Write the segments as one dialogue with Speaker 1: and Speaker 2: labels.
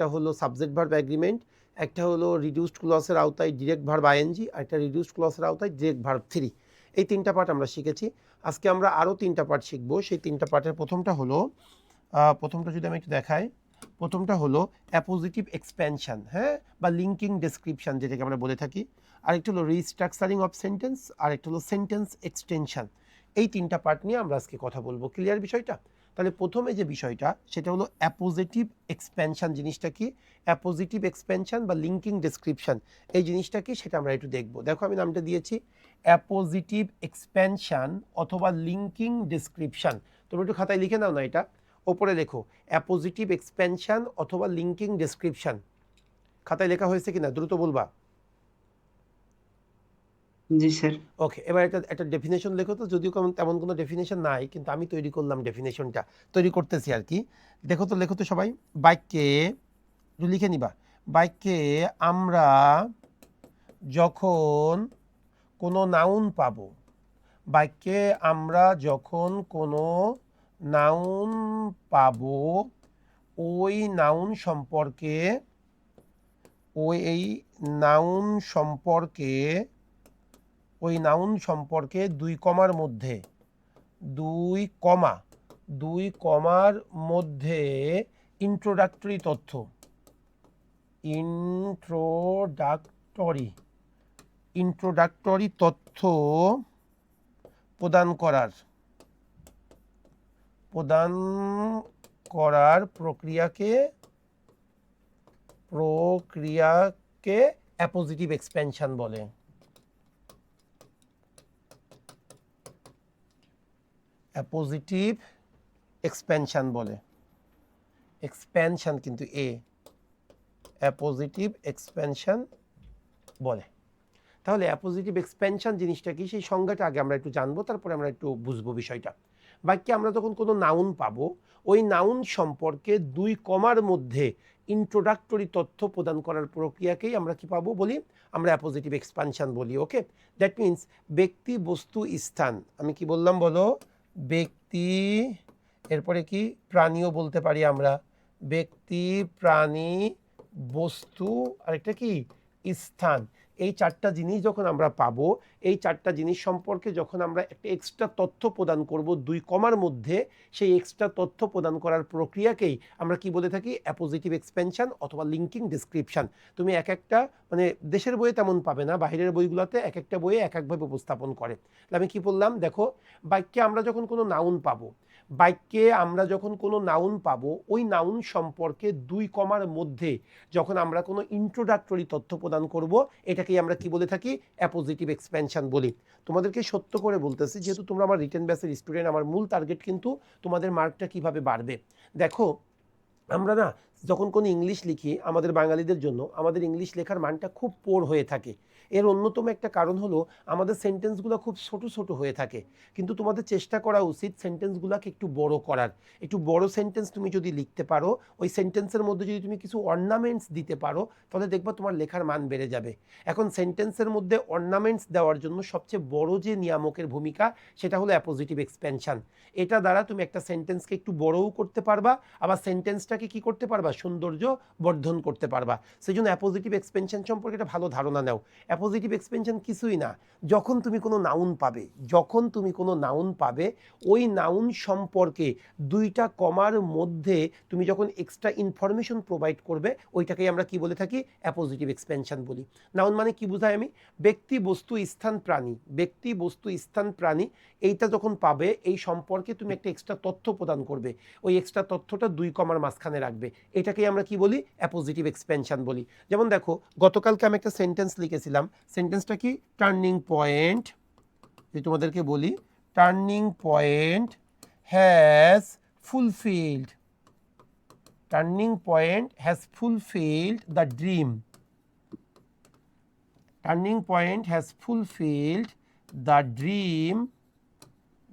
Speaker 1: একটা হলো subject verb agreement, একটা হলো রিডিউসড ক্লজের আওতায় ডিরেক্ট ভার্ব আইএনজি, আর একটা রিডিউসড ক্লজের আওতায় ডিরেক্ট ভার্ব 3। এই 3টা পার্ট আমরা শিখেছি। আজকে আমরা আরও 3টা পার্ট শিখবো। সেই 3টা পার্টের প্রথমটা হলো, প্রথমটা যদি আমি একটু দেখাই, প্রথমটা হলো অ্যাপোজিটিভ এক্সপ্যানশন, হ্যাঁ, বা লিঙ্কিং ডেসক্রিপশন যেটাকে আমরা বলে থাকি। আরেকটা হলো রিস্ট্রাকচারিং অফ সেন্টেন্স, আর একটা হলো সেন্টেন্স এক্সটেনশন। এই 3টা পার্ট নিয়ে আমরা আজকে কথা বলবো। ক্লিয়ার বিষয়টা? তাহলে প্রথমে যে বিষয়টা সেটা হলো অ্যাপোজিটিভ এক্সপ্যানশন জিনিসটা কি, অ্যাপোজিটিভ এক্সপ্যানশন বা লিঙ্কিং ডেসক্রিপশন এই জিনিসটা কি সেটা আমরা একটু দেখব। দেখো আমি নামটা দিয়েছি অ্যাপোজিটিভ এক্সপ্যানশন অথবা লিঙ্কিং ডেসক্রিপশন। তোমরা একটু খাতায় লিখে নাও না, এটা ওপরে লেখো অ্যাপোজিটিভ এক্সপ্যানশন অথবা লিঙ্কিং ডেসক্রিপশন। খাতায় লেখা হয়েছে কিনা দ্রুত বলবা।
Speaker 2: জি স্যার।
Speaker 1: ওকে, এবার একটা ডেফিনেশন লেখো তো, যদিও তেমন কোনো ডেফিনেশন নাই, কিন্তু আমি তৈরি করলাম, ডেফিনেশনটা তৈরি করতেছি আর কি। দেখো তো, লেখো তো সবাই। বাক্যে লিখে নিবা, বাক্যে আমরা যখন কোনো নাউন পাবো, বাক্যে আমরা যখন কোনো নাউন পাবো, ওই নাউন সম্পর্কে ওই নাউন সম্পর্কে দুই কমার মধ্যে ইন্ট্রোডাক্টরি তথ্য প্রদান করার প্রক্রিয়াকে অ্যাপোজিটিভ এক্সপ্যানশন বলে। অ্যাপোজিটিভ এক্সপ্যানশন বলে, এক্সপ্যানশন কিন্তু অ্যাপোজিটিভ এক্সপ্যানশন বলে। তাহলে অ্যাপোজিটিভ এক্সপ্যানশন জিনিসটা কি সেই সংজ্ঞাটা আগে আমরা একটু জানবো, তারপরে আমরা একটু বুঝবো বিষয়টা। বাক্যে আমরা যখন কোনো নাউন পাবো, ওই নাউন সম্পর্কে দুই কমার মধ্যে ইন্ট্রোডাক্টরি তথ্য প্রদান করার প্রক্রিয়াকেই আমরা কি পাবো বলি, আমরা অ্যাপোজিটিভ এক্সপ্যানশন বলি। ওকে, দ্যাট মিনস ব্যক্তি, বস্তু, স্থান, আমি কি বললাম বলো, ব্যক্তি, এরপরে কি প্রাণীও বলতে পারি আমরা, ব্যক্তি, প্রাণী, বস্তু, আরেকটা কি স্থান। এই 4টা জিনিস যখন আমরা পাবো, এই 4টা জিনিস সম্পর্কে যখন আমরা একটা এক্সট্রা তথ্য প্রদান করব দুই কমার মধ্যে, সেই এক্সট্রা তথ্য প্রদান করার প্রক্রিয়াকেই আমরা কি বলে থাকি, অ্যাপোজিটিভ এক্সপ্যানশন অথবা লিঙ্কিং ডেসক্রিপশন। তুমি এক একটা মানে দেশের বইয়ে তেমন পাবে না, বাইরের বইগুলোতে এক একটা বইয়ে এক একভাবে উপস্থাপন করে। আমি কি বললাম, দেখো বাক্যে আমরা যখন কোনো নাউন পাবো, ওই নাউন সম্পর্কে দুই কমার মধ্যে যখন আমরা কোনো ইন্ট্রোডাক্টরি তথ্য প্রদান করব, এটাকেই আমরা কি বলে থাকি, অ্যাপোজিটিভ এক্সপ্যানশন বলি। তোমাদেরকে সত্য করে বলতেছি, যেহেতু তোমরা আমার রিটেন ব্যাচের স্টুডেন্ট, আমার মূল টার্গেট কিন্তু তোমাদের মার্কটা কিভাবে বাড়বে। দেখো আমরা না যখন কোনো ইংলিশ লিখি, আমাদের বাঙালিদের জন্য আমাদের ইংলিশ লেখার মানটা খুব পোর হয়ে থাকে। এর অন্যতম একটা কারণ হলো আমাদের সেন্টেন্সগুলো খুব ছোট ছোট হয়ে থাকে। কিন্তু তোমাদের চেষ্টা করা উচিত সেন্টেন্সগুলোকে একটু বড় করার। একটু বড় সেন্টেন্স তুমি যদি লিখতে পারো, ওই সেন্টেন্সের মধ্যে যদি তুমি কিছু অর্নামেন্টস দিতে পারো, তাহলে দেখবা তোমার লেখার মান বেড়ে যাবে। এখন সেন্টেন্সের মধ্যে অর্নামেন্টস দেওয়ার জন্য সবচেয়ে বড় যে নিয়ামকের ভূমিকা, সেটা হলো অ্যাপোজিটিভ এক্সপ্যানশন। এটা দ্বারা তুমি একটা সেন্টেন্সকে একটু বড়ও করতে পারবা, আবার সেন্টেন্সটাকে কি করতে পারবা, সৌন্দর্য বর্ধন করতে পারবা। সেই জন্য অ্যাপোজিটিভ এক্সপেনশন সম্পর্কে একটা ভালো ধারণা নাও। অ্যাপোজিটিভ এক্সপেনশন কিছুই না, যখন তুমি কোনো নাউন পাবে, ওই নাউন সম্পর্কে দুইটা কমার মধ্যে তুমি যখন এক্সট্রা ইনফরমেশন প্রোভাইড করবে, ওইটাকেই আমরা কি বলে থাকি, অ্যাপোজিটিভ এক্সপেনশন বলি। নাউন মানে কি বোঝাই আমি, ব্যক্তি, বস্তু, স্থান, প্রাণী, এইটা যখন পাবে, এই সম্পর্কে তুমি একটা এক্সট্রা তথ্য প্রদান করবে, ওই এক্সট্রা তথ্যটা দুই কমার মাঝখানে রাখবে, এটাকেই আমরা কি বলি, অ্যাপোজিটিভ এক্সপ্যানশন বলি। যেমন দেখো, গতকালকে আমি একটা সেন্টেন্স লিখেছিলাম, সেন্টেন্সটা কি, টার্নিং পয়েন্ট, যে তোমাদেরকে বলি, turning point has fulfilled the dream, turning point has fulfilled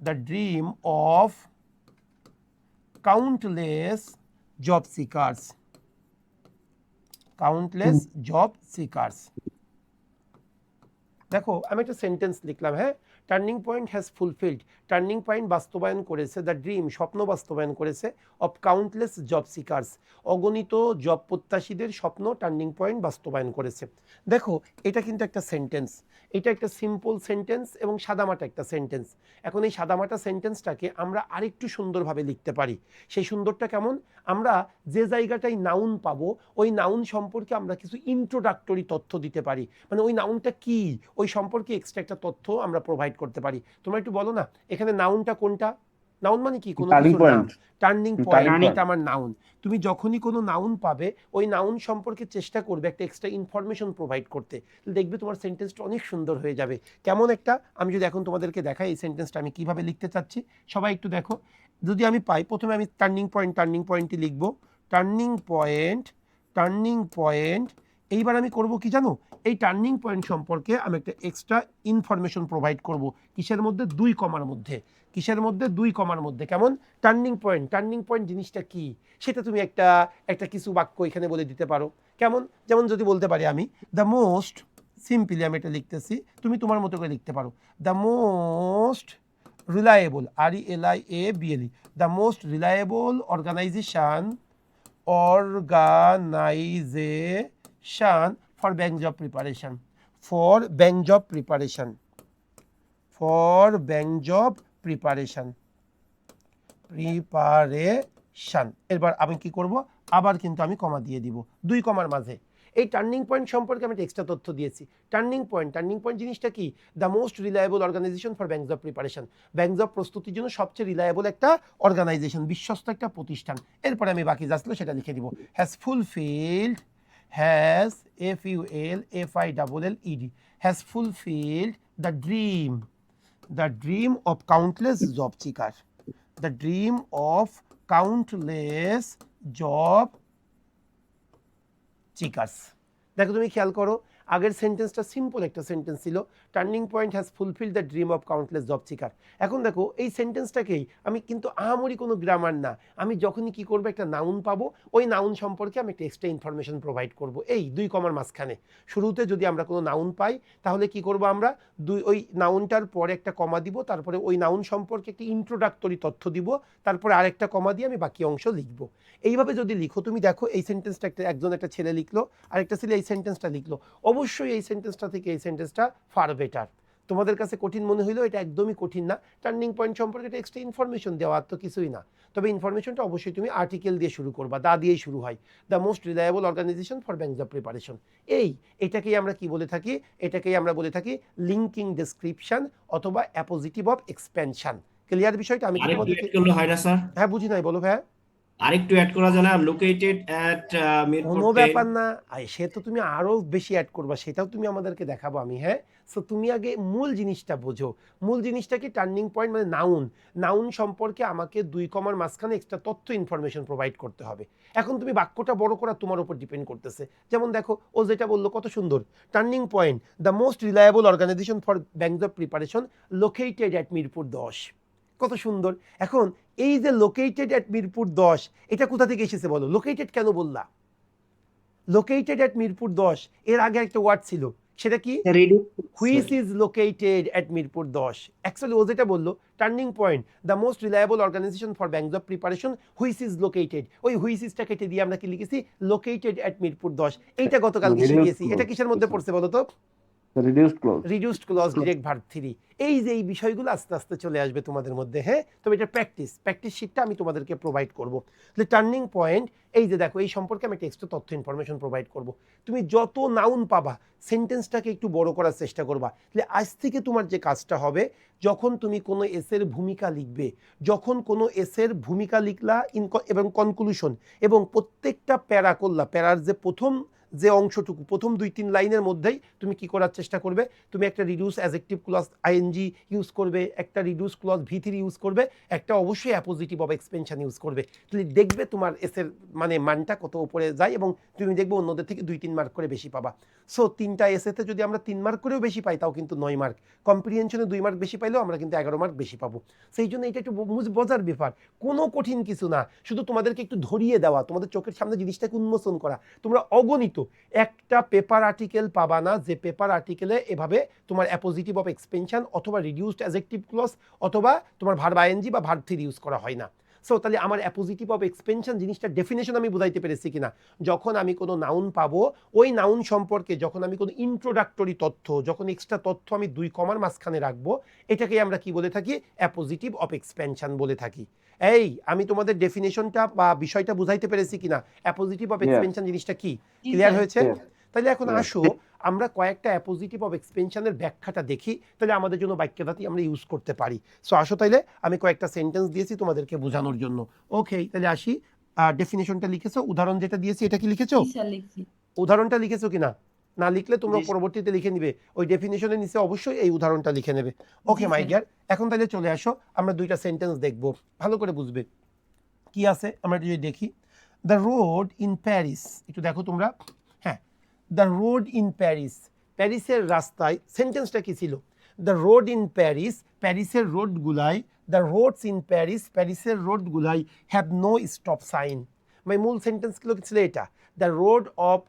Speaker 1: the dream of countless job seekers. দেখো আমি একটা সেন্টেন্স লিখলাম, হ্যাঁ, turning point has fulfilled, turning point বাস্তবায়ন করেছে, দ্য ড্রিম স্বপ্ন বাস্তবায়ন করেছে, অফ কাউন্টলেস জব সিকার্স অগণিত জব প্রত্যাশীদের স্বপ্ন টার্নিং পয়েন্ট বাস্তবায়ন করেছে। দেখো এটা কিন্তু একটা সেন্টেন্স, এটা একটা সিম্পল সেন্টেন্স এবং সাদামাটা একটা সেন্টেন্স। এখন এই সাদামাটা সেন্টেন্সটাকে আমরা আরেকটু সুন্দরভাবে লিখতে পারি। সেই সুন্দরটা কেমন? আমরা যে জায়গাটায় নাউন পাবো ওই নাউন সম্পর্কে আমরা কিছু ইন্ট্রোডাক্টরি তথ্য দিতে পারি, মানে ওই নাউনটা কি ওই সম্পর্কে এক্সট্রা একটা তথ্য আমরা প্রোভাইড করতে পারি। তোমরা একটু বলো না এখানে নাউনটা কোনটা? নাউন মানে কি? কোনো কিছুর নাম। টার্নিং পয়েন্ট এটা আমার নাউন। তুমি যখনই কোনো নাউন পাবে ওই নাউন সম্পর্কে চেষ্টা করবে একটা এক্সট্রা ইনফরমেশন প্রোভাইড করতে, দেখবে তোমার সেন্টেন্সটা অনেক সুন্দর হয়ে যাবে। কেমন একটা, আমি যদি এখন তোমাদেরকে দেখাই এই সেন্টেন্সটা আমি কিভাবে লিখতে চাচ্ছি, সবাই একটু দেখো। যদি আমি পাই, প্রথমে আমি টার্নিং পয়েন্টই লিখবো, টার্নিং পয়েন্ট। এইবার আমি করব কি জানো, এই টার্নিং পয়েন্ট সম্পর্কে আমি একটা এক্সট্রা ইনফরমেশন প্রোভাইড করব। কিসের মধ্যে? 2 কমার মধ্যে। কিসের মধ্যে? 2 কমার মধ্যে। কেমন? টার্নিং পয়েন্ট জিনিসটা কি সেটা তুমি একটা কিছু বাক্য এখানে বলে দিতে পারো। কেমন? যেমন যদি বলতে পারি আমি দ্য মোস্ট, সিম্পলি আমি এটা লিখতেছি, তুমি তোমার মতো করে লিখতে পারো, the most reliable, RELIABLE, the most reliable organisation for bank job preparation, এবার আমি কি করব, আবার কিন্তু আমি কমা দিয়ে দিব 2 কমার মাঝে। এই টার্নিং পয়েন্ট সম্পর্কে আমি এক্সট্রা তথ্য দিয়েছি। টার্নিং পয়েন্ট জিনিসটা কি? The most reliable organisation for bank job preparation, bank job প্রস্তুতির জন্য সবচেয়ে রিলায়েবল একটা অর্গানাইজেশন, বিশ্বস্ত একটা প্রতিষ্ঠান। এরপরে আমি বাকি যা ছিল সেটা লিখে দিব। Has fulfilled, has FULFILLED, has fulfilled the dream of countless job seeker, the dream of countless job seekers. দেখো তুমি খেয়াল করো, আগের সেন্টেন্সটা সিম্পল একটা সেন্টেন্স ছিল, turning point has fulfil the dream of countless job seeker. এখন দেখো এই সেন্টেন্সটাকেই আমি কিন্তু আহামরি কোনো গ্রামার না, আমি যখনই কি করবো একটা নাউন পাবো ওই নাউন সম্পর্কে আমি একটা এক্সট্রা ইনফরমেশন প্রোভাইড করব। এই 2 কমার মাঝখানে শুরুতে যদি আমরা কোনো নাউন পাই তাহলে কি করব, আমরা ওই নাউনটার পরে একটা কমা দিব, তারপরে ওই নাউন সম্পর্কে একটা ইন্ট্রোডাক্টরি তথ্য দিব, তারপরে আরেকটা কমা দিয়ে আমি বাকি অংশ লিখবো। এইভাবে যদি লিখো তুমি দেখো এই সেন্টেন্সটা একটা ছেলে লিখলো, আরেকটা ছেলে এই সেন্টেন্সটা লিখলো, অবশ্যই এই সেন্টেন্সটা থেকে এই সেন্টেন্সটা ফার বেটার। তোমাদের কাছে কঠিন মনে হইলেও এটা একদমই কঠিন না। টার্নিং পয়েন্ট সম্পর্কে একটা এক্সট্রা ইনফরমেশন দেওয়ার তো কিছুই না, তবে ইনফরমেশনটা অবশ্যই তুমি আর্টিকেল দিয়ে শুরু করবা, দা দিয়েই শুরু হয়, the most reliable organisation for bank job preparation. এটাকেই আমরা কি বলে থাকি? এটাকেই আমরা বলে থাকি লিঙ্কিং ডেসক্রিপশন অথবা অ্যাপোজিটিভ অফ এক্সপেনশন। ক্লিয়ার বিষয়টা? আমি হ্যাঁ বুঝি নাই, বলো ভাইয়া।
Speaker 2: আরেকটু অ্যাড করা যায় না? Located at Mirpur 10।
Speaker 1: কোনো ব্যাপার না, সে তো তুমি আরো বেশি অ্যাড করবা, সেটাও তুমি আমাদেরকে দেখাবো আমি। হ্যাঁ, সো তুমি আগে মূল জিনিসটা বোঝো। মূল জিনিসটা কি? টার্নিং পয়েন্ট মানে নাউন সম্পর্কে আমাকে 2 কমার মাঝখানে এক্সট্রা তথ্য ইনফরমেশন প্রোভাইড করতে হবে। এখন তুমি বাক্যটা বড় করা তোমার উপর ডিপেন্ড করতেছে। যেমন দেখো ও যেটা বললো কত সুন্দর, turning point the most reliable organisation for bank job preparation located at Mirpur 10, কত সুন্দর। এখন এই যে লোকেটেড অ্যাট মিরপুর 10 এটা কোথা থেকে এসেছে বলো? লোকেটেড কেন বললা? লোকেটেড অ্যাট মিরপুর 10 এর আগে একটা ওয়ার্ড ছিল, সেটা কি? Which is located at Mirpur 10। Actually ও যেটা বললো turning point the most reliable organisation for bank job preparation which is located, ওই হুইচ ইজটা কেটে দিয়ে আমরা কি লিখেছি? Located at Mirpur 10। এইটা গতকালকে শিখিয়েছি। এটা কিসের মধ্যে পড়ছে বলো তো? Reduced clause direct verb 3। এই যে এই বিষয়গুলো আস্তে আস্তে চলে আসবে তোমাদের মধ্যে। হ্যাঁ, তবে এটা প্র্যাকটিস শিটটা আমি তোমাদেরকে প্রোভাইড করবো। তাহলে টার্নিং পয়েন্ট, এই যে দেখো এই সম্পর্কে আমি একটা এক্সট্রা তথ্য ইনফরমেশন প্রোভাইড করবো। তুমি যত নাউন পাবা সেন্টেন্সটাকে একটু বড় করার চেষ্টা করবা। তাহলে আজ থেকে তোমার যে কাজটা হবে, যখন তুমি কোনো এসের ভূমিকা লিখবে, যখন কোনো এসের ভূমিকা লিখলা এবং কনক্লুশন এবং প্রত্যেকটা প্যারা করলা, প্যারার যে প্রথম যে অংশটুকু, প্রথম 2-3 লাইনের মধ্যেই তুমি কি করার চেষ্টা করবে? তুমি একটা reduce adjective clause ING use করবে, একটা রিডিউস ক্লজ V3 ইউজ করবে, একটা অবশ্যই অ্যাপোজিটিভ অফ এক্সপেনশন ইউজ করবে। তুমি দেখবে তোমার এসের মানে মানটা কত উপরে যায় এবং তুমি দেখবে অন্যদের থেকে 2-3 মার্ক করে বেশি পাবা। সো 3টা এসেতে যদি আমরা 3 মার্ক করেও বেশি পাই তাও কিন্তু 9 মার্ক, কম্প্রিহেনশনে 2 মার্ক বেশি পাইলেও আমরা কিন্তু 11 মার্ক বেশি পাবো। সেই জন্য এটা একটু বোঝার ব্যাপার, কোনো কঠিন কিছু না, শুধু তোমাদেরকে একটু ধরিয়ে দেওয়া, তোমাদের চোখের সামনে জিনিসটাকে উন্মোচন করা। তোমরা অগণিত কিন্তু একটা পেপার আর্টিকেল পাবা না যে পেপার আর্টিকেলে এভাবে তোমার অ্যাপোজিটিভ অফ এক্সপেনশন অথবা রিডিউসড অ্যাডজেক্টিভ ক্লজ অথবা তোমার ভার্ব আইএনজি বা ভার্ব থ্রি ইউজ করা হয় না। সো তাহলে আমার অ্যাপোজিটিভ অফ এক্সপেনশন জিনিসটা ডেফিনেশন আমি বুঝাইতে পেরেছি কিনা, যখন আমি কোনো নাউন পাবো ওই নাউন সম্পর্কে যখন আমি কোনো ইন্ট্রোডাক্টরি তথ্য, যখন এক্সট্রা তথ্য আমি দুই কমার মাঝখানে রাখবো, এটাকে আমরা কি বলে থাকি, অ্যাপোজিটিভ অফ এক্সপেনশন বলে থাকি। এই আমি তোমাদের ডেফিনেশনটা বা বিষয়টা বুঝাইতে পেরেছি কিনা, অ্যাপোজিটিভ অফ এক্সপেনশন জিনিসটা কি ক্লিয়ার হয়েছে? তাহলে এখন আসো আমরা কয়েকটা অ্যাপোজিটিভ অফ এক্সপেনশনের ব্যাখ্যাটা দেখি, তাহলে আমাদের জন্য বাক্যধাতি আমরা ইউজ করতে পারি। সো আসো তাইলে আমি কয়েকটা সেন্টেন্স দিয়েছি তোমাদেরকে বোঝানোর জন্য। ওকে, তাহলে আসি। ডেফিনেশনটা লিখেছো, উদাহরণ যেটা দিয়েছি এটা কি লিখেছো? উদাহরণটা লিখেছো কিনা? না লিখলে তোমরা পরবর্তীতে লিখে নিবে, ওই ডেফিনেশনের নিচে অবশ্যই এই উদাহরণটা লিখে নেবে। ওকে মাই ডিয়ার, এখন তাহলে চলে আসো আমরা দুইটা সেন্টেন্স দেখবো, ভালো করে বুঝবে কি আছে। আমরা যদি দেখি, দ্য রোড ইন প্যারিস, একটু দেখো তোমরা। হ্যাঁ, দ্য রোড ইন প্যারিস, প্যারিসের রাস্তায়, সেন্টেন্সটা কি ছিল? দ্য রোড ইন প্যারিস, প্যারিসের রোডগুলাই, দ্য রোডস ইন প্যারিস, প্যারিসের রোডগুলাই হ্যাভ নো স্টপ সাইন। মানে মূল সেন্টেন্সগুলো ছিল এটা, the road of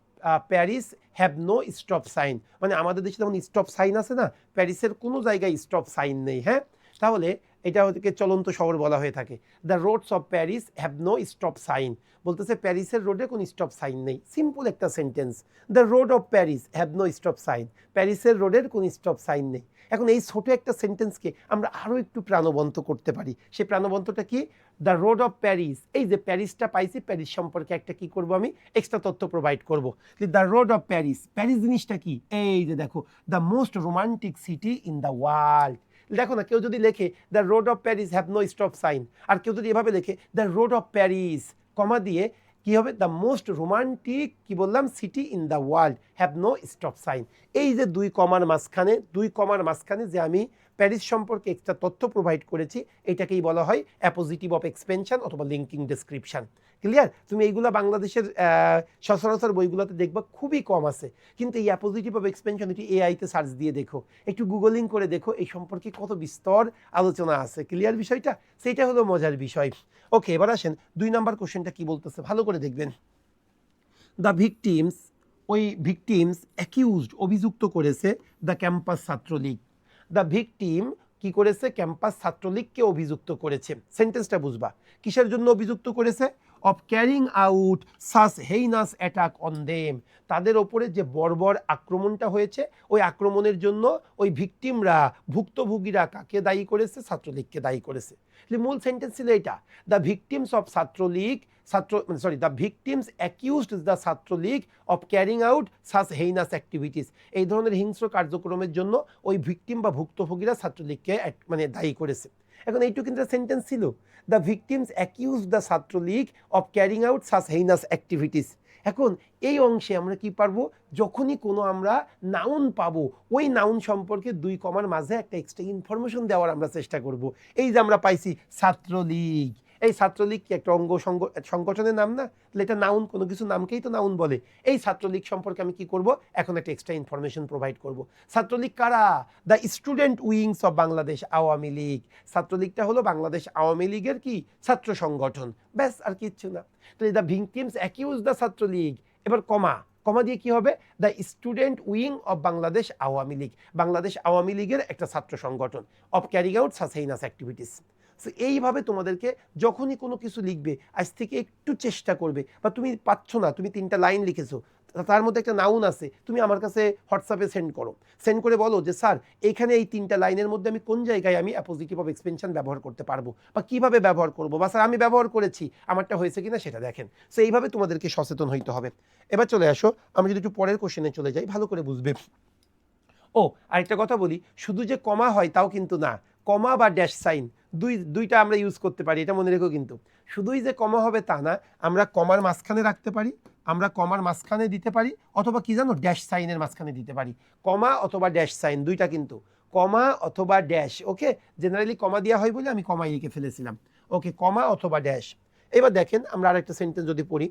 Speaker 1: Paris have no stop sign, মানে আমাদের দেশে যেমন স্টপ সাইন আছে না, প্যারিসের কোনো জায়গায় স্টপ সাইন নেই। হ্যাঁ, তাহলে এটা হচ্ছে চলন্ত শহর বলা হয়ে থাকে। The roads of Paris have no stop sign, বলতেছে প্যারিসের রোডে কোনো স্টপ সাইন নেই। সিম্পল একটা sentence, the road of Paris have no stop sign, প্যারিসের রোডের কোনো স্টপ সাইন নেই। এখন এই ছোট একটা সেন্টেন্সকে আমরা আরও একটু প্রাণবন্ত করতে পারি। সেই প্রাণবন্তটা কি? দ্য রোড অফ প্যারিস, এই যে প্যারিসটা পাইছি, প্যারিস সম্পর্কে একটা কি করব আমি, এক্সট্রা তথ্য প্রোভাইড করব। The road of Paris, Paris জিনিসটা কি? এই যে দেখো, the most romantic city in the world. দেখো না, কেউ যদি লেখে the road of Paris have no stop sign, আর কেউ যদি এভাবে লেখে the road of Paris comma দিয়ে, কি হবে? দ্য মোস্ট রোমান্টিক, কি বললাম, city in the world have no stop sign. এই যে দুই কমার মাঝখানে যে আমি প্যারিস সম্পর্কে একটা তথ্য প্রোভাইড করেছি, এটাকেই বলা হয় অ্যাপোজিটিভ অফ এক্সপেনশন অথবা লিঙ্কিং ডেসক্রিপশন। ক্লিয়ার? তুমি এইগুলো বাংলাদেশের সচরাচর বইগুলোতে দেখবা খুবই কম আছে, কিন্তু এই অ্যাপোজিটিভ অফ এক্সপেনশন একটু এআইতে সার্চ দিয়ে দেখো, একটু গুগলিং করে দেখো, এই সম্পর্কে কত বিস্তর আলোচনা আছে। ক্লিয়ার বিষয়টা? সেইটা হলো মজার বিষয়। ওকে, এবার আসেন 2 নাম্বার কোশ্চেনটা কি বলতেছে, ভালো করে দেখবেন। দ্য ভিকটিমস, ওই ভিকটিমস অ্যাকিউজড, অভিযুক্ত করেছে the campus Chhatra League. The victim কি করেছে? ক্যাম্পাস ছাত্রলীগকে অভিযুক্ত করেছে। সেন্টেন্সটা বুঝবা, কিসের জন্য অভিযুক্ত করেছে? Of carrying out such heinous attack on them, তাদের ওপরে যে বর্বর আক্রমণটা হয়েছে, ওই আক্রমণের জন্য ওই ভিকটিমরা, ভুক্তভোগীরা কাকে দায়ী করেছে? ছাত্রলীগকে দায়ী করেছে। মূল সেন্টেন্স ছিল এটা, the victims of Chhatra League, the victims accused the Chhatra League of carrying out such heinous activities, এই ধরনের হিংস্র কার্যক্রমের জন্য ওই ভিকটিম বা ভুক্তভোগীরা ছাত্রলীগকে মানে দায়ী করেছে। এখন এইটুকু কিন্তু সেন্টেন্স ছিল, the victims accuse the Chhatra League of carrying out such heinous activities. এখন এই অংশে আমরা কি পারবো, যখনই কোনো আমরা নাউন পাবো, ওই নাউন সম্পর্কে দুই কমার মাঝে একটা এক্সট্রা ইনফরমেশন দেওয়ার আমরা চেষ্টা করব। এই যে আমরা পাইছি ছাত্রলীগ, এই ছাত্রলীগ কি একটা সংগঠনের নাম না? তাহলে এটা নাউন, কোনো কিছু নামকেই তো নাউন বলে। এই ছাত্রলীগ সম্পর্কে আমি কি করব, এখন একটা এক্সট্রা ইনফরমেশন প্রোভাইড করব। ছাত্রলীগ কারা? The student wings of Bangladesh Awami League. ছাত্রলীগটা হলো বাংলাদেশ আওয়ামী লীগের কি ছাত্র সংগঠন, ব্যাস, আর কিচ্ছু না। তাহলে the victims accuse the Chhatra League, এবার কমা, কমা দিয়ে কি হবে? The student wing of Bangladesh Awami League, Bangladesh Awami লীগের একটা ছাত্র সংগঠন, of carrying out such heinous activities. So এইভাবে তোমাদেরকে যখনই কোনো কিছু লিখবে, আজ থেকে একটু চেষ্টা করবে, বা তুমি পাচ্ছ না, তুমি 3টা লাইন লিখেছো, তার মধ্যে একটা নাউন আছে, তুমি আমার কাছে হোয়াটসঅ্যাপে সেন্ড করো, সেন্ড করে বলো যে স্যার এইখানে এই 3টা লাইনের মধ্যে আমি কোন জায়গায় আমি অ্যাপোজিটিভ অফ এক্সপেনশন ব্যবহার করতে পারবো, বা কিভাবে ব্যবহার করবো, বা স্যার আমি ব্যবহার করেছি, আমারটা হয়েছে কিনা সেটা দেখেন। সো এইভাবে তোমাদেরকে সচেতন হইতে হবে। এবার চলে আসো, আমি যদি একটু পরের কোশ্চেনে চলে যাই, ভালো করে বুঝবে। ও আরেকটা কথা বলি, শুধু যে কমা হয় তাও কিন্তু না, কমা বা ড্যাশ সাইন দুইটা আমরা ইউজ করতে পারি, এটা মনে রেখো। কিন্তু শুধুই যে কমা হবে তা না, আমরা কমার মাঝখানে রাখতে পারি, আমরা কমার মাঝখানে দিতে পারি, অথবা কি জানো, ড্যাশ সাইনের মাঝখানে দিতে পারি। কমা অথবা ড্যাশ সাইন দুইটা, কিন্তু কমা অথবা ড্যাশ। ওকে, জেনারেলি কমা দেওয়া হয় বলে আমি কমাই লিখে ফেলেছিলাম। ওকে, কমা অথবা ড্যাশ। এবার দেখেন আমরা আরেকটা সেন্টেন্স যদি পড়ি,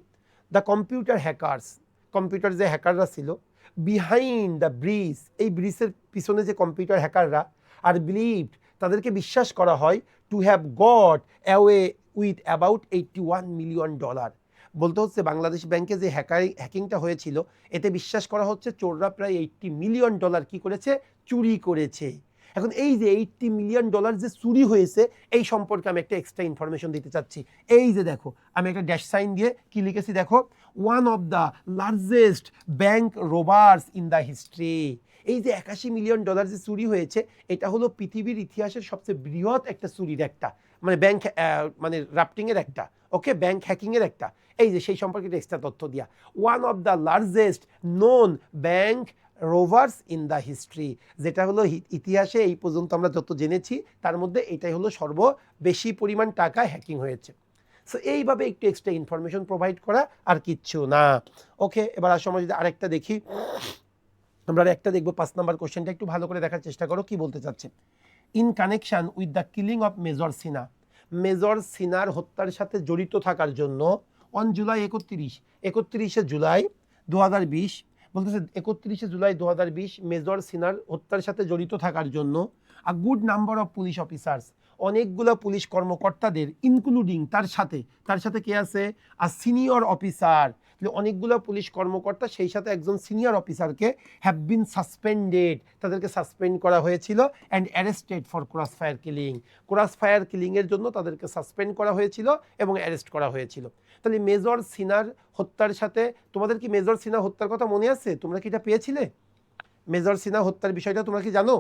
Speaker 1: দ্য কম্পিউটার হ্যাকার্স, কম্পিউটার যে হ্যাকাররা ছিল, বিহাইন্ড দ্য ব্রিজ, এই ব্রিজের পিছনে যে কম্পিউটার হ্যাকাররা, আর বিলিভড, তাদেরকে বিশ্বাস করা হয়, to have got away with about $81 million, বলতে হচ্ছে বাংলাদেশ ব্যাংকে যে হ্যাকিংটা হয়েছিল, এতে বিশ্বাস করা হচ্ছে চোররা প্রায় $80 মিলিয়ন কি করেছে, চুরি করেছে। এখন এই যে $80 মিলিয়ন যে চুরি হয়েছে, এই সম্পর্কে আমি একটা এক্সট্রা ইনফরমেশন দিতে চাচ্ছি। এই যে দেখো, আমি একটা ড্যাশ সাইন দিয়ে কি লিখেছি দেখো, one of the largest bank robbers in the history. এই যে $81 মিলিয়ন যে চুরি হয়েছে, এটা হলো পৃথিবীর ইতিহাসের সবচেয়ে বৃহৎ একটা চুরির একটা, মানে ব্যাংক মানে রাফটিংয়ের একটা, ওকে, ব্যাংক হ্যাকিংয়ের একটা। এই যে সেই সম্পর্কে এক্সট্রা তথ্য দিয়া, one of the largest known bank rovers in the history, যেটা হলো ইতিহাসে এই পর্যন্ত আমরা যত জেনেছি তার মধ্যে এটাই হলো সর্ববেশি পরিমাণ টাকা হ্যাকিং হয়েছে। সো এইভাবে একটু এক্সট্রা ইনফরমেশন প্রোভাইড করা, আর কিচ্ছু না। ওকে, এবার আসলে আমরা যদি আরেকটা দেখি, আমরা আরেকটা দেখবো। 5 নাম্বার কোশ্চেনটা একটু ভালো করে দেখার চেষ্টা করো, কি বলতে চাচ্ছে। In connection with the killing of major Sinha, major সিনহার হত্যার সাথে জড়িত থাকার জন্য অন জুলাই 31শে জুলাই 2020, বলতেছে 31শে জুলাই 2020 মেজর সিনহার হত্যার সাথে জড়িত থাকার জন্য a good number of police officers, অনেকগুলো পুলিশ কর্মকর্তাদের, ইনক্লুডিং তার সাথে কে আছে, আর সিনিয়র অফিসার, অনেকগুলো পুলিশ কর্মকর্তা, সেই সাথে একজন সিনিয়র অফিসারকে হ্যাভ বিন সাসপেন্ডেড, তাদেরকে সাসপেন্ড করা হয়েছিল, and arrested for cross fire killing, cross fire কিলিংয়ের জন্য তাদেরকে সাসপেন্ড করা হয়েছিল এবং অ্যারেস্ট করা হয়েছিল। তাহলে মেজর সিনহার হত্যার সাথে, তোমাদের কি মেজর সিনহা হত্যার কথা মনে আছে? তোমরা কি এটা পেয়েছিলে? মেজর সিনহা হত্যার বিষয়টা তোমরা কি জানো?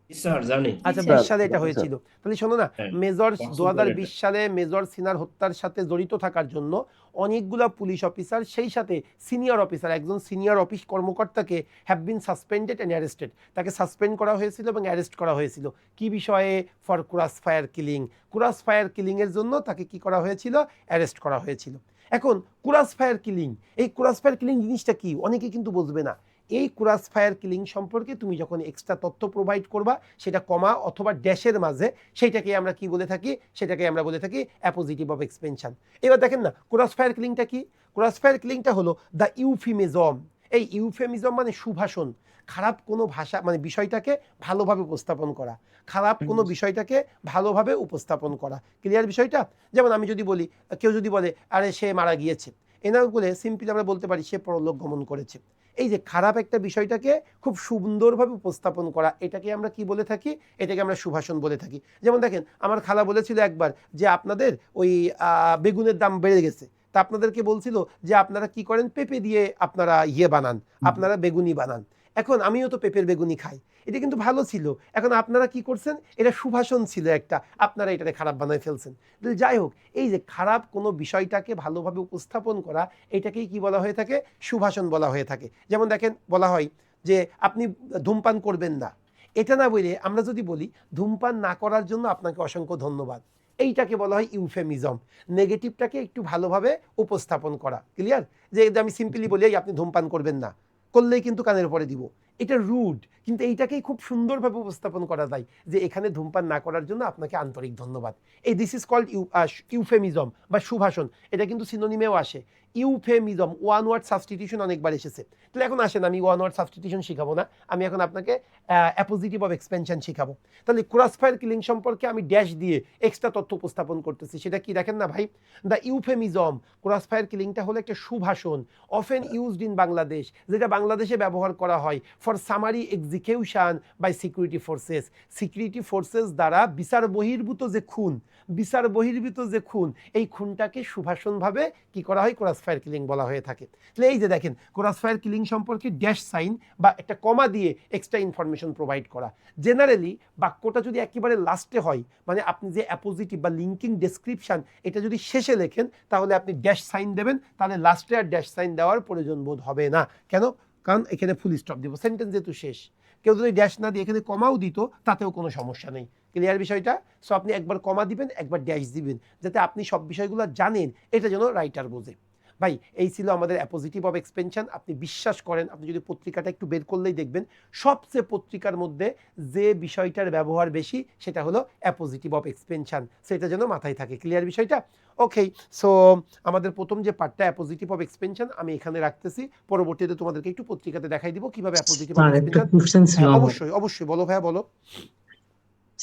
Speaker 2: স্যার জানি।
Speaker 1: আচ্ছা,
Speaker 3: স্যার,
Speaker 1: 20 সালে এটা হয়েছিল। তাহলে শোনো না,
Speaker 2: হ্যাঁ,
Speaker 1: মেজর
Speaker 2: বছর ধরে
Speaker 1: 2020 সালে মেজর সিনহার হত্যার সাথে জড়িত থাকার জন্য অনেকগুলা পুলিশ অফিসার, সেই সাথে সিনিয়র অফিসার, একজন সিনিয়র অফিস কর্মকর্তাকে have been suspended and arrested, তাকে সাসপেন্ড করা হয়েছিল এবং অ্যারেস্ট করা হয়েছিল। কি বিষয়ে? For cross fire killing, cross fire কিলিংয়ের জন্য তাকে কি করা হয়েছিল? অ্যারেস্ট করা হয়েছিল। এখন ক্রস ফায়ার কিলিং, এই ক্রস ফায়ার কিলিং জিনিসটা কি অনেকে কিন্তু বুঝবে না। এই ক্রস ফায়ার কিলিং সম্পর্কে তুমি যখন এক্সট্রা তথ্য প্রোভাইড করবা, সেটা কমা অথবা ড্যাশের মাঝে, সেইটাকে আমরা কি বলে থাকি? সেটাকে আমরা বলে থাকি অ্যাপোজিটিভ অফ এক্সপেনশন। এবার দেখেন না, ক্রস ফায়ার কিলিংটা কি? ক্রস ফায়ার কিলিংটা হলো দ্য ইউফেমিজম। এই ইউফেমিজম মানে সুভাষণ, খারাপ কোনো ভাষা, মানে বিষয়টাকে ভালোভাবে উপস্থাপন করা, খারাপ কোনো বিষয়টাকে ভালোভাবে উপস্থাপন করা। ক্লিয়ার বিষয়টা? যেমন আমি যদি বলি, কেউ যদি বলে আরে সে মারা গিয়েছে, এনা বলে সিম্পলি আমরা বলতে পারি সে পরলোক গমন করেছে। এই যে খারাপ একটা বিষয়টাকে খুব সুন্দরভাবে উপস্থাপন করা, এটাকে আমরা কি বলে থাকি? এটাকে আমরা সুভাষণ বলে থাকি। যেমন দেখেন, আমার খালা বলেছিল একবার যে আপনাদের ওই বেগুনের দাম বেড়ে গেছে, তা আপনাদেরকে বলছিল যে আপনারা কি করেন, পেঁপে দিয়ে আপনারা বানান, আপনারা বেগুনি বানান। এখন আমিও তো পেঁপের বেগুনি খাই, এটা কিন্তু ভালো ছিল। এখন আপনারা কি করছেন, এটা সুভাষণ ছিল একটা, আপনারা এটাকে খারাপ বানায় ফেলছেন। যাই হোক, এই যে খারাপ কোনো বিষয়টাকে ভালোভাবে উপস্থাপন করা, এটাকেই কি বলা হয়ে থাকে? সুভাষণ বলা হয়ে থাকে। যেমন দেখেন, বলা হয় যে আপনি ধূমপান করবেন না, এটা না বলে আমরা যদি বলি ধূমপান না করার জন্য আপনাকে অসংখ্য ধন্যবাদ, এইটাকে বলা হয় ইউফেমিজম। নেগেটিভটাকে একটু ভালোভাবে উপস্থাপন করা। ক্লিয়ার? যে আমি সিম্পলি বলি আপনি ধূমপান করবেন না, করলেই কিন্তু কানের পরে দিব, এটা রুড, কিন্তু এইটাকেই খুব সুন্দরভাবে উপস্থাপন করা যায় যে এখানে ধূমপান না করার জন্য আপনাকে আন্তরিক ধন্যবাদ। এই দিস ইজ কল্ড ইউফেমিজম বা সুভাষণ। এটা কিন্তু সিনোনিমেও আসে, ইউফেমিজম, ওয়ান ওয়ার্ড সাবস্টিটিউশন অনেকবার এসেছে। তাহলে এখন আসেন, আমি ওয়ান ওয়ার্ড সাবস্টিটিউশন শিখাবো না, আমি এখন আপনাকে অ্যাপোজিটিভ অফ এক্সপেনশন শিখাবো। তাহলে ক্রস ফায়ার কিলিং সম্পর্কে আমি ড্যাশ দিয়ে এক্সট্রা তথ্য উপস্থাপন করতেছি, সেটা কি দেখেন না ভাই? দ্য ইউফেমিজম, ক্রস ফায়ার কিলিংটা হলো একটা সুভাষণ, অফেন ইউজড ইন বাংলাদেশ, যেটা বাংলাদেশে ব্যবহার করা হয় for summary execution by security forces. Security forces দ্বারা বিচার বহির্ভূত যে খুন, এই খুনটাকে সুভাষণভাবে কি করা হয়? ক্রস ফায়ার কিলিং বলা হয়ে থাকে। তাহলে এই যে দেখেন, ক্রস ফায়ার কিলিং সম্পর্কে ড্যাশ সাইন বা একটা কমা দিয়ে এক্সট্রা ইনফরমেশন প্রোভাইড করা। জেনারেলি বাক্যটা যদি একেবারে লাস্টে হয়, মানে আপনি যে অ্যাপোজিটিভ বা লিঙ্কিং ডেসক্রিপশন, এটা যদি শেষে লেখেন, তাহলে আপনি ড্যাশ সাইন দেবেন, তাহলে লাস্টে আর ড্যাশ সাইন দেওয়ার প্রয়োজন বোধ হবে না। কেন? কারণ এখানে ফুল স্টপ দিব, সেন্টেন্স যেহেতু শেষ। কেউ যদি ড্যাশ না দিয়ে এখানে কমাও দিত, তাতেও কোনো সমস্যা নেই। ক্লিয়ার বিষয়টা? সো আপনি একবার কমা দিবেন, একবার ড্যাশ দিবেন, যাতে আপনি সব বিষয়গুলো জানেন, এটা যেন রাইটার বোঝে। ভাই, এই ছিল আমাদের অ্যাপোজিটিভ অফ এক্সপেনশন। আপনি বিশ্বাস করেন, আপনি যদি পত্রিকাটা একটু বের করলেই দেখবেন, সবচেয়ে পত্রিকার মধ্যে যে বিষয়টার ব্যবহার বেশি, সেটা হলো অ্যাপোজিটিভ অফ এক্সপেনশন। সেটা যেন মাথায় থাকে। ক্লিয়ার বিষয়টা? ওকে, সো আমাদের প্রথম যে পার্টটা অ্যাপোজিটিভ অফ এক্সপেনশন আমি এখানে রাখতেছি, পরবর্তীতে তোমাদেরকে একটু পত্রিকাতে দেখাই দিব কিভাবে অ্যাপোজিটিভ অফ
Speaker 4: স্যার একটা
Speaker 1: এক্সপেনশন।
Speaker 4: কোশ্চেন ছিল আমার।
Speaker 1: অবশ্যই অবশ্যই, বলো ভাইয়া, বলো।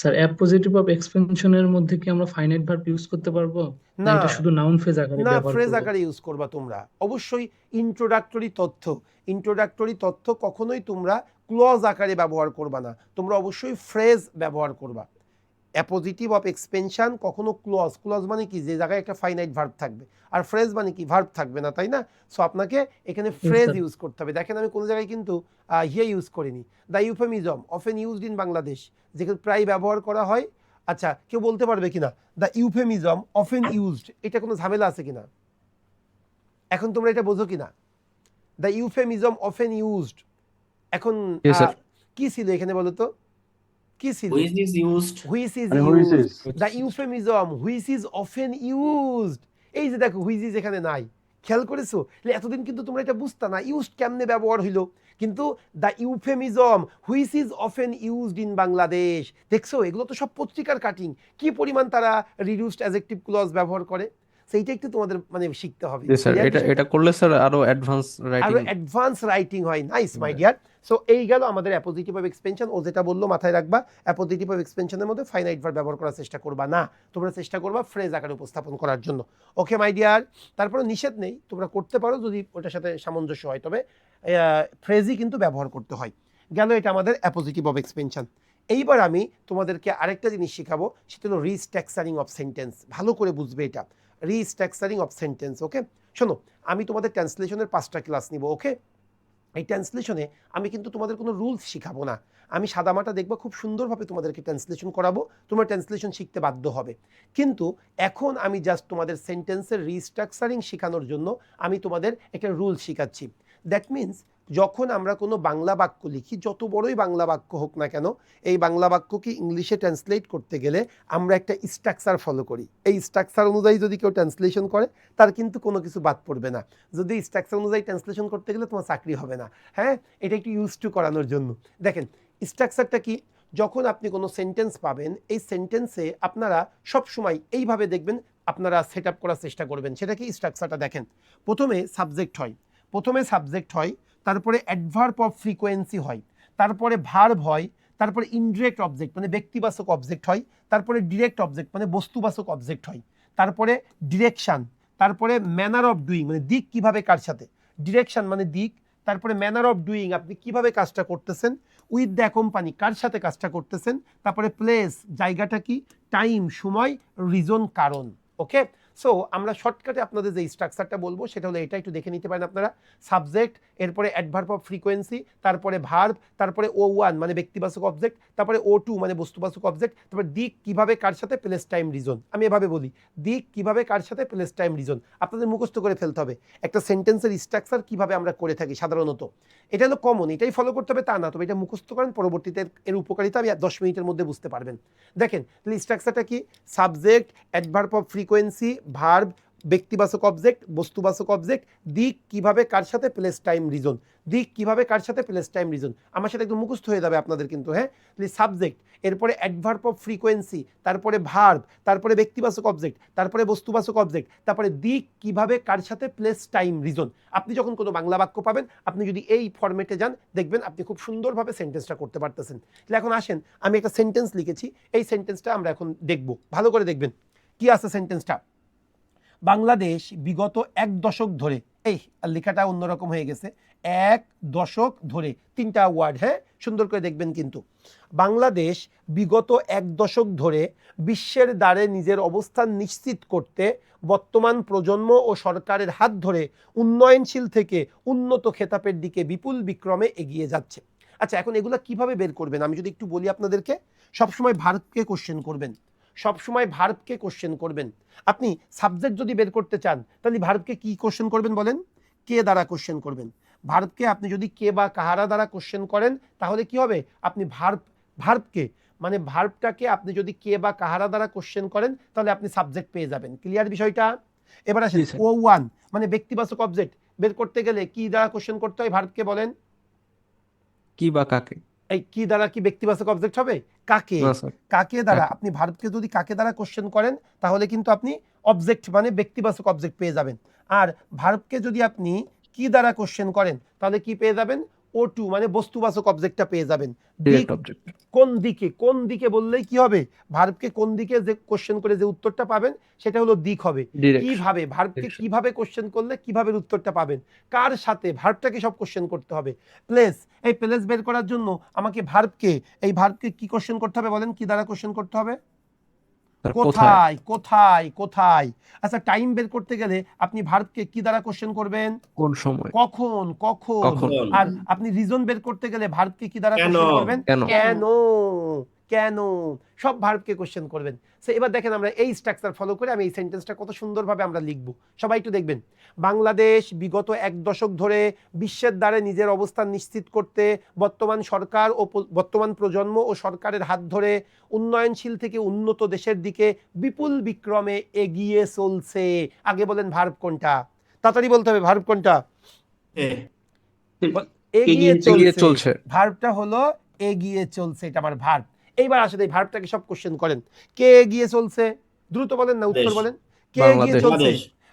Speaker 3: স্যার অ্যাপোজিটিভ অফ এক্সপেনশনের মধ্যে কি আমরা ফাইনাইট ভার্ব ইউজ করতে পারবো, না
Speaker 1: না
Speaker 3: এটা শুধু নাউন ফ্রেজ আকারে
Speaker 1: না,
Speaker 3: ব্যবহার
Speaker 1: ফ্রেজ
Speaker 3: করব?
Speaker 1: আকারে ইউজ করবা তোমরা অবশ্যই। ইন্ট্রোডাক্টরি তথ্য কখনোই তোমরা ক্লজ আকারে ব্যবহার করবা না, তোমরা অবশ্যই ফ্রেজ ব্যবহার করবা। অ্যাপোজিটিভ অফ এক্সপেনশন কখনো ক্লজ মানে কি, যে জায়গায় একটা ফাইনাইট ভার্ব থাকবে, আর ফ্রেজ মানে কি ভার্ব থাকবে না, তাই না? সো আপনাকে এখানে ফ্রেজ
Speaker 3: স্যার
Speaker 1: ইউজ করতে হবে। দেখেন আমি কোনো জায়গায় কিন্তু হিয়ে ইউজ করিনি। The euphemism often used in Bangladesh, যেখানে প্রায় ব্যবহার করা হয়। আচ্ছা, কেউ বলতে পারবে কিনা দ্য ইউফেমিজম অফেন ইউজড, এটা কোনো ঝামেলা আছে কিনা? এখন তোমরা এটা বোঝো কিনা? দ্য ইউফেমিজম অফেন ইউজড, এখন
Speaker 4: Yes, sir.
Speaker 1: কি ছিল এখানে বলো তো, কি ছিল?
Speaker 2: Which is used.
Speaker 1: Which is
Speaker 5: মানে which
Speaker 1: used,
Speaker 5: is
Speaker 1: the euphemism which is often used. এই যে দেখো হুইচ ইজ এখানে নাই, খেয়াল করেছো? এতদিন কিন্তু তোমরা এটা বুঝতা না ইউজড কেমনে ব্যবহার হইলো, কিন্তু the euphemism which is often used in Bangladesh, দেখছো এগুলো তো সব পত্রিকার কাটিং, কি পরিমাণ তারা রিডিউসড অ্যাডজেক্টিভ ক্লজ ব্যবহার করে, সেইটা একটু তোমাদের মানে শিখতে হবে।
Speaker 4: জি স্যার,
Speaker 1: Clear
Speaker 4: এটা
Speaker 1: বিষয়টা?
Speaker 4: এটা করলে স্যার আরো অ্যাডভান্স
Speaker 1: আরো
Speaker 4: রাইটিং।
Speaker 1: অ্যাডভান্স রাইটিং হয়। Nice my dear. সো এই গেল আমাদের অ্যাপোজিটিভ অফ এক্সপেনশন। ও যেটা বললো মাথায় রাখবা, অ্যাপোজিটিভ অফ এক্সপেনশনের মধ্যে ফাইনাইট ভার্ব ব্যবহার করার চেষ্টা করবা না, তোমরা চেষ্টা করবা ফ্রেজ আকারে উপস্থাপন করার জন্য। ওকে মাই ডিয়ার, তারপরে নিষেধ নেই, তোমরা করতে পারো যদি ওটার সাথে সামঞ্জস্য হয়, তবে ফ্রেজই কিন্তু ব্যবহার করতে হয়। গেল এটা আমাদের অ্যাপোজিটিভ অফ এক্সপেনশন। এইবার আমি তোমাদেরকে আরেকটা জিনিস শেখাবো, সেটা হলো রিস্ট্রাকচারিং অফ সেন্টেন্স। ভালো করে বুঝবে এটা, রিস্ট্রাকচারিং অফ সেন্টেন্স। ওকে শোনো, আমি তোমাদের ট্রান্সলেশনের 5টা ক্লাস নিব। ওকে, এই ট্রান্সলেশনে আমি কিন্তু তোমাদের কোনো রুলস শিখাবো না, আমি সাদামাটা দেখবো খুব সুন্দরভাবে তোমাদেরকে ট্রান্সলেশন করাবো, তোমরা ট্রান্সলেশন শিখতে বাধ্য হবে। কিন্তু এখন আমি জাস্ট তোমাদের সেন্টেন্সের রিস্ট্রাকচারিং শেখানোর জন্য আমি তোমাদের একটা রুল শেখাচ্ছি। দ্যাট মিন্স যখন আমরা কোনো বাংলা বাক্য লিখি, যত বড়ই বাংলা বাক্য হোক না কেন, এই বাংলা বাক্যকে ইংলিশে ট্রান্সলেট করতে গেলে আমরা একটা স্ট্রাকচার ফলো করি। এই স্ট্রাকচার অনুযায়ী যদি কেউ ট্রান্সলেশন করে, তার কিন্তু কোনো কিছু বাদ পড়বে না। যদি স্ট্রাকচার অনুযায়ী ট্রান্সলেশন করতে গেলে তোমার চাকরি হবে না। হ্যাঁ, এটা একটু ইউজ টু করানোর জন্য। দেখেন স্ট্রাকচারটা কি, যখন আপনি কোনো সেন্টেন্স পাবেন, এই সেন্টেন্সে আপনারা সবসময় এইভাবে দেখবেন, আপনারা সেট আপ করার চেষ্টা করবেন। সেটা কি স্ট্রাকচারটা দেখেন, প্রথমে সাবজেক্ট হয়, তারপরে অ্যাডভার্ব অফ ফ্রিকোয়েন্সি হয়, তারপরে ভার্ব হয়, তারপরে ইনডিরেক্ট অবজেক্ট মানে ব্যক্তিবাচক অবজেক্ট হয়, তারপরে ডিরেক্ট অবজেক্ট মানে বস্তুবাচক অবজেক্ট হয়, তারপরে ডিরেকশন, তারপরে ম্যানার অফ ডুইং মানে দিক কিভাবে কার সাথে, ডিরেকশন মানে দিক, তারপরে ম্যানার অফ ডুইং আপনি কিভাবে কাজটা করতেছেন, উইথ দ্য কোম্পানি কার সাথে কাজটা করতেছেন, তারপরে প্লেস জায়গাটা কি, টাইম সময়, রিজন কারণ। ওকে, সো আমরা শর্টকাটে আপনাদের যে স্ট্রাকচারটা বলবো সেটা হলো এটা, একটু দেখে নিতে পারেন আপনারা। সাবজেক্ট, এরপরে অ্যাডভার্ব অফ ফ্রিকোয়েন্সি, তারপরে ভার্ব, তারপরে O1 মানে ব্যক্তিবাচক অবজেক্ট, তারপরে O2 মানে বস্তুবাচক অবজেক্ট, তারপরে দিক কিভাবে কার সাথে, প্লেস টাইম রিজন। আমি এভাবে বলি, দিক কিভাবে কার সাথে, প্লেস টাইম রিজন। আপনাদের মুখস্থ করে ফেলতে হবে একটা সেন্টেন্সের স্ট্রাকচার কিভাবে আমরা করে থাকি সাধারণত। এটা হলো কমন, এটাই ফলো করতে হবে তা না, তবে এটা মুখস্থ করেন, পরবর্তীতে এর উপকারিতা আমি 10 মিনিটের মধ্যে বুঝতে পারবেন। দেখেন স্ট্রাকচারটা কি, subject, adverb of frequency, verb, ব্যক্তিবাচক অবজেক্ট, বস্তুবাচক অবজেক্ট, দিক কিভাবে কার সাথে, প্লেস টাইম রিজন। দিক কিভাবে কার সাথে, প্লেস টাইম রিজন। আমার সাথে একদম মুখস্থ হয়ে যাবে আপনাদের কিন্তু। হ্যাঁ, সাবজেক্ট, এরপরে অ্যাডভার্ব অফ ফ্রিকোয়েন্সি, তারপরে ভার্ব, তারপরে ব্যক্তিবাচক অবজেক্ট, তারপরে বস্তুবাচক অবজেক্ট, তারপরে দিক কিভাবে কার সাথে, প্লেস টাইম রিজন। আপনি যখন কোনো বাংলা বাক্য পাবেন, আপনি যদি এই ফরম্যাটে যান, দেখবেন আপনি খুব সুন্দরভাবে সেন্টেন্সটা করতে পারতেছেন। তাহলে এখন আসেন, আমি একটা সেন্টেন্স লিখেছি, এই সেন্টেন্সটা আমরা এখন দেখব, ভালো করে দেখবেন কি আছে সেন্টেন্সটা। বাংলাদেশ বিগত 1 দশক ধরে, এই লেখাটা অন্যরকম হয়ে গেছে, 1 দশক ধরে, 3টা ওয়ার্ড। হ্যাঁ, সুন্দর করে দেখবেন কিন্তু। বাংলাদেশ বিগত 1 দশক ধরে বিশ্বের দ্বারে নিজের অবস্থান নিশ্চিত করতে বর্তমান প্রজন্ম ও সরকারের হাত ধরে উন্নয়নশীল থেকে উন্নত খেতাবের দিকে বিপুল বিক্রমে এগিয়ে যাচ্ছে। আচ্ছা, এখন এগুলো কিভাবে বের করবেন আমি যদি একটু বলি আপনাদেরকে। সবসময় ভার্বকে কোশ্চেন করবেন, সবসময় ভার্বকে কোশ্চেন করবেন। আপনি সাবজেক্ট যদি বের করতে চান, তাহলে ভার্বকে কি কোশ্চেন করবেন বলেন, কে দ্বারা কোশ্চেন করবেন। ভার্বকে আপনি যদি কে বা কাহারা দ্বারা কোশ্চেন করেন, তাহলে কি হবে, আপনি ভার্বকে মানে ভার্বটাকে আপনি যদি কে বা কাহারা দ্বারা কোশ্চেন করেন, তাহলে আপনি সাবজেক্ট পেয়ে যাবেন। ক্লিয়ার বিষয়টা? এবার আসেন
Speaker 4: জি স্যার।
Speaker 1: O1 মানে ব্যক্তিবাচক অবজেক্ট বের করতে গেলে কি দ্বারা কোশ্চেন করতে হয়, ভার্বকে বলেন।
Speaker 4: কি বা কাকে?
Speaker 1: এই কি দ্বারা কি ব্যক্তিবাচক অবজেক্ট হবে, কাকে,
Speaker 4: না স্যার,
Speaker 1: কাকে দ্বারা।
Speaker 4: কাকে।
Speaker 1: আপনি ভার্বকে যদি কাকে দ্বারা কোশ্চেন করেন, তাহলে কিন্তু আপনি অবজেক্ট মানে ব্যক্তিবাচক অবজেক্ট পেয়ে যাবেন। আর ভার্বকে যদি আপনি কি দ্বারা কোশ্চেন করেন, তাহলে কি পেয়ে যাবেন, O2 মানে বস্তুবাচক অবজেক্টটা পেয়ে যাবেন। দিক
Speaker 4: ডিরেক্ট অবজেক্ট।
Speaker 1: কোন দিকে বললেই কি হবে, ভার্বকে কোন দিকে যে কোশ্চেন করে যে উত্তরটা পাবেন সেটা হলো দিক হবে।
Speaker 4: ডিরেকশন।
Speaker 1: কিভাবে ভার্বকে কিভাবে কোশ্চেন করলে কিভাবে উত্তরটা পাবেন, কার সাথে, ভার্বটাকে সব কোশ্চেন করতে হবে। প্লেস, এই প্লেস বের করার জন্য আমাকে ভার্বকে কি কোশ্চেন করতে হবে বলেন, কি দ্বারা কোশ্চেন করতে হবে?
Speaker 4: কোথায়?
Speaker 1: কোথায়। আচ্ছা, টাইম বের করতে গেলে আপনি ভার্বকে কি দ্বারা কোশ্চেন করবেন?
Speaker 4: কোন সময়?
Speaker 1: কখন।
Speaker 4: কখন?
Speaker 1: আর আপনি রিজন বের করতে গেলে ভার্বকে কি দ্বারা
Speaker 2: কেন?
Speaker 1: কোশ্চেন করবেন?
Speaker 4: কেন?
Speaker 1: কেন। সব ভার্বকে কোশ্চেন করবেন। সো এবার দেখেন আমরা এই স্ট্রাকচার ফলো করে আমি এই সেন্টেন্সটা কত সুন্দরভাবে আমরা লিখব। সবাই একটু দেখবেন। বাংলাদেশ বিগত 1 দশক ধরে বিশ্বের দ্বারে নিজের অবস্থান নিশ্চিত করতে বর্তমান প্রজন্ম ও সরকারের হাত ধরে উন্নয়নশীল থেকে উন্নত দেশের দিকে বিপুল বিক্রমে এগিয়ে চলছে। আগে বলেন ভার্ব কোনটা, তাড়াতাড়ি বলতে হবে ভার্ব কোনটা।
Speaker 2: এ,
Speaker 1: এগিয়ে
Speaker 4: এগিয়ে
Speaker 1: চলছে।
Speaker 4: চলছে।
Speaker 1: ভার্বটা হলো এগিয়ে চলছে, এটা আমার ভার্ব। এইবার আসলে এই ভার্বটাকে সব কোশ্চেন করেন। কে এগিয়ে চলছে? দ্রুত বলেন না, উত্তর
Speaker 2: দেশ।
Speaker 1: বলেন। কে এগিয়ে
Speaker 4: বাংলাদেশ।
Speaker 1: চলছে?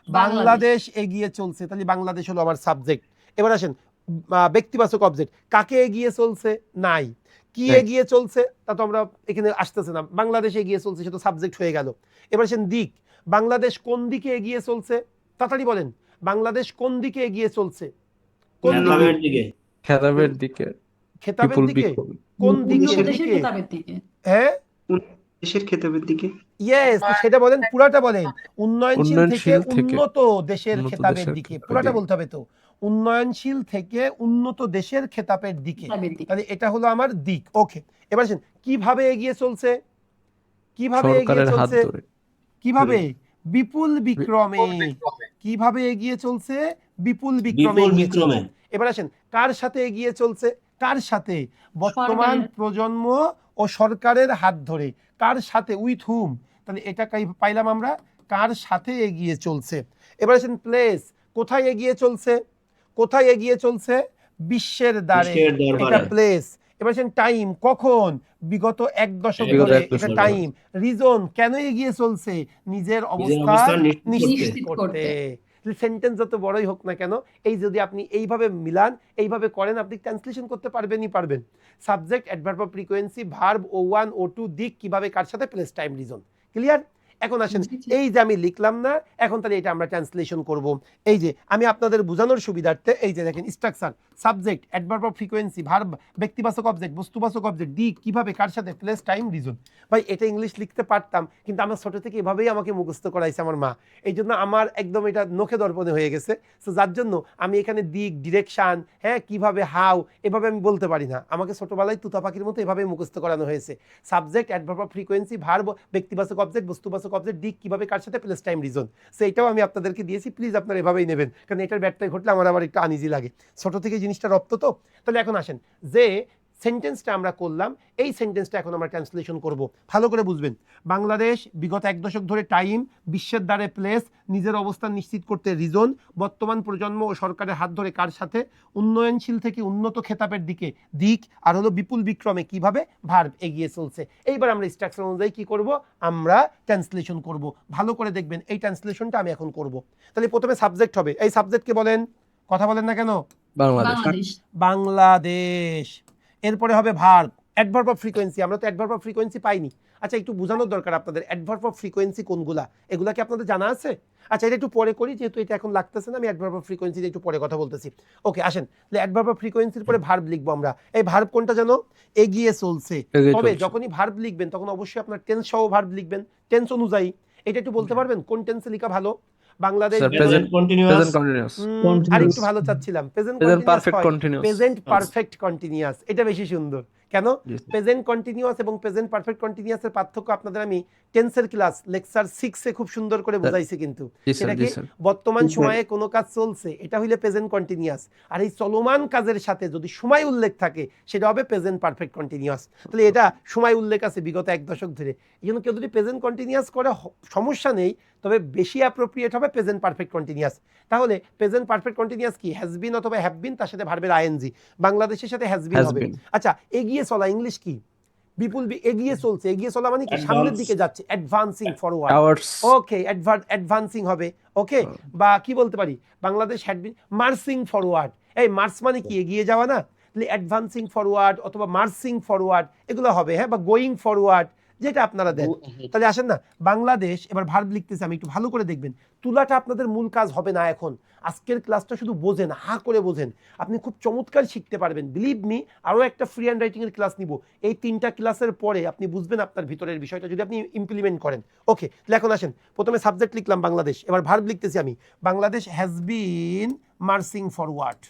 Speaker 2: বাংলাদেশ।
Speaker 1: বাংলাদেশ এগিয়ে চলছে। তাহলে বাংলাদেশ হলো আমার সাবজেক্ট। এবার আসেন ব্যক্তিবাচক অবজেক্ট। কাকে এগিয়ে চলছে? নাই। কি
Speaker 4: নাই।
Speaker 1: এগিয়ে চলছে তা তো আমরা এখানে আসতেছে না। বাংলাদেশ এগিয়ে চলছে, সে তো সাবজেক্ট হয়ে গেল। এবার আসেন দিক। বাংলাদেশ কোন দিকে এগিয়ে চলছে? তাড়াতাড়ি বলেন, বাংলাদেশ কোন দিকে এগিয়ে চলছে? কোন দিকে?
Speaker 2: খেতাবের দিকে।
Speaker 4: খেতাবের দিকে।
Speaker 1: খেতাবের
Speaker 4: বিপুল
Speaker 1: দিকে।
Speaker 4: বিক্রম।
Speaker 1: কোন দিকে?
Speaker 5: উন্নত দেশের খেতাবের দিকে।
Speaker 1: হ্যাঁ,
Speaker 6: দেশের খেতাবের দিকে।
Speaker 1: ইয়েস, তো সেটা বলেন, পুরাটা বলেন। উন্নয়নশীল থেকে
Speaker 4: উন্নয়নশীল থেকে
Speaker 1: উন্নত দেশের
Speaker 4: উন্নত
Speaker 1: খেতাবের
Speaker 4: দেশের
Speaker 1: দিকে,
Speaker 4: খেতাবের
Speaker 1: পুরাটা
Speaker 4: দিকে।
Speaker 1: বলতে হবে তো। উন্নয়নশীল থেকে উন্নত দেশের খেতাবের দিকে,
Speaker 5: খেতাবের দিকে।
Speaker 1: তাহলে এটা হলো আমার দিক। ওকে, এবার আসেন কিভাবে এগিয়ে চলছে? কিভাবে এগিয়ে
Speaker 4: সরকারের হাত
Speaker 1: চলছে?
Speaker 4: ধরে।
Speaker 1: কিভাবে? বিপুল বিক্রমে। কিভাবে এগিয়ে চলছে? বিপুল বিক্রমে
Speaker 2: বিপুল
Speaker 1: এগিয়ে
Speaker 2: বিক্রমে।
Speaker 1: চলছে। এবার আসেন কার সাথে এগিয়ে চলছে? কার সাথে? বর্তমান
Speaker 5: সরকারের।
Speaker 1: প্রজন্ম ও সরকারের হাত ধরে। কার সাথে? উইথ হুম। তাহলে এটা পাইলাম আমরা, কার সাথে এগিয়ে চলছে। এবার আসেন প্লেস, কোথায় এগিয়ে চলছে? কোথায় এগিয়ে চলছে? বিশ্বের দ্বারে,
Speaker 2: বিশ্বের দরবারে।
Speaker 1: এটা প্লেস। এবার আসেন টাইম, কখন? বিগত 1 দশক
Speaker 2: বিগত
Speaker 1: ধরে,
Speaker 4: 1 দশক
Speaker 1: এটা
Speaker 4: ধরে।
Speaker 1: টাইম। রিজন, কেন এগিয়ে চলছে? নিজের অবস্থান
Speaker 2: অবস্থান
Speaker 1: নিশ্চিত
Speaker 5: নিশ্চিত
Speaker 1: করতে।
Speaker 5: করতে।
Speaker 1: সেন্টেন্স যত বড়ই হোক না কেন, এই যদি আপনি এইভাবে মিলান, এইভাবে করেন, আপনি ট্রান্সলেশন করতে পারবেন। Subject, adverb of frequency, verb, O1 O2, দিক, কিভাবে, কার সাথে, প্লেস, টাইম, রিজন। ক্লিয়ার? এখন আসেন
Speaker 5: জি, জি।
Speaker 1: এই যে আমি লিখলাম না, এখন তাহলে এটা আমরা ট্রান্সলেশন করব। এই যে আমি আপনাদের বোঝানোর সুবিধার্থে এই যে দেখেন structure, subject, adverb of frequency, verb, ব্যক্তিবাচক অবজেক্ট, বস্তুবাচক অবজেক্ট, দিক, কিভাবে, কার সাথে, প্লেস, টাইম, রিজন। ভাই এটা ইংলিশ লিখতে পারতাম, কিন্তু আমার ছোট থেকে এভাবেই আমাকে মুখস্থ করাইছে আমার মা। এই জন্য আমার একদম এটা নখে দর্পণে হয়ে গেছে। সো যার জন্য আমি এখানে দিক, ডিরেকশন, হ্যাঁ, কিভাবে, হাউ, এভাবে আমি বলতে পারি না। আমাকে ছোটবেলায় তুতা পাখির মতো এভাবে মুখস্থ করানো হয়েছে। Subject, adverb of frequency, verb, ব্যক্তিবাচক অবজেক্ট, বস্তুবাচক অবজেক্ট, দিক, কিভাবে, কার সাথে, প্লেস, টাইম, রিজন। সো এটাও আমি আপনাদেরকে দিয়েছি, প্লিজ আপনারা এভাবেই নেবেন, কারণ এটার ব্যত্যয় ঘটলে আমার আবার একটু আনইজি লাগে। ছোট থেকে জিনিসটা রপ্ত তো। তাহলে এখন আসেন যে সেন্টেন্সটা আমরা করলাম, এই সেন্টেন্সটা এখন আমরা ট্রান্সলেশন করব। ভালো করে বুঝবেন। বাংলাদেশ বিগত 1 দশক ধরে টাইম, বিশ্বের দ্বারে প্লেস, নিজের অবস্থান নিশ্চিত করতে রিজন, বর্তমান প্রজন্ম ও সরকারের হাত ধরে কার সাথে, উন্নয়নশীল থেকে উন্নত খেতাবের দিকে, দিক, আর হলো বিপুল বিক্রমে, কিভাবে, ভার্ব, এগিয়ে চলছে। এইবার আমরা স্ট্রাকচার অনুযায়ী কি করব, আমরা ট্রান্সলেশন করব। ভালো করে দেখবেন, এই ট্রান্সলেশনটা আমি এখন করব। তাহলে প্রথমে সাবজেক্ট হবে। এই সাবজেক্টকে বলেন, কথা বলেন না কেন?
Speaker 4: বাংলাদেশ।
Speaker 5: বাংলাদেশ।
Speaker 1: বাংলাদেশ। এরপরে হবে ভার্ব, অ্যাডভার্ব অফ ফ্রিকোয়েন্সি। আমরা তো অ্যাডভার্ব অফ ফ্রিকোয়েন্সি পাইনি। আচ্ছা, একটু বোঝানোর দরকার আপনাদের, অ্যাডভার্ব অফ ফ্রিকোয়েন্সি কোনগুলা, এগুলা কি আপনাদের জানা আছে? আচ্ছা, এটা একটু পরে করি, যেহেতু এটা এখন লাগতেছে না, আমি অ্যাডভার্ব অফ ফ্রিকোয়েন্সি একটু পরে কথা বলতেছি। ওকে, আসেন তাহলে অ্যাডভার্ব অফ ফ্রিকোয়েন্সির পরে ভার্ব লিখবো আমরা। এই ভার্ব কোনটা জানো? এগিয়ে চলছে।
Speaker 4: এগিয়ে
Speaker 1: তবে
Speaker 4: চলছে।
Speaker 1: যখনই ভার্ব লিখবেন তখন অবশ্যই আপনার টেন্স সহ ভার্ব লিখবেন, টেন্স অনুযায়ী। এটা একটু বলতে পারবেন কোন টেন্সে লেখা ভালো? Bangladesh
Speaker 4: sir,
Speaker 2: present continuous.
Speaker 4: Present continuous.
Speaker 1: আরেকটু ভালো চাচ্ছিলাম, প্রেজেন্ট
Speaker 4: প্রেজেন্ট
Speaker 1: কন্টিনিউয়াস
Speaker 4: পারফেক্ট
Speaker 1: হয়।
Speaker 4: কন্টিনিউয়াস।
Speaker 1: প্রেজেন্ট পারফেক্ট কন্টিনিউয়াস, এটা বেশি সুন্দর। কেন?
Speaker 4: জি, স্যার।
Speaker 1: প্রেজেন্ট কন্টিনিউয়াস এবং প্রেজেন্ট পারফেক্ট কন্টিনিউয়াসের পার্থক্য আপনাদের আমি টেন্সের ক্লাস লেকচার 6 এ খুব সুন্দর করে বুঝাইছি। কিন্তু
Speaker 4: জি স্যার,
Speaker 1: সেটা
Speaker 4: জি
Speaker 1: কি,
Speaker 4: স্যার।
Speaker 1: বর্তমান
Speaker 6: জি স্যার।
Speaker 1: সময়ে কোনো কাজ চলছে, এটা হইলে প্রেজেন্ট কন্টিনিউয়াস। আর এই চলমান কাজের সাথে যদি সময় উল্লেখ থাকে সেটা হবে প্রেজেন্ট পারফেক্ট কন্টিনিউয়াস। তাহলে এটা সময় উল্লেখ আছে বিগত 1 দশক ধরে। এই জন্য কেউ যদি প্রেজেন্ট কন্টিনিউয়াস করে সমস্যা নেই, তবে বেশি অ্যাপ্রোপ্রিয়েট হবে প্রেজেন্ট পারফেক্ট কন্টিনিউয়াস। তাহলে প্রেজেন্ট পারফেক্ট কন্টিনিউয়াস কি, হ্যাজ বিন অথবা হ্যাভ বিন, তার সাথে ভার্বের আইএনজি। বাংলাদেশের সাথে হ্যাজ বিন
Speaker 4: Has
Speaker 1: হবে।
Speaker 4: been।
Speaker 1: আচ্ছা, এগিয়ে চলা ইংলিশ কি? বিপুল এগিয়ে চলছে। এগিয়ে চলা মানে কি,
Speaker 2: Advance।
Speaker 1: সামনের দিকে যাচ্ছে, অ্যাডভান্সিং ফরওয়ার্ড।
Speaker 4: টাওয়ার্ডস।
Speaker 1: ওকে, অ্যাডভান্সিং হবে। ওকে, বা কি বলতে পারি, Bangladesh had been marching forward. এই মার্চ মানে কি, এগিয়ে যাওয়া না? তাহলে অ্যাডভান্সিং ফরওয়ার্ড অথবা মার্চিং ফরওয়ার্ড এগুলো হবে, হ্যাঁ, বা গোয়িং ফরওয়ার্ড, যেটা আপনারা দেন। তাহলে আসেন না, বাংলাদেশ, এবার ভার্ব লিখতেছি আমি, একটু ভালো করে দেখবেন। তুলাটা আপনাদের মূল কাজ হবে না এখন, আজকের ক্লাসটা শুধু বোঝেন, হা করে বোঝেন, আপনি খুব চমৎকার শিখতে পারবেন। বিলিভ মি, আরও একটা ফ্রি হ্যান্ড রাইটিং এর ক্লাস নিব, এই 3টা ক্লাসের পরে আপনি বুঝবেন আপনার ভিতরের বিষয়টা যদি আপনি ইমপ্লিমেন্ট করেন। ওকে, তাহলে এখন আসেন, প্রথমে সাবজেক্ট লিখলাম বাংলাদেশ, এবার ভার্ব লিখতেছি আমি। Bangladesh has been marching forward,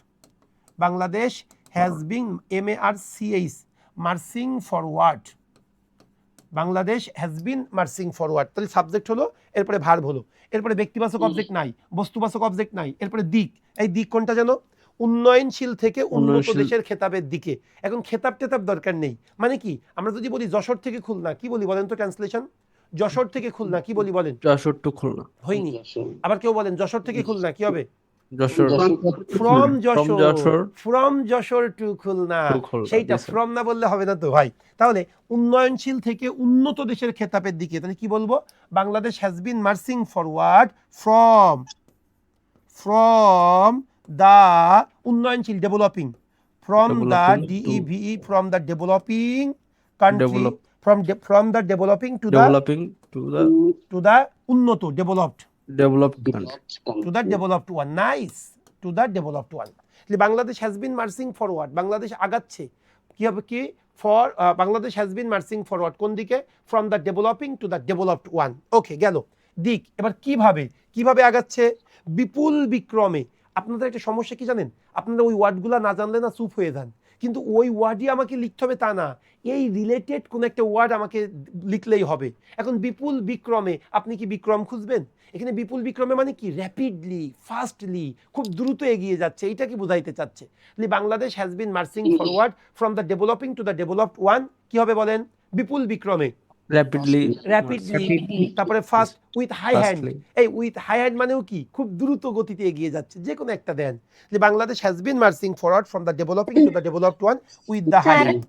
Speaker 1: Bangladesh has bin MARCH marching forward, Bangladesh has been marching forward. তাহলে সাবজেক্ট হলো, এরপরে ভার্ব হলো, এরপরে ব্যক্তিবাচক অবজেক্ট নাই, বস্তুবাচক অবজেক্ট নাই, এরপরে দিক। এই দিক কোনটা যেন? উন্নয়নশীল থেকে উন্নত
Speaker 4: উন্নয়নশীল।
Speaker 1: দেশের খেতাবের দিকে। এখন খেতাব টেতাব দরকার নেই, মানে কি, আমরা যদি বলি যশোর থেকে খুলনা, কি বলি বলেন তো ট্রান্সলেশন? যশোর থেকে খুলনা কি বলি বলেন?
Speaker 4: যশোর টু খুলনা,
Speaker 1: হয়নি। আবার কেউ বলেন যশোর থেকে খুলনা, কি হবে?
Speaker 4: Jessore
Speaker 1: from
Speaker 4: from
Speaker 1: Jessore,
Speaker 4: Jessore
Speaker 1: from Jessore to Khulna.
Speaker 4: to Khulna,
Speaker 1: সেইটা
Speaker 4: yes, sir.
Speaker 1: ফ্রম না বললে হবে না তো ভাই। তাহলে উন্নয়নশীল থেকে উন্নত দেশের খেতাবের দিকে, তাহলে কি বলবো? Bangladesh has been marching forward from the উন্নয়নশীল, developing, from the
Speaker 4: Developing to-
Speaker 1: DEVE, from the developing country,
Speaker 4: Develop-
Speaker 1: from the developing to
Speaker 4: developing to the
Speaker 1: the উন্নত, developed,
Speaker 4: developed country.
Speaker 1: to the developed one. Nice, to the developed one. Bangladesh has been marching forward, Bangladesh আগাচ্ছে, কি হবে কি, for Bangladesh has been marching forward কোন দিকে? From the developing to the developed one. Okay, গেল দিক। এবার কিভাবে আগাচ্ছে? বিপুল বিক্রমে। আপনাদের একটা সমস্যা কি জানেন? আপনারা ওই ওয়ার্ডগুলো না জানলে না চুপ হয়ে যান, কিন্তু ওই ওয়ার্ডই আমাকে লিখতে হবে তা না, এই রিলেটেড কোন একটা ওয়ার্ড আমাকে লিখলেই হবে। এখন বিপুল বিক্রমে, আপনি কি বিক্রম খুঁজবেন? এখানে বিপুল বিক্রমে মানে কি? র্যাপিডলি, ফাস্টলি, খুব দ্রুত এগিয়ে যাচ্ছে, এইটা কি বোঝাইতে চাচ্ছে? Bangladesh has been marching forward from the developing to the developed one, কি হবে বলেন? বিপুল বিক্রমে,
Speaker 4: Rapidly
Speaker 1: তারপরে fast with high hand.
Speaker 4: fastly.
Speaker 1: এই উইথ হাই হ্যান্ড মানেও কি? খুব দ্রুত গতিতে এগিয়ে যাচ্ছে, যে কোনো একটা দেন। Bangladesh has been marching forward from the developing to the developed one with the high hand,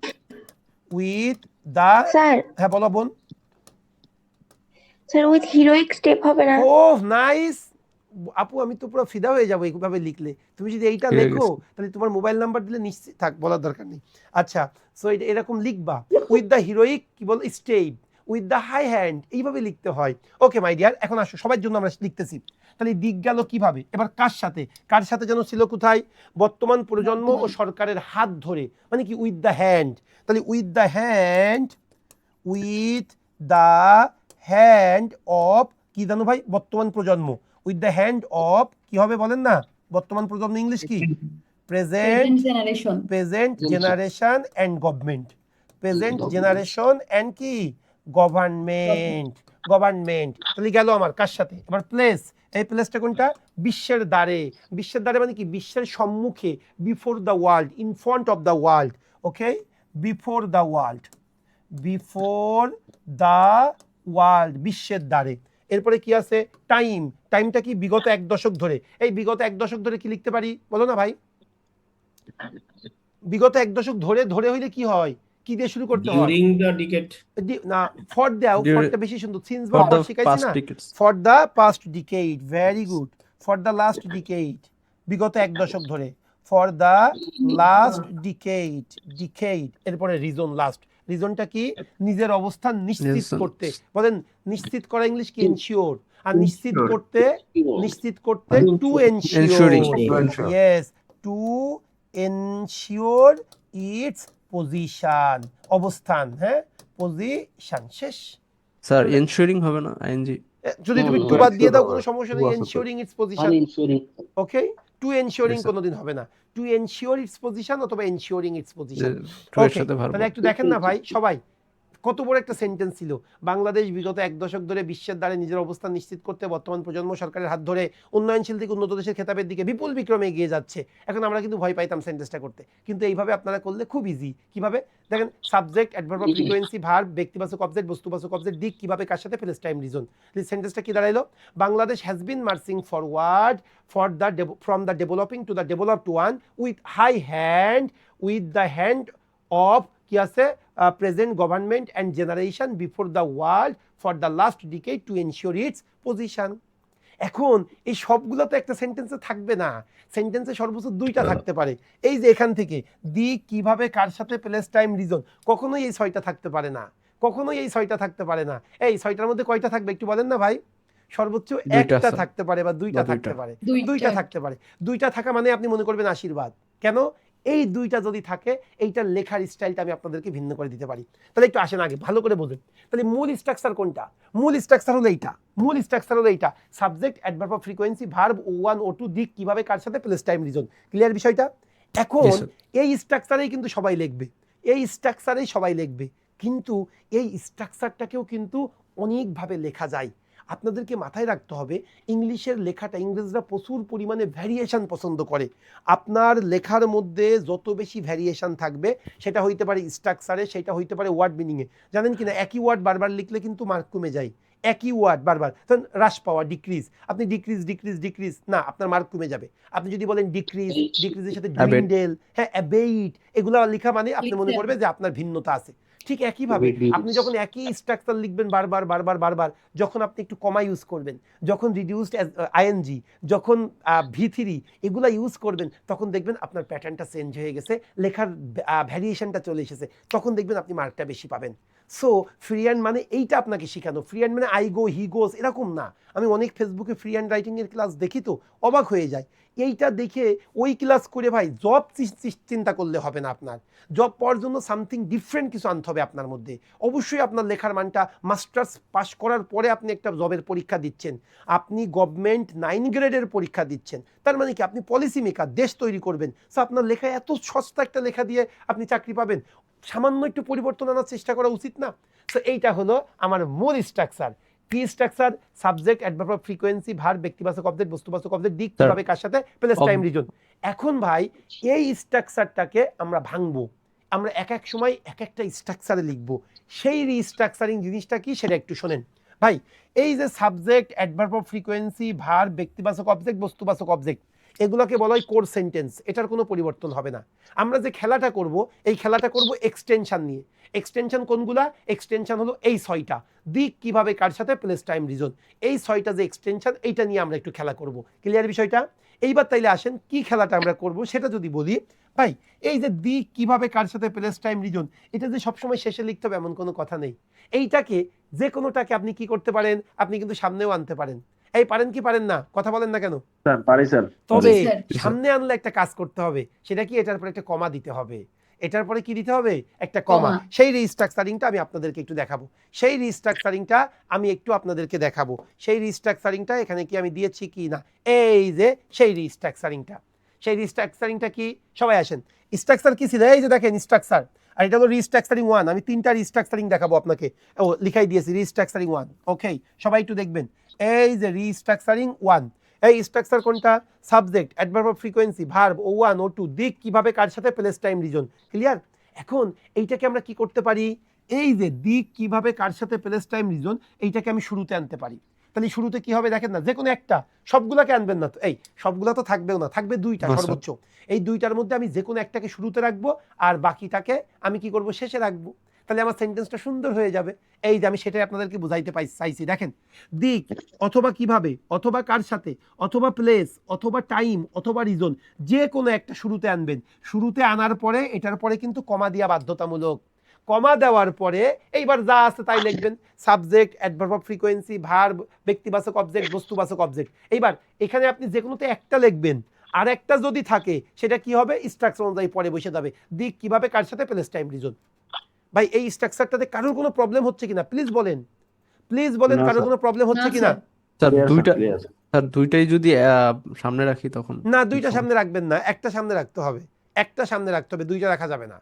Speaker 1: with the,
Speaker 5: sir,
Speaker 1: হ্যাঁ বলো বোন।
Speaker 5: স্যার উইথ হিরোইক স্টেপ হবে না?
Speaker 1: ও নাইস আপু, আমি তো পুরো ফিদা হয়ে যাবো এইভাবে লিখলে। তুমি যদি এইটা
Speaker 4: ঠিক
Speaker 1: লেখো
Speaker 4: আছে।
Speaker 1: তাহলে তোমার মোবাইল নাম্বার দিলে নিশ্চিত থাক, বলার দরকার নেই। আচ্ছা, সো এটা এরকম লিখবা, উইথ দ্য হিরোইক কি বল step, with the high hand, এইভাবে লিখতে হয়। ওকে মাই ডিয়ার, এখন আসো সবার জন্য আমরা লিখতেছি। তাহলে দিক গেল কিভাবে, এবার কার সাথে যেন ছিল, কোথায়? বর্তমান প্রজন্ম ও সরকারের হাত ধরে, মানে কি? With the hand. তাহলে উইথ দ্য হ্যান্ড অফ, কি জানো ভাই? বর্তমান প্রজন্ম। উইথ দ্য হ্যান্ড অফ কি হবে বলেন না? বর্তমান প্রজন্ম ইংলিশ কি? Present generation and government, present generation and কি? গভর্নমেন্ট। তাহলে গেল আমার কার সাথে? এবার প্লেস, এই প্লেসটা কোনটা? বিশ্বের দ্বারে মানে কি? বিশ্বের সম্মুখে, before the world, in front of the world. Okay, before the world, বিশ্বের দ্বারে। এরপরে কি আছে? টাইমটা কি? বিগত 1 দশক ধরে। এই বিগত 1 দশক ধরে কি লিখতে পারি বলো না ভাই? বিগত 1 দশক ধরে হইলে কি হয়? কি দিয়ে শুরু করতে হয়?
Speaker 2: ডিউরিং দ্য ডিকেড,
Speaker 1: না, ফর দাও,
Speaker 4: During-
Speaker 1: ফরটা বেশি সুন্দর, সিন্স
Speaker 4: For
Speaker 1: বা
Speaker 4: the
Speaker 1: শিখাইছি
Speaker 4: past
Speaker 1: না।
Speaker 4: decades.
Speaker 1: For the past decade, very good. For the last decade, বিগত 1 দশক ধরে। For the last decade. এরপরে রিজনটা কি? নিজের অবস্থান নিশ্চিত
Speaker 4: Reason.
Speaker 1: করতে। বলেন নিশ্চিত করা ইংলিশ কি? এনশিওর। আর নিশ্চিত করতে to
Speaker 4: Ensuring.
Speaker 1: Ensure, yes, to ensure its position, অবস্থান, হ্যাঁ, পজিশন। শেষ।
Speaker 4: স্যার এনশিওরিং হবে না আইএনজি?
Speaker 1: যদি তুমি টু বাদ দিয়ে দাও কোনো সমস্যা নেই, ensuring it's position. Okay, two ensuring
Speaker 4: Yes, sir.
Speaker 1: কোনোদিন হবে না, টু এনশিওর ইটস পজিশন অথবা এনশিওরিং ইটস পজিশন।
Speaker 4: টু এর
Speaker 1: ওকে,
Speaker 4: সাথে ভার্ব।
Speaker 1: তাহলে একটু দেখেন না ভাই সবাই, কত বড় একটা সেন্টেন্স ছিল। বাংলাদেশ বিগত 1 দশক ধরে বিশ্বের দ্বারে নিজের অবস্থান নিশ্চিত করতে বর্তমান প্রজন্ম সরকারের হাত ধরে উন্নয়নশীল থেকে উন্নত দেশের খেতাবের দিকে বিপুল বিক্রমে এগিয়ে যাচ্ছে। এখন আমরা কিন্তু ভয় পাইতাম সেন্টেন্সটা করতে, কিন্তু এইভাবে আপনারা করলে খুব ইজি। কিভাবে দেখেন? Subject, adverb of frequency, verb, ব্যক্তিবাচক অবজেক্ট, বস্তুবাচক অবজেক্ট, দিক, কিভাবে, কার সাথে, প্লেস, টাইম, রিজন। সেন্টেন্সটা কি দাঁড়াইলো? Bangladesh has been marching forward from the developing to the developed one with high hand, with the hand of কি আছে? Present government and generation before the world for the last decade to ensure its position. এখন এই সবগুলো তো একটা সেন্টেন্সে থাকবে না, সেন্টেন্সে সর্বোচ্চ দুইটা থাকতে পারে। এই যে এখান থেকে দি কিভাবে কার সাথে প্লেস টাইম রিজন, কখনোই এই 6টা থাকতে পারে না, কখনোই এই 6টা থাকতে পারে না। এই 6টার মধ্যে কয়টা থাকবে একটু বলেন না ভাই? সর্বোচ্চ
Speaker 4: দুইটা
Speaker 1: একটা
Speaker 4: স্যার,
Speaker 1: থাকতে পারে বা দুইটা
Speaker 4: বা
Speaker 1: থাকতে
Speaker 4: দুইটা।
Speaker 1: পারে, দুইটা থাকতে পারে। দুইটা থাকা মানে আপনি মনে করবেন আশীর্বাদ। কেন? এই দুইটা যদি থাকে এইটার লেখার স্টাইলটা আমি আপনাদেরকে ভিন্ন করে দিতে পারি। তাহলে একটু আসেন আগে ভালো করে বোঝেন। তাহলে মূল স্ট্রাকচার কোনটা? মূল স্ট্রাকচার হলো এইটা, মূল স্ট্রাকচার হলো এইটা, subject, adverb of frequency, verb, O1 O2, দিক কিভাবে কার সাথে, প্লেস টাইম রিজন। ক্লিয়ার বিষয়টা? এখন
Speaker 4: Yes, sir.
Speaker 1: এই স্ট্রাকচারেই কিন্তু সবাই লিখবে, এই স্ট্রাকচারেই সবাই লিখবে, কিন্তু এই স্ট্রাকচারটাকেও কিন্তু অনেকভাবে লেখা যায়। আপনাদেরকে মাথায় রাখতে হবে ইংলিশের লেখাটা, ইংরেজরা প্রচুর পরিমাণে ভ্যারিয়েশন পছন্দ করে। আপনার লেখার মধ্যে যত বেশি ভ্যারিয়েশন থাকবে, সেটা হইতে পারে স্ট্রাকচারে, সেটা হইতে পারে ওয়ার্ড মিনিংয়ে। জানেন কি না, একই ওয়ার্ড বারবার লিখলে কিন্তু মার্ক কমে যায়। একই ওয়ার্ড বারবার, ধরুন হ্রাস পাওয়া, ডিক্রিজ, আপনি ডিক্রিজ ডিক্রিজ ডিক্রিজ, না আপনার মার্ক কমে যাবে। আপনি যদি বলেন ডিক্রিজ, ডিক্রিজের সাথে
Speaker 4: Abate.
Speaker 1: ড্রিন্ডেল, হ্যাঁ অ্যাবেইট, এগুলো লেখা মানে আপনি মনে করবে যে আপনার ভিন্নতা আছে। ঠিক একইভাবে আপনি যখন একই স্ট্রাকচার লিখবেন বারবার বারবার বারবার, যখন আপনি একটু কমা ইউজ করবেন, যখন রিডিউসড আইএনজি, যখন V3 এগুলা ইউজ করবেন, তখন দেখবেন আপনার প্যাটার্নটা চেঞ্জ হয়ে গেছে, লেখার ভ্যারিয়েশনটা চলে এসেছে, তখন দেখবেন আপনি মার্কটা বেশি পাবেন। সো ফ্রি হ্যান্ড মানে এইটা আপনাকে শেখানো। ফ্রি হ্যান্ড মানে আই গো, হি গোস, এরকম না। আমি অনেক ফেসবুকে ফ্রি হ্যান্ড রাইটিংয়ের ক্লাস দেখি তো অবাক হয়ে যায়। এইটা দেখে ওই ক্লাস করে ভাই জব চিন্তা করলে হবে না। আপনার জব পাওয়ার জন্য সামথিং ডিফারেন্ট কিছু আনতে হবে আপনার মধ্যে। অবশ্যই আপনার লেখার মানটা, মাস্টার্স পাস করার পরে আপনি একটা জবের পরীক্ষা দিচ্ছেন, আপনি গভর্নমেন্ট 9 গ্রেডের পরীক্ষা দিচ্ছেন, তার মানে কি আপনি পলিসি মেকার, দেশ তৈরি করবেন। সো আপনার লেখা এত সস্তা একটা লেখা দিয়ে আপনি চাকরি পাবেন, সামান্য একটু পরিবর্তন আনার চেষ্টা করা উচিত না? সো এইটা হলো আমার মূল স্ট্রাকচার। কি structure? Subject, adverb of frequency, verb, ব্যক্তিবাচক অবজেক্ট, বস্তুবাচক অবজেক্ট, দিক কিভাবে কার সাথে, প্লেস টাইম রিজন। এখন ভাই এই স্ট্রাকচারটাকে আমরা ভাঙবো, আমরা এক এক সময় এক একটা স্ট্রাকচারে লিখবো। সেই রিস্ট্রাকচারিং জিনিসটা কি সেটা একটু শোনেন ভাই। এই যে subject, adverb of frequency, verb, ব্যক্তিবাচক অবজেক্ট, বস্তুবাচক অবজেক্ট, এগুলোকে বলা হয় কোর সেন্টেন্স। এটার কোনো পরিবর্তন হবে না। আমরা যে খেলাটা করব, এই খেলাটা করব এক্সটেনশন নিয়ে। এক্সটেনশন কোনগুলা? এক্সটেনশন হলো এই 6টা, দিক কিভাবে কার সাথে, প্লেস টাইম রিজন। এই 6টা যে এক্সটেনশন, এইটা নিয়ে আমরা একটু খেলা করব। ক্লিয়ার বিষয়টা? এইবার তাইলে আসেন কি খেলাটা আমরা করব সেটা যদি বলি। ভাই এই যে দিক কিভাবে কার সাথে, প্লেস টাইম রিজন, এটা যে সবসময় শেষে লিখতে হবে এমন কোনো কথা নেই। এইটাকে যে কোনোটাকে আপনি কি করতে পারেন, আপনি কিন্তু সামনেও আনতে পারেন। এই পারেন কি পারেন না? কথা বলেন না কেন?
Speaker 6: স্যার পারি স্যার।
Speaker 1: তবে
Speaker 4: জি, স্যার।
Speaker 1: সামনে আনলে একটা কাজ করতে হবে, সেটা কি? এটার পরে একটা কমা দিতে হবে। এটার পরে কি দিতে হবে? একটা কমা। সেই রিস্ট্রাকচারিংটা আমি আপনাদেরকে একটু দেখাবো। সেই রিস্ট্রাকচারিংটা আমি একটু আপনাদেরকে দেখাবো। সেই রিস্ট্রাকচারিংটা এখানে কি আমি দিয়েছি কি না? এই যে সেই রিস্ট্রাকচারিংটা, সেই রিস্ট্রাকচারিংটা কি? সবাই আসেন। স্ট্রাকচার কি ছিল? এই যে দেখেন স্ট্রাকচার, আর এটা হলো রিস্ট্রাকচারিং 1। আমি 3টা রিস্ট্রাকচারিং দেখাবো আপনাকে। ও লিখাই দিয়েছি রিস্ট্রাকচারিং 1। ওকে, সবাই একটু দেখবেন। এই যে রিস্ট্রাকচারিং 1, এই স্ট্রাকচার কোনটা? Subject, adverb of frequency, verb, O1 O2, দিক কিভাবে কার সাথে, প্লেস টাইম রিজন। ক্লিয়ার? এখন এইটাকে আমরা কি করতে পারি? এই যে দিক কিভাবে কার সাথে, প্লেস টাইম রিজন, এইটাকে আমি শুরুতে আনতে পারি। তাহলে শুরুতে কি হবে দেখেন না, যে কোনো একটা, সবগুলাকে আনবেন না তো, এই সবগুলা তো থাকবেও না, থাকবে 2টা
Speaker 4: না, স্যার।
Speaker 1: সর্বোচ্চ। এই 2টার মধ্যে আমি যে কোনো একটাকে শুরুতে রাখবো, আর বাকিটাকে আমি কি করব? শেষে রাখবো। তাহলে আমার সেন্টেন্সটা সুন্দর হয়ে যাবে। এই যে আমি সেটাই আপনাদেরকে বুঝাইতে চাইছি। দেখেন, দিক অথবা কিভাবে, অথবা কার সাথে, অথবা প্লেস, অথবা টাইম, অথবা রিজন, যে কোনো একটা শুরুতে আনবেন। শুরুতে আনার পরে এটার পরে কিন্তু কমা দেওয়া বাধ্যতামূলক। কমা দেওয়ার পরে এইবার যা আছে তাই লিখবেন। Subject, adverb of frequency, verb, ব্যক্তিবাচক অবজেক্ট, বস্তুবাচক অবজেক্ট। এইবার এখানে আপনি যে কোনোতে একটা লিখবেন, আর একটা যদি থাকে সেটা কি হবে? স্ট্রাকচার অনুযায়ী পরে বসে যাবে। দিক কিভাবে কার সাথে, প্লেস টাইম রিজন। ভাই এই স্ট্রাকচারটাতে কারোর কোনো প্রবলেম হচ্ছে কিনা প্লিজ বলেন, প্লিজ বলেন,
Speaker 6: না,
Speaker 1: কারোর
Speaker 6: স্যার।
Speaker 1: কোনো প্রবলেম হচ্ছে কিনা?
Speaker 4: স্যার
Speaker 6: Clear,
Speaker 4: দুইটা,
Speaker 6: sir, clear, sir.
Speaker 4: স্যার দুইটাই যদি সামনে রাখি তখন
Speaker 1: না,
Speaker 4: কি
Speaker 1: 2টা
Speaker 4: সমস্যা?
Speaker 1: সামনে রাখবেন না, একটা সামনে রাখতে হবে। একটা সামনে রাখতে হবে, 2টা রাখা যাবে না।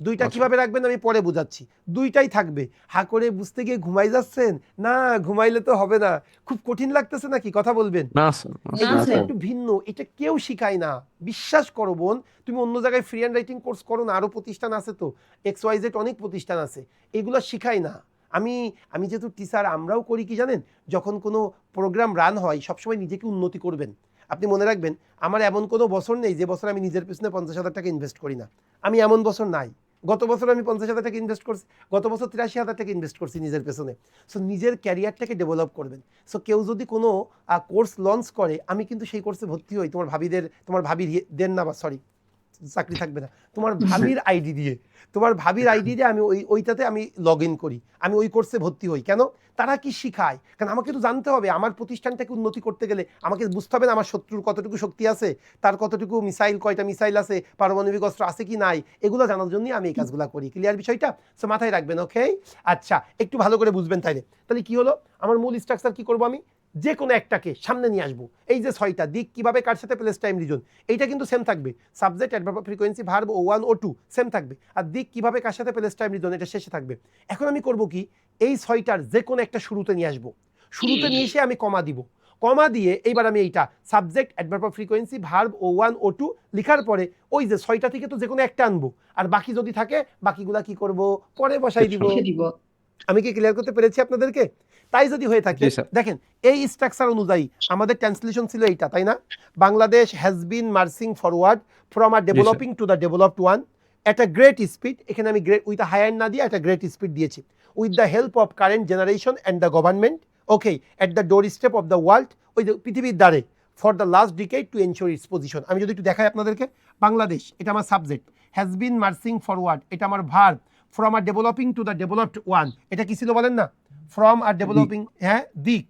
Speaker 1: 2টা
Speaker 4: আচ্ছা।
Speaker 1: কিভাবে রাখবেন আমি পরে বুঝাচ্ছি। 2টাই থাকবে। হা করে বুঝতে গিয়ে ঘুমাই যাচ্ছেন না, ঘুমাইলে তো হবে না। খুব কঠিন লাগতেছে নাকি? কথা বলবেন।
Speaker 4: না স্যার, না,
Speaker 1: এই
Speaker 6: না,
Speaker 1: জিনিসটা
Speaker 6: স্যার।
Speaker 1: একটু ভিন্ন, এটা কেউ শিখায় না। বিশ্বাস করো বোন, তুমি অন্য জায়গায় ফ্রি হ্যান্ড রাইটিং কোর্স করো না, আরো প্রতিষ্ঠান আছে তো, XYZ অনেক প্রতিষ্ঠান আছে, এগুলো শিখায় না। আমি যেহেতু টিচার, আমরাও করি কি জানেন, যখন কোনো প্রোগ্রাম রান হয় সবসময় নিজেকে উন্নতি করবেন। আপনি মনে রাখবেন, আমার এমন কোনো বছর নেই যে বছর আমি নিজের পিছনে 50,000 টাকা ইনভেস্ট করি না। আমি এমন বছর নাই। গত বছর আমি 50,000 টাকা ইনভেস্ট করছি, গত বছর 83,000 টাকা ইনভেস্ট করছি নিজের পেছনে। সো নিজের ক্যারিয়ারটাকে ডেভেলপ করবেন। সো কেউ যদি কোনো কোর্স লঞ্চ করে, আমি কিন্তু সেই কোর্সে ভর্তি হই তোমার ভাবিদের না, বা সরি চাকরি থাকবে না, তোমার ভাবির আইডি দিয়ে, তোমার ভাবির আইডি দিয়ে আমি ওইটাতে আমি লগ ইন করি, আমি ওই কোর্সে ভর্তি হই। কেন? তারা কি শিখায়? কারণ আমাকে তো জানতে হবে আমার প্রতিষ্ঠানটাকে উন্নতি করতে গেলে আমাকে বুঝতে হবে না আমার শত্রুর কতটুকু শক্তি আছে, তার কতটুকু মিসাইল, কয়টা মিসাইল আছে, পারমাণবিক অস্ত্র আছে কি নাই, এগুলো জানার জন্যই আমি এই কাজগুলো করি। ক্লিয়ার বিষয়টা? সো মাথায় রাখবেন, ওকে? আচ্ছা, একটু ভালো করে বুঝবেন। তাহলে কি হলো, আমার মূল স্ট্রাকচার কি করবো, আমি যে কোনো একটাকে সামনে নিয়ে আসবো। এই যে 6টা দিক, কিভাবে, কার সাথে, প্লেস, টাইম, রিজন, এইটা কিন্তু সেম থাকবে। Subject, adverb of frequency, verb, O1 O2 same থাকবে। আর দিক, কিভাবে, কার সাথে, প্লেস, টাইম, রিজন, এটা শেষে থাকবে। এখন আমি করব কি, এই 6টার যে কোনো একটা শুরুতে নিয়ে আসবো। শুরুতে নিয়ে এসে আমি কমা দিব। কমা দিয়ে এইবার আমি এইটা subject, adverb of frequency, verb, O1 O2 লেখার পরে ওই যে 6টা থেকে তো যে কোনো একটা আনবো, আর বাকি যদি থাকে বাকিগুলা কি করব, পরে বসাই দিব। আমি কি ক্লিয়ার করতে পেরেছি আপনাদেরকে? তাই যদি হয়ে থাকে,
Speaker 4: জি, স্যার।
Speaker 1: দেখেন এই স্ট্রাকচার অনুযায়ী আমাদের ট্রান্সলেশন ছিল এইটা, তাই না? Bangladesh has been marching forward from a developing to the developed one at a great speed. এখানে আমি গ্রেট উইথ আ হায়ার না দিয়ে একটা গ্রেট স্পিড দিয়েছি। With the help of current generation and the government, okay, at the door step of the world, ওই যে পৃথিবীর দ্বারে, for the last decade to ensure its position. আমি যদি একটু দেখাই আপনাদেরকে, বাংলাদেশ এটা আমার subject, has been marching forward এটা আমার verb, from R developing to the developed one এটা কি ছিল বলেন না? ফ্রম আর ডেভেলপিং, হ্যাঁ দিক,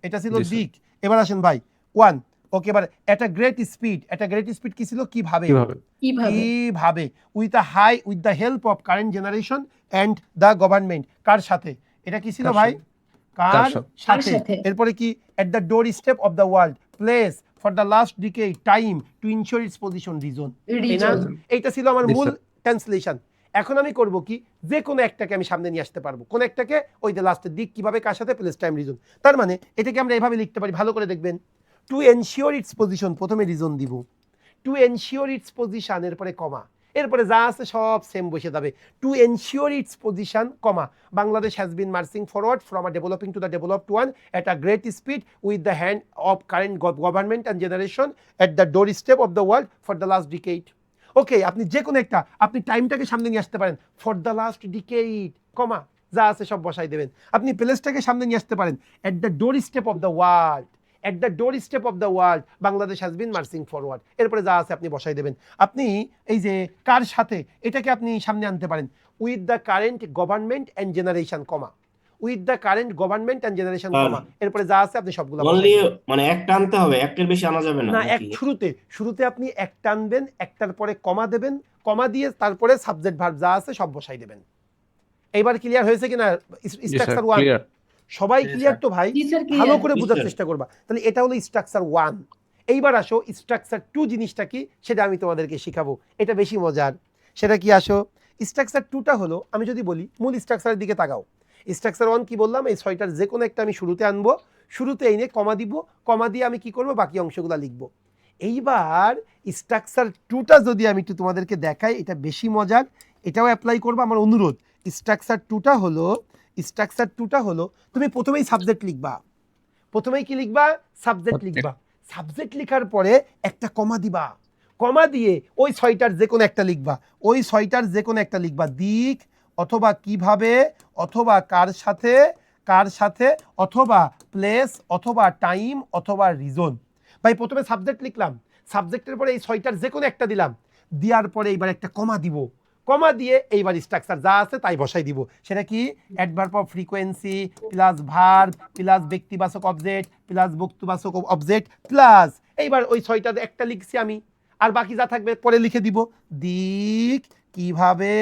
Speaker 1: এটা ছিল
Speaker 4: জি, স্যার।
Speaker 1: দিক। এবার আসেন ভাই, ওয়ান, ওকে। এবার at a great speed, at a great speed কি ছিল, কিভাবে, কিভাবে, with the help of current generation and the government, কার সাথে, এটা কি ছিল
Speaker 4: কার
Speaker 1: ভাই, কার
Speaker 4: কার সাথে?
Speaker 1: সাথে। এরপরে কি, at the door step of the world, place, for the last decade, time, to ensure it's position, reason. এইটা ছিল আমার
Speaker 4: জি,
Speaker 1: মূল
Speaker 4: স্যার।
Speaker 1: ট্রান্সলেশন। এখন আমি করব কি, যে কোনো একটাকে আমি সামনে নিয়ে আসতে পারবো। কোন একটাকে? ওই যে লাস্টের দিক, কিভাবে, কার সাথে, প্লেস, টাইম, রিজন। তার মানে এটাকে আমরা এভাবে লিখতে পারি, ভালো করে দেখবেন। টু এনশিওর ইটস পজিশন, প্রথমে রিজন দিব, টু এনশিওর ইটস পজিশন, এরপরে কমা, এরপরে যা আছে সব সেম বসে যাবে। To ensure its position, comma, Bangladesh has been marching forward from a developing to the developed one at a great speed with the hand of current government and generation at the door step of the world for the last decade. Okay, আপনি যে কোনো একটা, আপনি টাইমটাকে সামনে নিয়ে আসতে পারেন, for the last decade, কমা, যা আছে সব বসাই দেবেন। আপনি প্লেসটাকে সামনে নিয়ে আসতে পারেন, এট the door step of the world, at the door step of the world Bangladesh has been marching forward, এরপরে যা আছে আপনি বসাই দেবেন। আপনি এই যে কার সাথে, এটাকে আপনি সামনে আনতে পারেন, with the current government and generation, comma, with the current government and generation, comma, এরপরে যা আছে আপনি সবগুলো
Speaker 2: অনলি মানে একটা আনতে হবে, একটার বেশি আনা যাবে না
Speaker 1: না, এক
Speaker 2: নাকি?
Speaker 1: শুরুতে আপনি একটা আনবেন, একটার পরে কমা দেবেন, কমা দিয়ে তারপরে সাবজেক্ট ভার্ব যা আছে সব বসাই দেবেন। এইবার ক্লিয়ার হয়েছে কিনা
Speaker 4: জি, স্যার।
Speaker 1: Structure one?
Speaker 4: ক্লিয়ার।
Speaker 1: সবাই ক্লিয়ার তো ভাই? ভালো করে
Speaker 2: জি,
Speaker 1: বোঝার
Speaker 2: স্যার।
Speaker 1: চেষ্টা করবা। তাহলে এটা হলো স্ট্রাকচার ওয়ান। এইবার আসো স্ট্রাকচার টু জিনিসটা কি, সেটা আমি তোমাদেরকে শিখাবো, এটা বেশি মজার। সেটা কি, আসো স্ট্রাকচার টুটা হলো, আমি যদি বলি মূল স্ট্রাকচারের দিকে তাকাও। স্ট্রাকচার ওয়ান কি বললাম, এই 6টার যে কোনো একটা আমি শুরুতে আনবো, শুরুতে এনে কমা দিব, কমা দিয়ে আমি কি করব, বাকি অংশগুলো লিখবো। এইবার স্ট্রাকচার টুটা যদি আমি একটু তোমাদেরকে দেখাই, এটা বেশি মজার, এটাও অ্যাপ্লাই করবো, আমার অনুরোধ। স্ট্রাকচার টুটা হলো তুমি প্রথমেই সাবজেক্ট লিখবা, প্রথমেই কি লিখবা, সাবজেক্ট লিখবা। সাবজেক্ট লেখার পরে একটা কমা দিবা, কমা দিয়ে ওই 6টার যে কোনো একটা লিখবা, ওই 6টার যে কোনো একটা লিখবা, দিক অথবা কিভাবে অথবা কার সাথে অথবা প্লেস অথবা টাইম অথবা রিজন। ভাই প্রথমে সাবজেক্ট লিখলাম, সাবজেক্টের পরে এই 6টার যে কোনো একটা দিলাম, দেওয়ার পরে এইবার একটা কমা দিব, কমা দিয়ে এইবার স্ট্রাকচার যা আছে তাই বসাই দিব। সেটা কি, adverb of frequency plus verb plus ব্যক্তিবাচক অবজেক্ট প্লাস বস্তুবাচক অবজেক্ট প্লাস, এইবার ওই 6টার একটা লিখছি আমি, আর বাকি যা থাকবে পরে লিখে দিব, দিক, কিভাবে,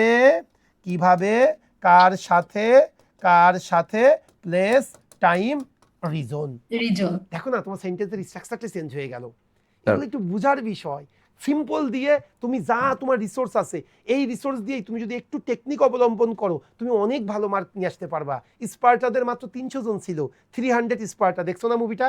Speaker 1: কার সাথে, প্লেস, টাইম, রিজন। দেখো না তোমার সেন্টেন্সের স্ট্রাকচারটা চেঞ্জ হয়ে গেল। এগুলো একটু বোঝার বিষয়। সিম্পল দিয়ে তুমি যা তোমার রিসোর্স আছে, এই রিসোর্স দিয়েই তুমি যদি একটু টেকনিক অবলম্বন করো, তুমি অনেক ভালো মার্ক নিয়ে আসতে পারবা। স্পার্টাদের মাত্র 300 জন ছিল, 300 স্পার্টা, দেখছো না মুভিটা?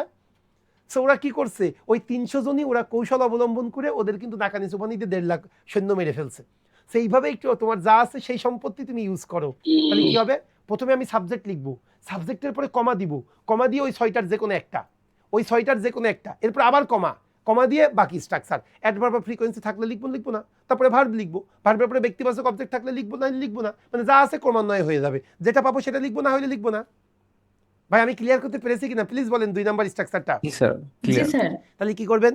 Speaker 1: সো ওরা কি করছে, ওই 300 জনই ওরা কৌশল অবলম্বন করে ওদের কিন্তু নাকানি চুপানি দিয়ে 1.5 লাখ সৈন্য মেরে ফেলছে। সেইভাবে একটু তোমার যা আছে সেই সম্পত্তি তুমি ইউজ করো। তাহলে কি হবে, প্রথমে আমি সাবজেক্ট লিখবো, সাবজেক্টের পরে কমা দিব, কমা দিয়ে ওই 6টার যে কোনো একটা, এরপর আবার কমা, কমা দিয়ে বাকি স্ট্রাকচার। অ্যাডভার্ব অফ ফ্রিকোয়েন্সি থাকলে লিখবো না, তারপরে ভার্ব লিখবো, ভার্বের পরে ব্যক্তিবাচক অবজেক্ট থাকলে লিখবো না, মানে যা আছে ক্রমান্বয়ে হয়ে যাবে, যেটা পাবো সেটা লিখবো, না হলে লিখবো না। ভাই আমি ক্লিয়ার করতে পেরেছি কিনা প্লিজ বলেন 2 নাম্বার স্ট্রাকচারটা।
Speaker 4: জি স্যার, ক্লিয়ার।
Speaker 1: তাহলে কি করবেন,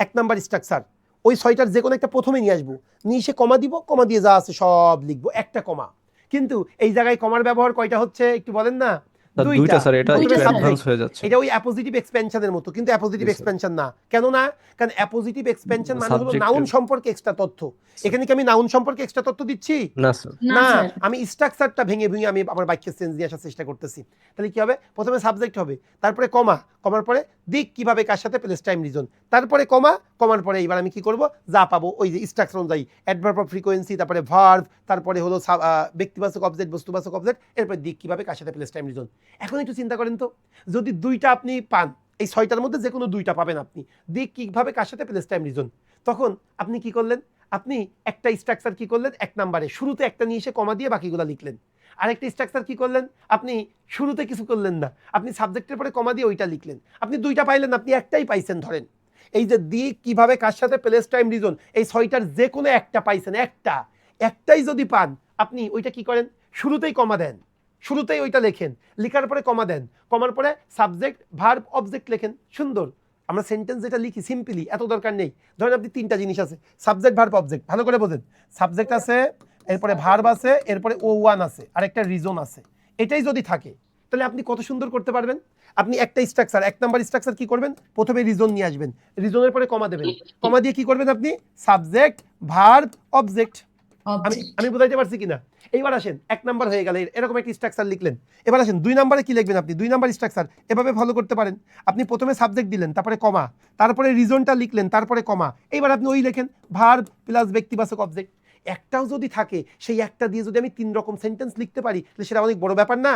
Speaker 1: 1 নাম্বার স্ট্রাকচার ওই 6টার যে কোনো একটা প্রথমে নিয়ে আসবো, নিয়ে এসে কমা দিব, কমা দিয়ে যা আছে সব লিখবো, একটা কমা। কিন্তু এই জায়গায় কমার ব্যবহার কয়টা হচ্ছে একটু বলেন না?
Speaker 4: স্যার
Speaker 1: 2টা।
Speaker 4: দুইটা স্যার, এটা
Speaker 1: প্রথমে
Speaker 4: একটু
Speaker 1: subject,
Speaker 4: অ্যাডভান্স হয়ে যাচ্ছে।
Speaker 1: এটা ওই অ্যাপোজিটিভ এক্সপেনশনের মতো, কিন্তু অ্যাপোজিটিভ
Speaker 4: জি, স্যার।
Speaker 1: এক্সপেনশন না। কেন না? কারণ অ্যাপোজিটিভ এক্সপেনশন মানে হলো
Speaker 4: Subjective।
Speaker 1: নাউন সম্পর্কে এক্সট্রা তথ্য। এখানে কি আমি নাউন সম্পর্কে এক্সট্রা তথ্য দিচ্ছি?
Speaker 4: না স্যার,
Speaker 1: না, আমি স্ট্রাকচারটা ভেঙে আমি আমার বাক্যের সেন্স দিয়ে আসার চেষ্টা করতেছি। তাহলে কি হবে, প্রথমে সাবজেক্ট হবে, তারপরে কমা, কমার পরে দিক কিভাবে কার সাথে, প্লেস টাইম রিজন, তারপরে কমা, কমার পরে এইবার আমি কি করব, যা পাবো ওই যে স্ট্রাকচার অনুযায়ী অ্যাডভার্ব অফ ফ্রিকোয়েন্সি, তারপরে ভার্ব, তারপরে হলো ব্যক্তিবাচক অবজেক্ট, বস্তুবাচক অবজেক্ট, এরপরে দিক কিভাবে কার সাথে, প্লেস টাইম রিজন। এখন একটু চিন্তা করেন তো, যদি 2টা আপনি পান, এই 6টার মধ্যে যে কোনো 2টা পাবেন আপনি, দিক কিভাবে কার সাথে, প্লেস টাইম রিজন, তখন আপনি কি করলেন, আপনি একটা স্ট্রাকচার কি করলেন, 1 নম্বরে শুরুতে একটা নিয়ে এসে কমা দিয়ে বাকিগুলো লিখলেন। আরেকটা স্ট্রাকচার কি করলেন, আপনি শুরুতে কিছু করলেন না, আপনি সাবজেক্টের পরে কমা দিয়ে ওইটা লিখলেন। আপনি 2টা পাইলেন, আপনি একটাই পাইছেন। ধরেন এই যে দিক কিভাবে কার সাথে, প্লেস টাইম রিজন, এই 6টার যে কোনো একটা পাইছেন, একটাই যদি পান, আপনি ওইটা কি করেন, শুরুতেই কমা দেন, শুরুতেই ওইটা লেখেন, লেখার পরে কমা দেন, কমার পরে সাবজেক্ট ভার্ব অবজেক্ট লেখেন। সুন্দর। আমরা সেন্টেন্স যেটা লিখি সিম্পলি, এত দরকার নেই। ধরেন আপনি 3টা জিনিস আছে, সাবজেক্ট ভার্ব অবজেক্ট, ভালো করে বোঝেন। সাবজেক্ট আছে, এরপরে ভার্ব আছে, এরপরে O1 আছে, আর একটা রিজন আছে। এটাই যদি থাকে তাহলে আপনি কত সুন্দর করতে পারবেন। আপনি একটা স্ট্রাকচার, 1 নাম্বার স্ট্রাকচার কি করবেন, প্রথমে রিজন নিয়ে আসবেন, রিজনের পরে কমা দেবেন, কমা দিয়ে কি করবেন আপনি, সাবজেক্ট ভার্ব অবজেক্ট। আমি বুঝাইতে পারছি কিনা? এইবার আসেন, 1 নাম্বার হয়ে গেল, এরকম একটা স্ট্রাকচার লিখলেন। এবার আসেন 2 নাম্বারে কি লিখবেন আপনি, 2 নাম্বার স্ট্রাকচার এভাবে ফলো করতে পারেন। আপনি প্রথমে সাবজেক্ট দিলেন, তারপরে কমা, তারপরে রিজনটা লিখলেন, তারপরে কমা, এইবার আপনি ওই লেখেন ভার্ব প্লাস ব্যক্তিবাচক অবজেক্ট। একটাও যদি থাকে, সেই একটা দিয়ে যদি আমি 3 রকম সেন্টেন্স লিখতে পারি, তাহলে সেটা অনেক বড় ব্যাপার না?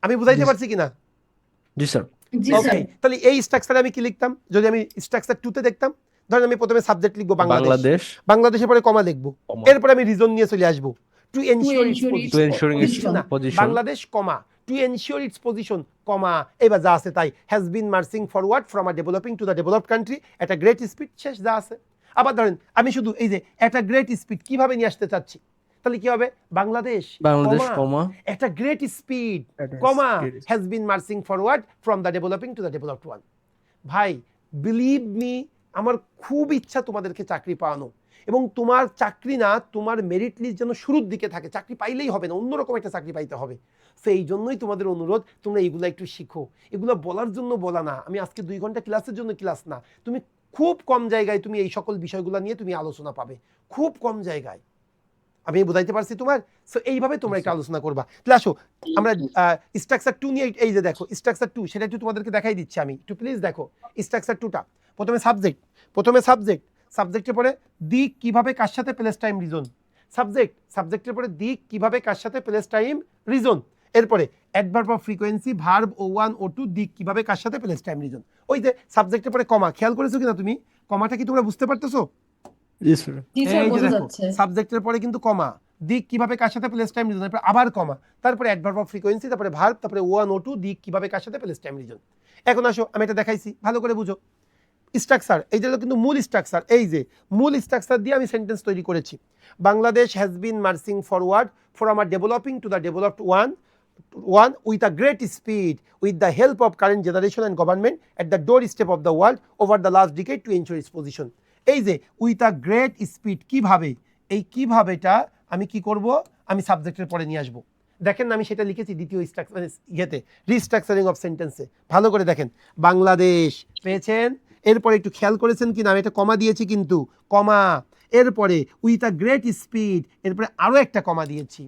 Speaker 1: আমি বুঝাইতে পারছি কিনা?
Speaker 4: জি স্যার।
Speaker 1: ওকে, তাহলে এই স্ট্রাকচারে আমি কি লিখতাম, যদি আমি স্ট্রাকচার 2তে দেখতাম, ধরেন আমি প্রথমে সাবজেক্ট লিখবো বাংলাদেশ, বাংলাদেশের পরে কমা লিখবো, এরপরে আমি রিজন নিয়ে চলে আসবো, to ensure its position, Bangladesh comma, to ensure its position comma, এবার যা আছে তাই, has been marching forward from a developing to the developed country, একটা গ্রেট স্পিড, শেষ যা আছে। আবার ধরেন আমি শুধু এই যে একটা গ্রেট স্পিড কিভাবে নিয়ে আসতে চাচ্ছি, তাহলে কি হবে, বাংলাদেশ
Speaker 4: কমা
Speaker 1: একটা great speed comma has been marching forward from the developing to the developed one. ভাই বিলিভ মি, আমার খুব ইচ্ছা তোমাদেরকে চাকরি পাওয়ানো, এবং তোমার চাকরি না, তোমার মেরিট লিস্ট যেন শুরুর দিকে থাকে, চাকরি পাইলেই হবে না, অন্যরকম একটা চাকরি পাইতে হবে। সেই জন্যই তোমাদের অনুরোধ, তোমরা এইগুলো একটু শিখো। এগুলো বলার জন্য বলা না, আমি আজকে 2 ঘন্টা ক্লাসের জন্য ক্লাস না, তুমি খুব কম জায়গায় তুমি এই সকল বিষয়গুলো নিয়ে তুমি আলোচনা পাবে, খুব কম জায়গায়। আমি বুঝাইতে পারছি তোমার? সো এইভাবে তোমরা একটা আলোচনা করবা। তাহলে আসো আমরা স্ট্রাকচার 2 নিয়ে, এই যে দেখো স্ট্রাকচার 2, সেটা একটু তোমাদেরকে দেখাই দিচ্ছি আমি, একটু প্লিজ দেখো স্ট্রাকচার 2টা। প্রথমে সাবজেক্ট, সাবজেক্টের পরে দিক কিভাবে কার সাথে, প্লেস টাইম রিজন, সাবজেক্টের পরে দিক কিভাবে কার সাথে, প্লেস টাইম রিজন, এরপরে adverb of frequency, verb O1 O2, দিক কিভাবে কার সাথে, প্লেস টাইম রিজন। ওই যে সাবজেক্টের পরে কমা, খেয়াল করেছো কিনা তুমি, কমাটা কি তোমরা বুঝতে পারতেছো?
Speaker 4: জি স্যার।
Speaker 1: এই যে দেখো সাবজেক্টের পরে কিন্তু কমা, দিক কিভাবে কার সাথে, প্লেস টাইম রিজন, তারপরে আবার কমা, তারপরে অ্যাডভার্ব অফ ফ্রিকোয়েন্সি, তারপরে ভার্ব, তারপরে O1 O2, দিক কিভাবে কার সাথে, প্লেস টাইম রিজন। এখন আসো আমি এটা দেখাইছি, ভালো করে বুঝো স্ট্রাকচার। এই যে কিন্তু মূল স্ট্রাকচার, এই যে মূল স্ট্রাকচার দিয়ে আমি সেন্টেন্স তৈরি করেছি। Bangladesh has been marching forward from a developing to the developed one with a great speed, with the help of current generation and government at the door step of the world over the last decade to ensure its position. এই যে with a great speed, কিভাবে, এই কিভাবেটা আমি কি করব, আমি সাবজেক্টের পরে নিয়ে আসবো। দেখেন না আমি সেটা লিখেছি দ্বিতীয় স্ট্রাকচার, ইয়েতে রিস্ট্রাকচারিং অফ সেন্টেন্সে, ভালো করে দেখেন, বাংলাদেশ পেয়েছেন, এরপরে একটু খেয়াল করেছেন কি না, আমি এটা কমা দিয়েছি কিন্তু, কমা, এরপরে উইথ আ গ্রেট স্পিড, এরপরে আরও একটা কমা দিয়েছি,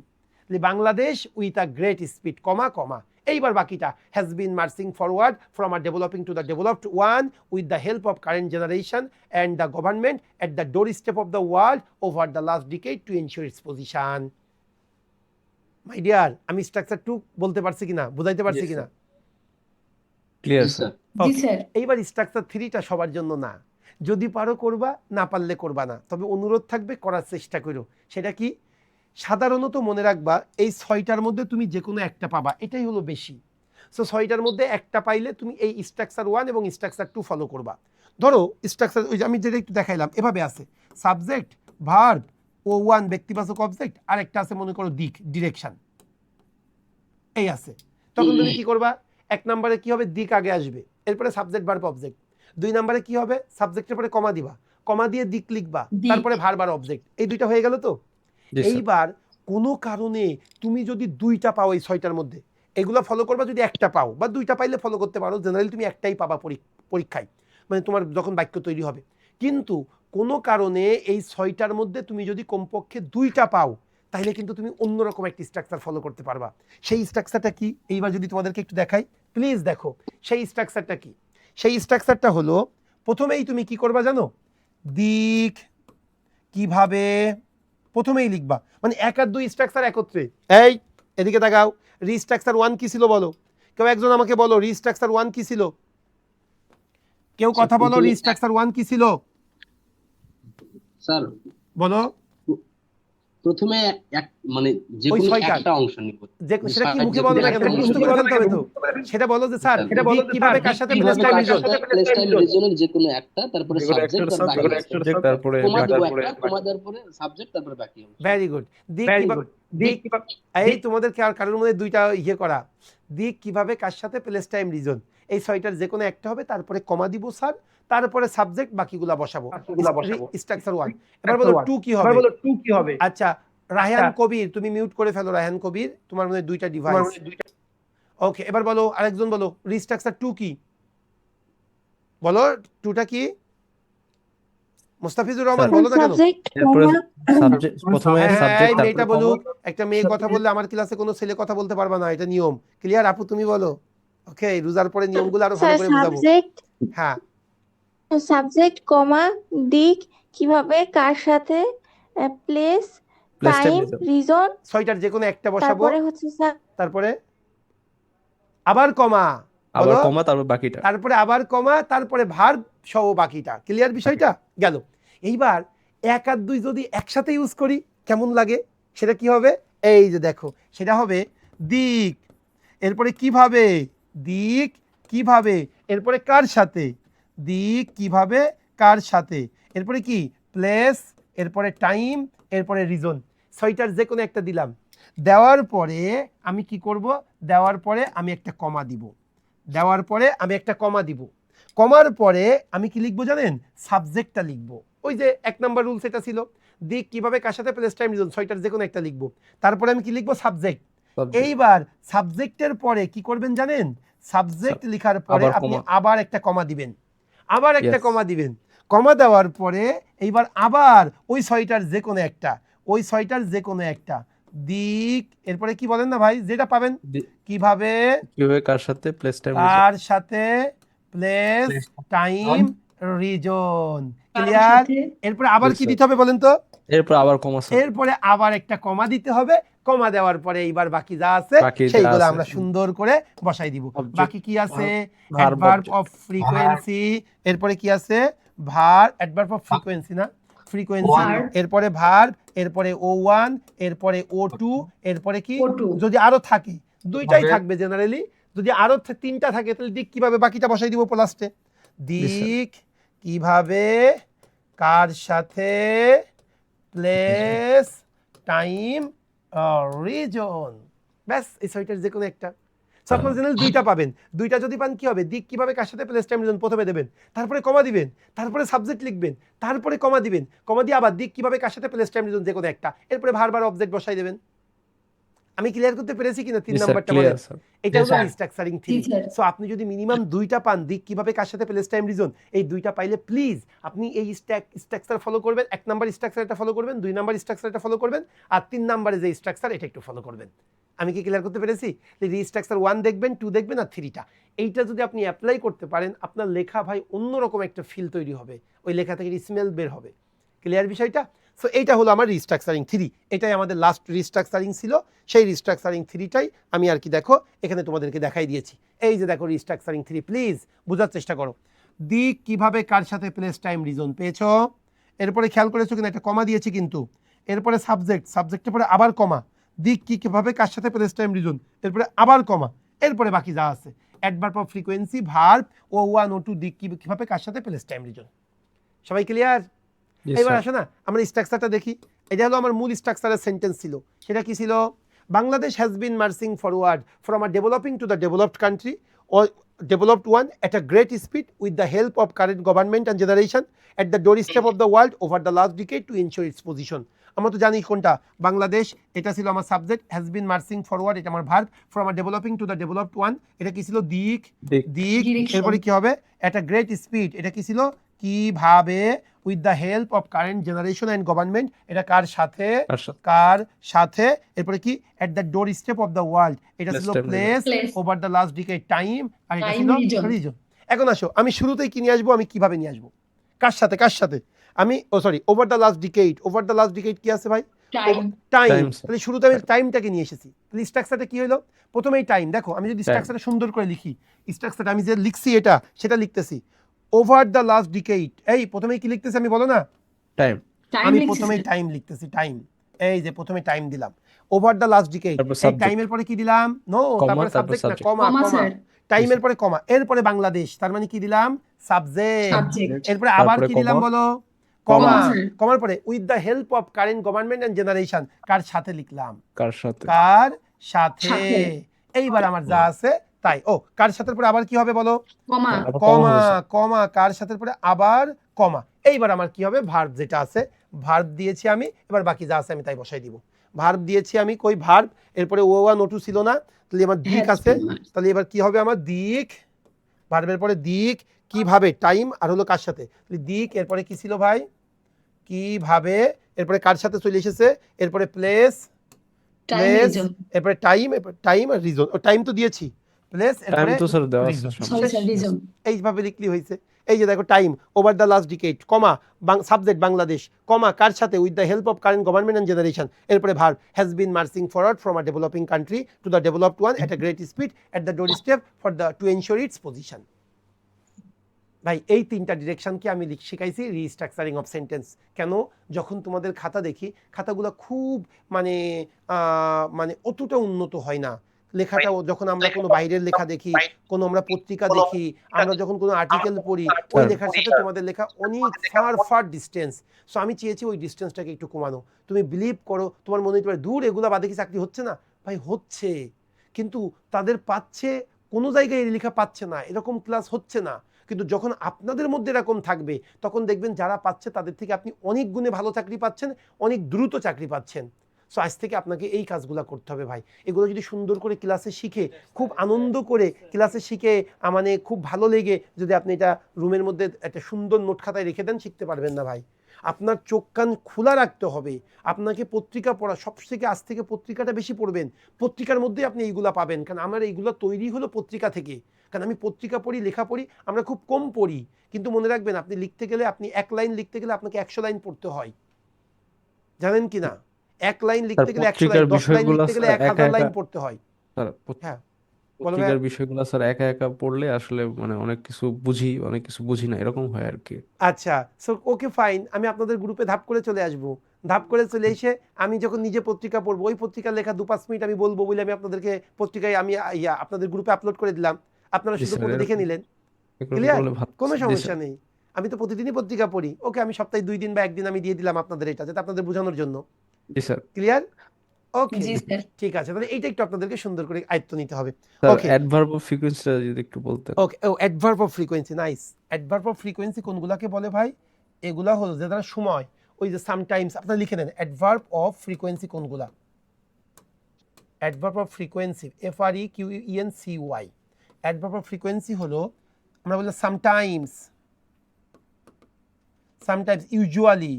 Speaker 1: Bangladesh with a great speed comma comma, এইবার বাকিটা has been marching forward from a developing to the developed one with the help of current generation and the government at the door step of the world over the last decade to ensure its position. My dear, আমি structure 2 বলতে পারছি কিনা, বুঝাইতে পারছি কিনা?
Speaker 4: Clear sir.
Speaker 1: এইবার structure 3টা সবার জন্য না, যদি পারো করবা, না পারলে করবা না, তবে অনুরোধ থাকবে করার চেষ্টা করো। সেটা কি, সাধারণত মনে রাখবা এই 6টার মধ্যে তুমি যে কোনো একটা পাবা, এটাই হলো বেশি। সো 6টার মধ্যে একটা পাইলে তুমি এই স্ট্রাকচার 1 এবং স্ট্রাকচার 2 ফলো করবা। ধরো স্ট্রাকচার ওই যে আমি যেটা একটু দেখাইলাম এভাবে আছে, সাবজেক্ট, ভার্ব, ও ওয়ান ব্যক্তিবাচক অবজেক্ট, আর একটা আছে মনে করো দিক, ডিরেকশন, এই আছে। তখন তুমি কি করবা, এক নম্বরে কি হবে, দিক আগে আসবে, এরপরে সাবজেক্ট ভার্ব অবজেক্ট। দুই নম্বরে কি হবে, সাবজেক্টের পরে কমা দিবা, কমা দিয়ে দিক লিখবা, তারপরে ভার্ব আর অবজেক্ট। এই দুইটা হয়ে গেল তো।
Speaker 4: জি স্যার।
Speaker 1: এইবার কোনো কারণে তুমি যদি দুইটা পাও এই 6টার মধ্যে, এগুলো ফলো করবা। যদি একটা পাও বা দুইটা পাইলে ফলো করতে পারো, জেনারেলি তুমি একটাই পাবা পরীক্ষায়, মানে তোমার যখন বাক্য তৈরি হবে। কিন্তু কোনো কারণে এই 6টার মধ্যে তুমি যদি কমপক্ষে দুইটা পাও, তাহলে কিন্তু তুমি অন্যরকম একটি স্ট্রাকচার ফলো করতে পারবা। সেই স্ট্রাকচারটা কি, এইবার যদি তোমাদেরকে একটু দেখাই, প্লিজ দেখো সেই স্ট্রাকচারটা কি। সেই স্ট্রাকচারটা হলো, প্রথমেই তুমি কি করবা জানো, দিক কিভাবে, প্রথমেই লিখবা, মানে 1 আর 2 স্ট্রাকচার একত্রে। এই এদিকে তাকাও, রিস্ট্রাকচার 1 কি ছিল বলো, কেউ একজন আমাকে বলো রিস্ট্রাকচার 1 কি ছিল, কেউ কথা বলো, রিস্ট্রাকচার 1 কি ছিল
Speaker 7: স্যার
Speaker 1: বলো।
Speaker 7: প্রথমে এক মানে যে
Speaker 1: ওই
Speaker 7: কোনো
Speaker 1: 6টা
Speaker 7: একটা অংশ নিব।
Speaker 1: যে সেটা কি মুখে বলো না কেন, মুখস্থ করে ফেলতে হবে তো। সেটা বলো যে স্যার দিক কিভাবে কার সাথে place time reason,
Speaker 7: place time রিজনের যে কোনো একটা, তারপরে সাবজেক্ট আর বাকি
Speaker 4: সাবজেক্ট তারপরে
Speaker 7: কমা দেব
Speaker 4: বাকি।
Speaker 7: একটা, কমা দেওয়ার পরে সাবজেক্ট, তারপরে বাকি অংশ।
Speaker 1: Very good. দিক কিভাবে, এই তোমাদের কারোর মধ্যে দুইটা ইয়ে করা, দিক কিভাবে কার সাথে প্লেস টাইম রিজন, এই 6টার যে কোনো একটা হবে, তারপরে কমা দিব স্যার, তারপরে সাবজেক্ট, বাকিগুলা বসাবো, স্ট্রাকচার 1। এবার বলো 2 কি হবে, আচ্ছা রায়হান কবির, তুমি মিউট করে ফেলো রায়হান কবির, তোমার মধ্যে দুইটা ডিভাইস। ওকে, এবার বলো আরেকজন বলো রিস্ট্রাকচার 2 কি, বলো 2টা কি, মুস্তাফিজুর রহমান বলো না কেন।
Speaker 5: সাবজেক্ট,
Speaker 4: এরপরে
Speaker 5: কমা,
Speaker 4: সাবজেক্ট, প্রথমে সাবজেক্ট
Speaker 1: এই মেয়েটা
Speaker 4: তারপরে
Speaker 1: বলুক, একটা মেয়ে কথা বললে আমার ক্লাসে কোনো ছেলে কথা বলতে পারবা না, এটা নিয়ম। ক্লিয়ার আপু, তুমি বলো। ওকে, রোজার পরে নিয়মগুলো আরো ভালো
Speaker 5: স্যার
Speaker 1: করে বুঝাবো। হ্যাঁ,
Speaker 5: সাবজেক্ট, কমা, দিক কিভাবে কার সাথে, place,
Speaker 4: place time
Speaker 5: time, reason,
Speaker 1: 6টার যে কোনো একটা বসাবো,
Speaker 5: তারপরে হচ্ছে স্যার
Speaker 1: তারপরে আবার কমা,
Speaker 4: আবার
Speaker 1: বলো,
Speaker 4: কমা তারপর বাকিটা।
Speaker 1: তারপরে আবার কমা, তারপরে ভার্ব সহ বাকিটা। ক্লিয়ার বিষয়টা গেল। এইবার 1 আর 2 যদি একসাথে ইউজ করি কেমন লাগে, সেটা কি হবে, এই যে দেখো, সেটা হবে দিক, এরপরে কিভাবে, দিক কিভাবে, এরপরে কার সাথে, দিক কিভাবে কার সাথে, এরপরে কি প্লেস, এরপরে টাইম, এরপরে রিজন। 6টার যে কোনো একটা দিলাম, দেওয়ার পরে আমি কি করব, দেওয়ার পরে আমি একটা কমা দিব, দেওয়ার পরে আমি একটা কমা দিব, কমার পরে আমি কি লিখবো জানেন, সাবজেক্টটা লিখবো। ওই যে 1 নাম্বার রুলস এটা ছিল, দিক কিভাবে কার সাথে প্লেস টাইম রিজন, 6টার যে কোনো একটা লিখবো, তারপরে আমি কি লিখবো, সাবজেক্ট। এইবার সাবজেক্টের পরে কি করবেন জানেন, সাবজেক্ট লেখার পরে
Speaker 4: আবার
Speaker 1: আপনি
Speaker 4: কমা।
Speaker 1: আবার একটা কমা দিবেন, আবার একটা
Speaker 4: Yes.
Speaker 1: কমা দিবেন, কমা দেওয়ার পরে এইবার আবার ওই 6টার যে কোনো একটা, ওই 6টার যে কোনো একটা দিক, এরপরে কি বলেন না ভাই, যেটা পাবেন, কিভাবে
Speaker 4: কিভাবে কার সাথে প্লেস টাইম
Speaker 1: কার সাথে প্লেস টাইম রিজন। ক্লিয়ার। এরপরে আবার কি দিতে হবে বলেন তো,
Speaker 4: এরপর আবার কমা স্যার।
Speaker 1: এরপরে আবার একটা কমা দিতে হবে, কমা দেওয়ার পরে এইবার বাকি যা আছে
Speaker 4: বাকি যা
Speaker 1: সেইগুলো
Speaker 4: আছে।
Speaker 1: আমরা সুন্দর করে বসাই দিব।
Speaker 4: Object,
Speaker 1: বাকি কি আছে,
Speaker 4: verb,
Speaker 1: adverb
Speaker 4: object.
Speaker 1: Of frequency, এরপরে কি আছে ভার, অ্যাডভার্ব অফ ফ্রিকোয়েন্সি না ফ্রিকোয়েন্সি, এরপরে ভার্ব, এরপরে O1, এরপরে O2, এরপরে কি যদি আরো থাকে, দুইটাই থাকবে জেনারেলি, যদি আরো 3টা থাকে তাহলে দিক কিভাবে বাকিটা বসাই দিব লাস্টে, দিক কিভাবে কার সাথে প্লেস টাইম রিজন। ব্যাস, এই 6টার যে কোনো একটা। সো আপনারা জেনারেল 2টা পাবেন, 2টা যদি পান কি হবে, দিক কিভাবে কার সাথে প্লেস টাইম রিজন প্রথমে দেবেন, তারপরে কমা দিবেন, তারপরে সাবজেক্ট লিখবেন, তারপরে কমা দিবেন, কমা দিয়ে আবার দিক কিভাবে কার সাথে প্লেস টাইম রিজন যে কোনো একটা, এরপরে ভার্ব অবজেক্ট বসাই দেবেন। আমি ক্লিয়ার করতে পেরেছি কিনা 3 নাম্বারটা বলেন। এটা হলো রিস্ট্রাকচারিং থিওরি। সো আপনি যদি মিনিমাম 2টা পান, দিক কিভাবে কার সাথে প্লেস টাইম রিজন, এই 2টা পাইলে প্লিজ আপনি এই স্ট্রাকচার ফলো করবেন। 1 নাম্বার স্ট্রাকচার এটা ফলো করবেন, 2 নাম্বার স্ট্রাকচার এটা ফলো করবেন, আর 3 নাম্বারে যে স্ট্রাকচার এটা একটু ফলো করবেন। আমি কি ক্লিয়ার করতে পেরেছি? রিস্ট্রাকচার 1 দেখবেন, 2 দেখবেন, আর 3টা। এইটা যদি আপনি অ্যাপ্লাই করতে পারেন, আপনার লেখা ভাই অন্যরকম একটা ফিল তৈরি হবে, ওই লেখা থেকে স্মেল বের হবে। ক্লিয়ার বিষয়টা? সো এইটা হলো আমার রিস্ট্রাকচারিং 3, এটাই আমাদের লাস্ট রিস্ট্রাকচারিং ছিল। সেই রিস্ট্রাকচারিং 3টাই আমি আর কি দেখো এখানে তোমাদেরকে দেখাই দিয়েছি। এই যে দেখো রিস্ট্রাকচারিং 3, প্লিজ বোঝার চেষ্টা করো। দিক কিভাবে কার সাথে প্লেস টাইম রিজন পেয়েছো, এরপরে খেয়াল করেছো কিনা একটা কমা দিয়েছি কিন্তু, এরপরে সাবজেক্ট, সাবজেক্টের পরে আবার কমা, দিক কিভাবে কার সাথে প্লেস টাইম রিজন, এরপরে আবার কমা, এরপরে বাকি যা আছে adverb of frequency verb O1 O2 দিক কিভাবে কার সাথে প্লেস টাইম রিজন। সবাই ক্লিয়ার?
Speaker 4: জি
Speaker 1: এবার
Speaker 4: স্যার
Speaker 1: আসো না আমরা স্ট্রাকচারটা দেখি। এটা হলো আমার মূল স্ট্রাকচারের সেন্টেন্স ছিল। সেটা কি ছিল? Bangladesh has been marching forward from a developing to the developed country or developed one at a great speed with the help of current government and generation at the doorstep of the world over the last decade to ensure its position. আমরা তো জানি কোনটা বাংলাদেশ, এটা ছিল আমার subject, has been marching forward এটা আমার verb, from a developing to the developed one এটা কি ছিল? দিক
Speaker 4: দিক
Speaker 1: দিক।
Speaker 8: Direction.
Speaker 1: এরপরে কি হবে? এট আ গ্রেট স্পিড এটা কি ছিল? কিভাবে, with the help of current generation and government এটা কার সাথে?
Speaker 4: কার সাথে?
Speaker 1: কার সাথে। এরপরে কি? At the door step of the world এটা
Speaker 4: Place
Speaker 1: ছিল
Speaker 4: time
Speaker 1: place,
Speaker 8: Place.
Speaker 1: Over the last decade time, আর এটা
Speaker 8: Time,
Speaker 1: ছিল
Speaker 8: region.
Speaker 1: রিজন। এখন আসো আমি শুরুতেই কি নিয়ে আসবো, আমি কিভাবে নিয়ে আসবো, কার সাথে কার সাথে আমি over the last decade. Over the last decade কি আছে ভাই?
Speaker 8: Time
Speaker 1: time.
Speaker 4: Time, sir.
Speaker 1: তাহলে শুরুতে আমি টাইমটাকে নিয়ে এসেছি। তাহলে স্ট্রাকচারটা কি হলো? প্রথমেই টাইম। দেখো আমি যদি স্ট্রাকচারটা সুন্দর করে লিখি, স্ট্রাকচারটা আমি যে লিখছি এটা সেটা লিখতেছি ওভার দ্য লাস্ট ডিকেড। এই প্রথমেই কি লিখতেছি আমি বলো না?
Speaker 4: টাইম
Speaker 8: টাইম
Speaker 1: আমি
Speaker 8: লিখছি
Speaker 1: প্রথমেই
Speaker 8: স্যার।
Speaker 1: টাইম লিখতেছি, টাইম। এই যে প্রথমে টাইম দিলাম ওভার দ্য লাস্ট ডিকেড।
Speaker 4: তারপর
Speaker 1: এই
Speaker 4: subject.
Speaker 1: টাইমের পরে কি দিলাম? নো,
Speaker 4: Comma,
Speaker 1: তারপরে
Speaker 4: তারপর
Speaker 1: সাবজেক্ট না,
Speaker 4: subject.
Speaker 1: কমা
Speaker 8: কমা
Speaker 1: কমা।
Speaker 8: স্যার।
Speaker 1: টাইমের পরে কমা, এরপরে বাংলাদেশ, তার মানে কি দিলাম? সাবজেক্ট।
Speaker 8: সাবজেক্ট
Speaker 1: এরপরে আবার
Speaker 4: তারপরে
Speaker 1: কি দিলাম
Speaker 4: comma.
Speaker 1: বলো?
Speaker 8: Comma,
Speaker 1: কমা।
Speaker 8: sir.
Speaker 1: কমার পরে with the help of current government and generation কার সাথে লিখলাম?
Speaker 4: কার সাথে?
Speaker 1: কার সাথে।
Speaker 8: সাথে।
Speaker 1: এইবার আমার যা আছে তাই। ও কার সাথে পরে আবার কি হবে বলো?
Speaker 8: কমা
Speaker 4: আবার comma
Speaker 1: কমা
Speaker 4: হয়েছে।
Speaker 1: কমা, কার সাথে পরে আবার কমা। এইবার আমার কি হবে? ভার্ব যেটা আছে, ভার্ব দিয়েছি আমি, এবার বাকি যা আছে আমি তাই বসাই দিব। ভার্ব দিয়েছি আমি, কই ভার্ব, এরপরে O1 O2 ছিল না, তাহলে আমার দিক
Speaker 8: Has
Speaker 1: আছে।
Speaker 8: been marked.
Speaker 1: তাহলে এবার কি হবে আমার? দিক, ভার্বের পরে দিক, কিভাবে, টাইম, আর হলো কার সাথে। তাহলে দিক, এরপরে কি ছিল ভাই? কিভাবে, এরপরে কার সাথে চলে এসেছে, এরপরে প্লেস,
Speaker 8: টাইম
Speaker 1: প্লেস,
Speaker 8: রিজন।
Speaker 1: এরপরে টাইম আর রিজন। ও টাইম তো দিয়েছি, প্লেস,
Speaker 4: টাইম
Speaker 1: এরপরে
Speaker 4: তো স্যার দেওয়া আছে
Speaker 1: রিজন।
Speaker 4: সামনে।
Speaker 8: Sorry sir, reason.
Speaker 1: এইভাবে লিখলি হয়েছে। এই যে দেখো time over the last decade, comma subject Bangladesh, comma কার সাথে? With the help of current government and generation. এরপরে verb has been marching forward from a developing country to the developed one at a great speed at the door step for the to ensure its position. ভাই এই তিনটা ডিরেকশনকে আমি শিখাইছি restructuring of sentence. কেন? যখন তোমাদের খাতা দেখি, খাতাগুলো খুব মানে মানে অতটা উন্নত হয় না লেখাটা। যখন আমরা কোনো বাইরের লেখা দেখি, কোনো আমরা পত্রিকা দেখি, আমরা যখন কোনো আর্টিকেল পড়ি, ওই লেখার সাথে তোমাদের লেখা অনেক ফার ডিস্টেন্স। সো আমি চেয়েছি ওই ডিস্টেন্সটাকে একটু কমানো। তুমি বিলিভ করো, তোমার মনে হতে পারে দূর এগুলা বাদে কি চাকরি হচ্ছে না? ভাই হচ্ছে, কিন্তু তাদের পাচ্ছে, কোনো জায়গায় এই লেখা পাচ্ছে না, এরকম ক্লাস হচ্ছে না। কিন্তু যখন আপনাদের মধ্যে এরকম থাকবে, তখন দেখবেন যারা পাচ্ছে তাদের থেকে আপনি অনেক গুণে ভালো চাকরি পাচ্ছেন, অনেক দ্রুত চাকরি পাচ্ছেন। সো আজ থেকে আপনাকে এই কাজগুলো করতে হবে ভাই। এগুলো যদি সুন্দর করে ক্লাসে শিখে, খুব আনন্দ করে ক্লাসে শিখে, মানে খুব ভালো লেগে যদি আপনি এটা রুমের মধ্যে একটা সুন্দর নোট খাতায় রেখে দেন, শিখতে পারবেন না ভাই। আপনার চোখ কান খোলা রাখতে হবে। আপনাকে পত্রিকা পড়া, সব থেকে আজ থেকে পত্রিকাটা বেশি পড়বেন। পত্রিকার মধ্যে আপনি এইগুলা পাবেন, কারণ আমার এইগুলো তৈরি হলো পত্রিকা থেকে। কারণ আমি পত্রিকা পড়ি, লেখা পড়ি, আমরা খুব কম পড়ি। কিন্তু মনে রাখবেন, আপনি লিখতে গেলে, আপনি এক লাইন লিখতে গেলে আপনাকে 100 লাইন পড়তে হয়, জানেন কি না? এক লাইন লিখতে গেলে 100 লাইন, 10 লাইন লিখতে গেলে 1000 লাইন পড়তে হয়।
Speaker 4: স্যার
Speaker 1: হ্যাঁ
Speaker 4: পত্রিকার বিষয়গুলো স্যার একা একা পড়লে আসলে মানে অনেক কিছু বুঝি, অনেক কিছু বুঝি না, এরকম হয় আর কি।
Speaker 1: আচ্ছা, সো ওকে ফাইন, আমি আপনাদের গ্রুপে ধাপ করে চলে আসব। ধাপ করে চলে এসে আমি যখন নিজে পত্রিকা পড়বো, ওই পত্রিকার লেখা 2-5 মিনিট আমি বলবো বলে আমি আপনাদেরকে পত্রিকায় আমি আপনাদের গ্রুপে আপলোড করে দিলাম, আপনারা
Speaker 4: জি
Speaker 1: শুধু
Speaker 4: স্যার,
Speaker 1: পড়ে দেখে
Speaker 4: এরকম
Speaker 1: নিলেন।
Speaker 4: এরকম
Speaker 1: ক্লিয়ার?
Speaker 4: করলে ভালো।
Speaker 1: কোনো
Speaker 4: জি
Speaker 1: সমস্যা
Speaker 4: স্যার।
Speaker 1: নেই। আমি তো প্রতিদিনই পত্রিকা পড়ি। ওকে, আমি সপ্তাহে 2 দিন বা 1 দিন আমি দিয়ে দিলাম আপনাদের, এটা যাতে আপনাদের বোঝানোর জন্য।
Speaker 4: জি স্যার।
Speaker 1: ক্লিয়ার? ওকে,
Speaker 8: জি স্যার।
Speaker 1: ঠিক আছে। তাহলে এইটা একটু আপনাদেরকে সুন্দর করে আয়ত্ত নিতে হবে।
Speaker 4: স্যার
Speaker 1: ওকে
Speaker 4: অ্যাডভার্ব অফ ফ্রিকোয়েন্সিটা যদি একটু বলতেন।
Speaker 1: ওকে, ও adverb of frequency, nice. Adverb of frequency কোনগুলাকে বলে ভাই? এগুলা হলো যে তারা সময়, ওই যে সামটাইমস, আপনারা লিখে নেন অ্যাডভার্ব অফ ফ্রিকোয়েন্সি কোনগুলা। Adverb of frequency, FREQUENCY। Adverb of frequency হলো, আমরা বললাম sometimes, sometimes, usually,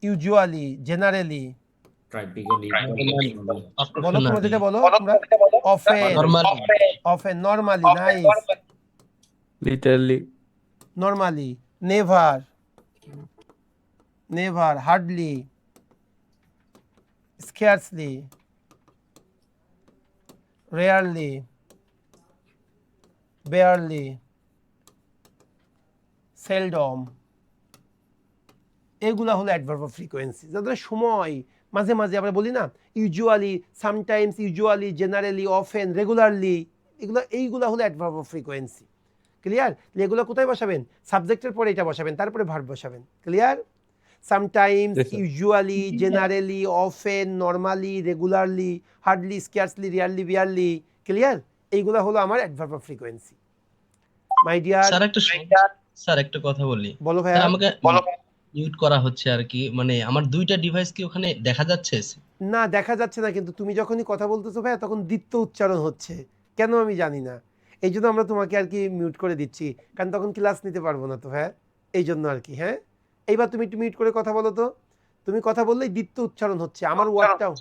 Speaker 1: usually, generally. বলো তোমরা যেটা বলো তোমরা। Often, often, normally, nice,
Speaker 4: literally,
Speaker 1: normally, never, never, hardly, scarcely, rarely, barely, seldom, এগুলা হলো অ্যাডভার্ব অফ ফ্রিকোয়েন্সি, যাদের সময় মাঝে মাঝে আমরা বলি না usually, sometimes, usually, generally, often, regularly, এইগুলা হলো অ্যাডভার্ব অফ ফ্রিকোয়েন্সি। ক্লিয়ার? এগুলো কোথায় বসাবেন? সাবজেক্টের পরে এটা বসাবেন, তারপরে ভার্ব বসাবেন। Clear? Sometimes,
Speaker 4: Yes, sir.
Speaker 1: Usually, generally, often, normally, regularly, hardly, scarcely, rarely, barely. Clear? এইগুলা হলো আমার adverb of frequency. My dear,
Speaker 8: sir একটা কথা বলি।
Speaker 1: বলো
Speaker 8: স্যার
Speaker 1: ভাইয়া।
Speaker 8: আমাকে মিউট করা হচ্ছে আর কি, মানে আমার দুইটা ডিভাইস কি ওখানে দেখা যাচ্ছে?
Speaker 1: না, দেখা যাচ্ছে না, কিন্তু তুমি যখনই কথা বলতেছো ভাইয়া তখন দ্বিত্ব উচ্চারণ হচ্ছে, কেন আমি জানি না। এই জন্য আমরা তোমাকে আর কি মিউট করে দিচ্ছি, কারণ তখন ক্লাস নিতে পারবো না তো ভাইয়া, এই জন্য আর কি। হ্যাঁ, এইবার তুমি একটু মিউট করে কথা বলো তো। তুমি কথা বললেই দ্বিত্ব উচ্চারণ হচ্ছে, আমার ওয়ার্ডটাও।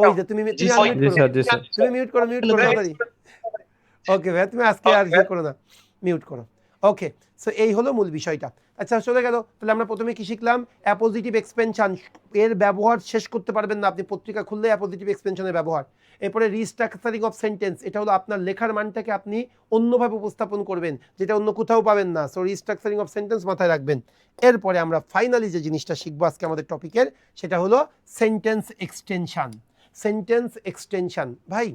Speaker 1: ওই যে তুমি
Speaker 8: জি স্যার।
Speaker 1: unmute
Speaker 4: জি
Speaker 1: করো,
Speaker 4: স্যার, জি স্যার।
Speaker 1: তুমি মিউট করো তাড়াতাড়ি। ওকে ভাইয়া, তুমি আজকে আর ইয়ে করো না, মিউট করো। ওকে, সো এই হলো মূল বিষয়টা। আচ্ছা, চলে গেল। তাহলে আমরা প্রথমে কি শিখলাম? অ্যাপোজিটিভ এক্সপেনশন এর ব্যবহার শেষ করতে পারবেন না আপনি, পত্রিকা খুললে অ্যাপোজিটিভ এক্সপেনশনের ব্যবহার। এরপরে রিস্ট্রাকচারিং অফ সেন্টেন্স, এটা হলো আপনার লেখার মানটাকে আপনি অন্যভাবে উপস্থাপন করবেন, যেটা অন্য কোথাও পাবেন না। সো রিস্ট্রাকচারিং অফ সেন্টেন্স মাথায় রাখবেন। এরপরে আমরা ফাইনালি যে জিনিসটা শিখবো আজকে আমাদের টপিকের, সেটা হলো সেন্টেন্স এক্সটেনশন। সেন্টেন্স এক্সটেনশন ভাই,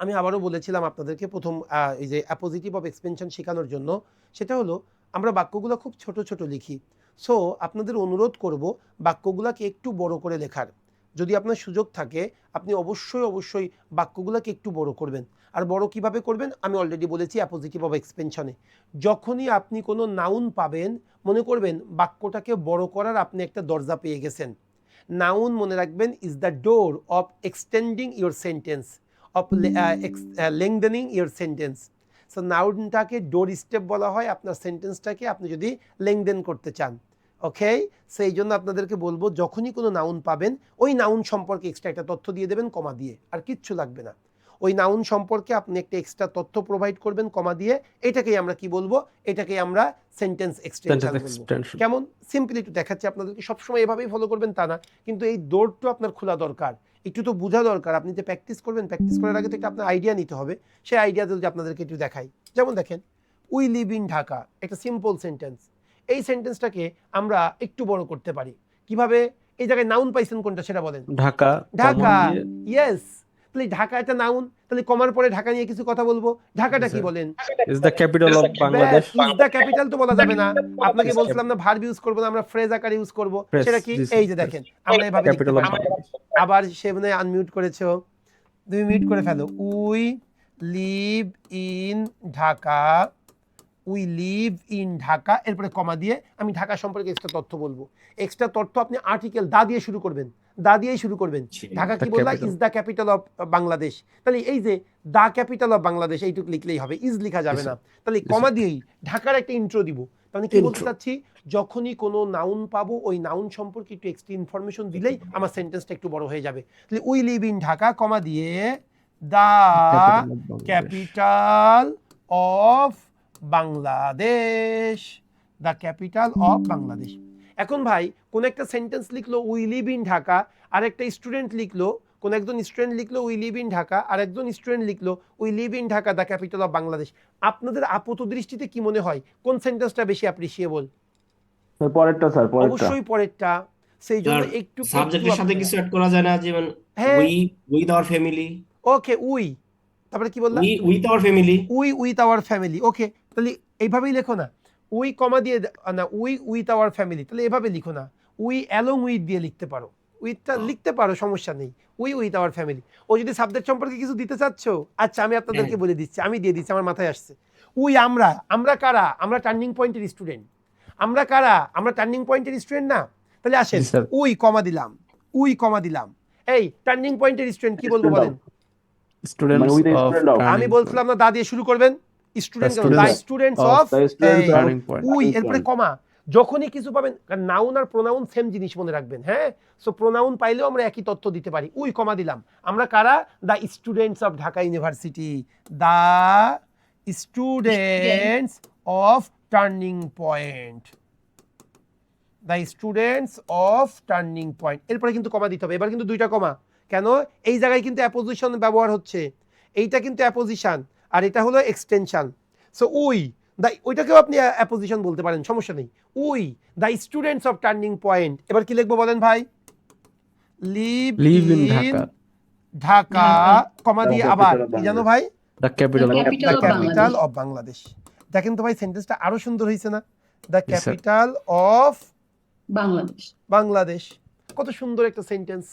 Speaker 1: আমি আবারও বলেছিলাম আপনাদেরকে প্রথম এই যে অ্যাপোজিটিভ অফ এক্সপেনশন শেখানোর জন্য, সেটা হলো আমরা বাক্যগুলো খুব ছোট ছোট লিখি। সো আপনাদের অনুরোধ করব বাক্যগুলোকে একটু বড় করে লেখার। যদি আপনার সুযোগ থাকে আপনি অবশ্যই বাক্যগুলোকে একটু বড় করবেন। আর বড় কিভাবে করবেন আমি অলরেডি বলেছি অ্যাপোজিটিভ অফ এক্সপেনশনে। যখনই আপনি কোনো নাউন পাবেন, মনে করবেন বাক্যটাকে বড় করার আপনি একটা দরজা পেয়ে গেছেন। নাউন মনে রাখবেন is the door of extending your sentence, of lengthening your sentence. So নাউনটাকে ডোর স্টেপ বলা হয় আপনার সেন্টেন্সটাকে আপনি যদি লেংথেন করতে চান। ওকে, সেই জন্য আপনাদেরকে বলবো যখনই কোনো নাউন পাবেন ওই নাউন সম্পর্কে এক্সট্রা একটা তথ্য দিয়ে দেবেন কমা দিয়ে, আর কিচ্ছু লাগবে না। ওই নাউন সম্পর্কে আপনি একটা এক্সট্রা তথ্য প্রোভাইড করবেন কমা দিয়ে। এটাকেই আমরা কি বলবো? এটাকেই আমরা সেন্টেন্স এক্সটেনশন বলবো।
Speaker 4: এক্সটেনশন।
Speaker 1: কেমন? সিম্পলি একটু দেখাচ্ছি আপনাদেরকে, সবসময় এভাবেই ফলো করবেন তা না, কিন্তু এই দৌড়টা আপনার খোলা দরকার, একটু তো বোঝা দরকার। আপনি যে প্র্যাকটিস করবেন, প্র্যাকটিস করার আগে তো একটা আপনার আইডিয়া নিতে হবে। সেই আইডিয়াতে যদি আপনাদেরকে একটু দেখাই, যেমন দেখেন উই লিভ ইন ঢাকা, একটা সিম্পল সেন্টেন্স। এই সেন্টেন্সটাকে আমরা একটু বড় করতে পারি কিভাবে? এই জায়গায় নাউন পাইছেন কোনটা সেটা বলেন।
Speaker 4: ঢাকা,
Speaker 1: ঢাকা,
Speaker 4: কমা দিয়ে
Speaker 1: ইয়েস। তাহলে ঢাকা একটা নাউন, তাহলে কমার পরে ঢাকা নিয়ে কিছু কথা বলবো। ঢাকাটা কি বলেন?
Speaker 4: Is the capital of Bangladesh.
Speaker 1: Is the capital তো বলা যাবে না, আপনাকে বলছিলাম না ভার্ব ইউজ করবো না, আমরা ফ্রেজ আকারে ইউজ করব।
Speaker 4: Phrase,
Speaker 1: সেটা কি?
Speaker 4: জি,
Speaker 1: এই যে
Speaker 4: phrase।
Speaker 1: দেখেন আমরা এভাবে লিখতে
Speaker 4: ক্যাপিটাল অফ
Speaker 1: পারি।
Speaker 4: বাংলাদেশ।
Speaker 1: আবার সে মানে আনমিউট করেছো, তুমি মিউট করে ফেলো। We live in Dhaka, we live in Dhaka, এরপরে কমা দিয়ে আমি ঢাকা সম্পর্কে এক্সট্রা তথ্য বলবো। এক্সট্রা তথ্য আপনি আর্টিকেল দা দিয়ে শুরু করবেন, দা দিয়েই শুরু করবেন। ঢাকা কি
Speaker 4: The
Speaker 1: বললা?
Speaker 4: capital.
Speaker 1: Is the capital of Bangladesh. তাহলে এই যে দা ক্যাপিটাল অফ বাংলাদেশ এইটুকু লিখলেই হবে, ইজ লেখা যাবে
Speaker 4: Yes,
Speaker 1: না।
Speaker 4: sir.
Speaker 1: তাহলে
Speaker 4: Yes,
Speaker 1: কমা
Speaker 4: sir.
Speaker 1: দিয়েই ঢাকার একটা ইন্ট্রো দিব। তাহলে কি বলতে
Speaker 4: Intro.
Speaker 1: চাচ্ছি? যখনই কোনো নাউন পাবো ওই নাউন সম্পর্কে একটু এক্সট্রা ইনফরমেশন দিলেই আমার সেন্টেন্সটা একটু বড় হয়ে যাবে। তাহলে we live in Dhaka, comma দিয়ে the capital of Bangladesh, the capital of Bangladesh. এখন ভাই কোন একটা সেন্টেন্স লিখলো উই লিভ ইন ঢাকা, আর একটা স্টুডেন্ট লিখলো, কোন একজন স্টুডেন্ট লিখলো উই লিভ ইন ঢাকা, আর একজন স্টুডেন্ট লিখলো we live in Dhaka the capital of Bangladesh. আপনাদের আপাত দৃষ্টিতে কি মনে হয় কোন সেন্টেন্সটা বেশি অ্যাপ্রিসিয়েবল?
Speaker 9: পরেরটা স্যার, পরেরটা।
Speaker 1: অবশ্যই পরেরটা। সেই জন্য একটু
Speaker 2: সাবজেক্টের সাথে কিছু অ্যাড করা যায় না? যেমন
Speaker 1: হ্যাঁ।
Speaker 2: We with our family.
Speaker 1: Okay, we, তারপরে কি বললাম?
Speaker 2: We with our family.
Speaker 1: We with our family. Okay, তাহলে এইভাবেই লেখো না, উই কমা দিয়ে না, উই উইথ আওয়ার ফ্যামিলি, তাহলে এভাবে লিখো না, উই অ্যালং উইথ দিয়ে লিখতে পারো, উইথটা লিখতে পারো, সমস্যা নেই। We with our family. ও যদি সাবজেক্ট সম্পর্কে কিছু দিতে চাচ্ছ, আচ্ছা আমি আপনাদেরকে বলে দিচ্ছি, আমি দিয়ে দিচ্ছি, আমার মাথায় আসছে। উই আমরা, আমরা কারা? আমরা টার্নিং পয়েন্টের স্টুডেন্ট। আমরা কারা? আমরা টার্নিং পয়েন্টের স্টুডেন্ট না? তাহলে আসেন
Speaker 4: জি, স্যার।
Speaker 1: উই কমা দিলাম, উই কমা দিলাম। এই টার্নিং পয়েন্টের স্টুডেন্ট কি বলবো বলেন?
Speaker 4: স্টুডেন্টস
Speaker 9: মানে with the
Speaker 4: of
Speaker 9: student of-
Speaker 1: আমি বলছিলাম না দা দিয়ে শুরু করবেন, student
Speaker 4: students
Speaker 1: the students
Speaker 4: of
Speaker 1: of
Speaker 9: the students of-
Speaker 4: turning point.
Speaker 1: We, এরপরে কমা। যখনই কিছু পাবেন, নাউন আর প্রোনাউন সেম জিনিস মনে রাখবেন। হ্যাঁ, সো প্রোনাউন পাইলেও আমরা একই তথ্য দিতে পারি। উই কমা দিলাম, আমরা কারা? The students of Dhaka university, the students of turning point, the students of turning point. এরপরে কিন্তু কমা দিতে হবে, এবার কিন্তু দুইটা কমা। কেন? এই জায়গায় কিন্তু অ্যাপোজিশন ব্যবহার হচ্ছে, এইটা কিন্তু অ্যাপোজিশন আর এটা হলো এক্সটেনশন। সো উই ওইটাকেও আপনি অ্যাপোজিশন বলতে পারেন, সমস্যা নেই। We the students of turning point, এবার কি লিখবো বলেন ভাই? Live
Speaker 4: live in
Speaker 1: in
Speaker 4: Dhaka
Speaker 1: Dhaka, comma দিয়ে
Speaker 9: The
Speaker 1: আবার
Speaker 9: capital of
Speaker 1: কি জানো
Speaker 9: Bangladesh.
Speaker 1: ভাই?
Speaker 4: The capital
Speaker 1: the
Speaker 10: Capital of
Speaker 1: capital
Speaker 10: Bangladesh.
Speaker 1: Of Bangladesh. দেখেন তো ভাই সেন্টেন্সটা আরো সুন্দর হয়েছে না? The
Speaker 4: Yes, sir.
Speaker 1: Capital of
Speaker 10: Bangladesh.
Speaker 1: Bangladesh, কত সুন্দর একটা sentence.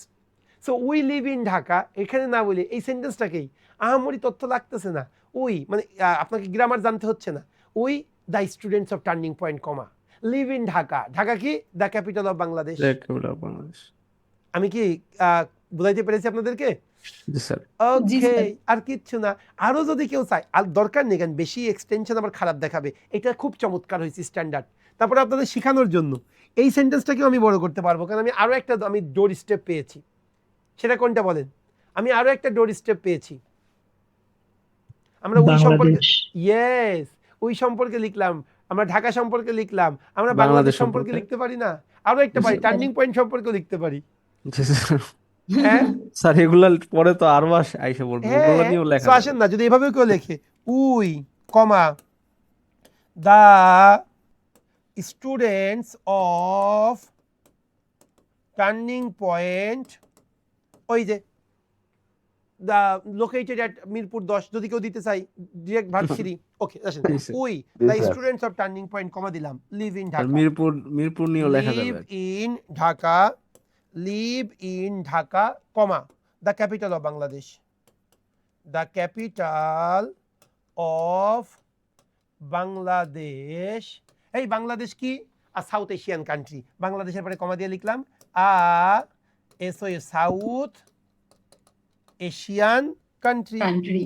Speaker 1: So we live in Dhaka, এখানে না বলে এই সেন্টেন্সটাকেই আহামরি তথ্য লাগতেছে না। উই মানে আপনাকে গ্রামার জানতে হচ্ছে না। We the students of turning point, comma live in Dhaka. Dhaka কি? The capital of Bangladesh.
Speaker 4: The capital of Bangladesh.
Speaker 1: আমি কি বুঝাইতে পেরেছি আপনাদেরকে?
Speaker 4: জি স্যার।
Speaker 10: জি,
Speaker 1: ওকে,
Speaker 10: স্যার।
Speaker 1: আর কিচ্ছু না। আরো যদি কেউ চায়, আর দরকার নেই, কারণ বেশি এক্সটেনশন আবার খারাপ দেখাবে। এটা খুব চমৎকার হয়েছে স্ট্যান্ডার্ড। তারপরে আপনাদের শেখানোর জন্য এই সেন্টেন্সটাকেও আমি বড় করতে পারবো, কারণ আমি আরো একটা ডোর স্টেপ পেয়েছি। সেটা কোনটা বলেন? আমি আরো একটা ডোর স্টেপ পেয়েছি। আমরা ওই সম্পর্কে, ইয়েস, ওই সম্পর্কে লিখলাম, আমরা ঢাকা সম্পর্কে লিখলাম, আমরা বাংলাদেশ
Speaker 4: বাংলাদেশ
Speaker 1: সম্পর্কে
Speaker 4: সম্পর্কে।
Speaker 1: লিখতে পারি না? আরো একটা পারি, টার্নিং পয়েন্ট সম্পর্কে লিখতে পারি।
Speaker 4: জি স্যার।
Speaker 1: হ্যাঁ
Speaker 4: স্যার এগুলা পরে তো আরো আইসা পড়বে,
Speaker 1: হ্যাঁ,
Speaker 4: ওগুলো নিয়েও লেখা
Speaker 1: তো
Speaker 4: যাবে।
Speaker 1: আসেন না, যদি এভাবেও কেউ লেখে we comma the students of turning point, ওই যে দ্য লোকেটেড অ্যাট মিরপুর 10, যদি কেউ দিতে চাই ডিরেক্ট ভার্সিটি। ওকে আসেন,
Speaker 4: জি, স্যার।
Speaker 1: উই
Speaker 9: জি,
Speaker 1: the
Speaker 9: sir.
Speaker 1: Students of turning point, comma দিলাম লিভ ইন
Speaker 4: আর
Speaker 1: ঢাকা।
Speaker 4: মিরপুর নিয়েও লেখা
Speaker 1: লিভ
Speaker 4: যাবে।
Speaker 1: In Dhaka, live in Dhaka, comma the capital of Bangladesh. The capital of Bangladesh. এই বাংলাদেশ কি? আর সাউথ এশিয়ান কান্ট্রি। বাংলাদেশের পরে কমা দিয়ে লিখলাম সাউথ এশিয়ান কান্ট্রি।
Speaker 10: কান্ট্রি।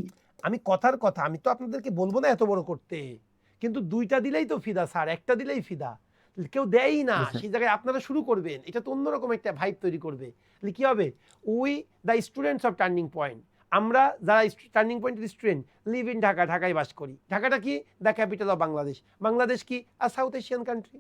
Speaker 1: আমি কথার কথা, আমি তো আপনাদেরকে বলবো না এত বড় করতে, কিন্তু দুইটা দিলেই তো ফিদা স্যার, একটা দিলেই ফিদা। কেউ দেয়ই না, সেই জায়গায় আপনারা শুরু করবেন, এটা তো অন্যরকম একটা ভাইব তৈরি করবে। কি হবে? We the students of turning point, আমরা যারা টার্নিং পয়েন্টের স্টুডেন্ট, লিভ ইন ঢাকা, ঢাকায় বাস করি। ঢাকাটা কি? The capital of Bangladesh. Bangladesh কি? আর সাউথ এশিয়ান কান্ট্রি।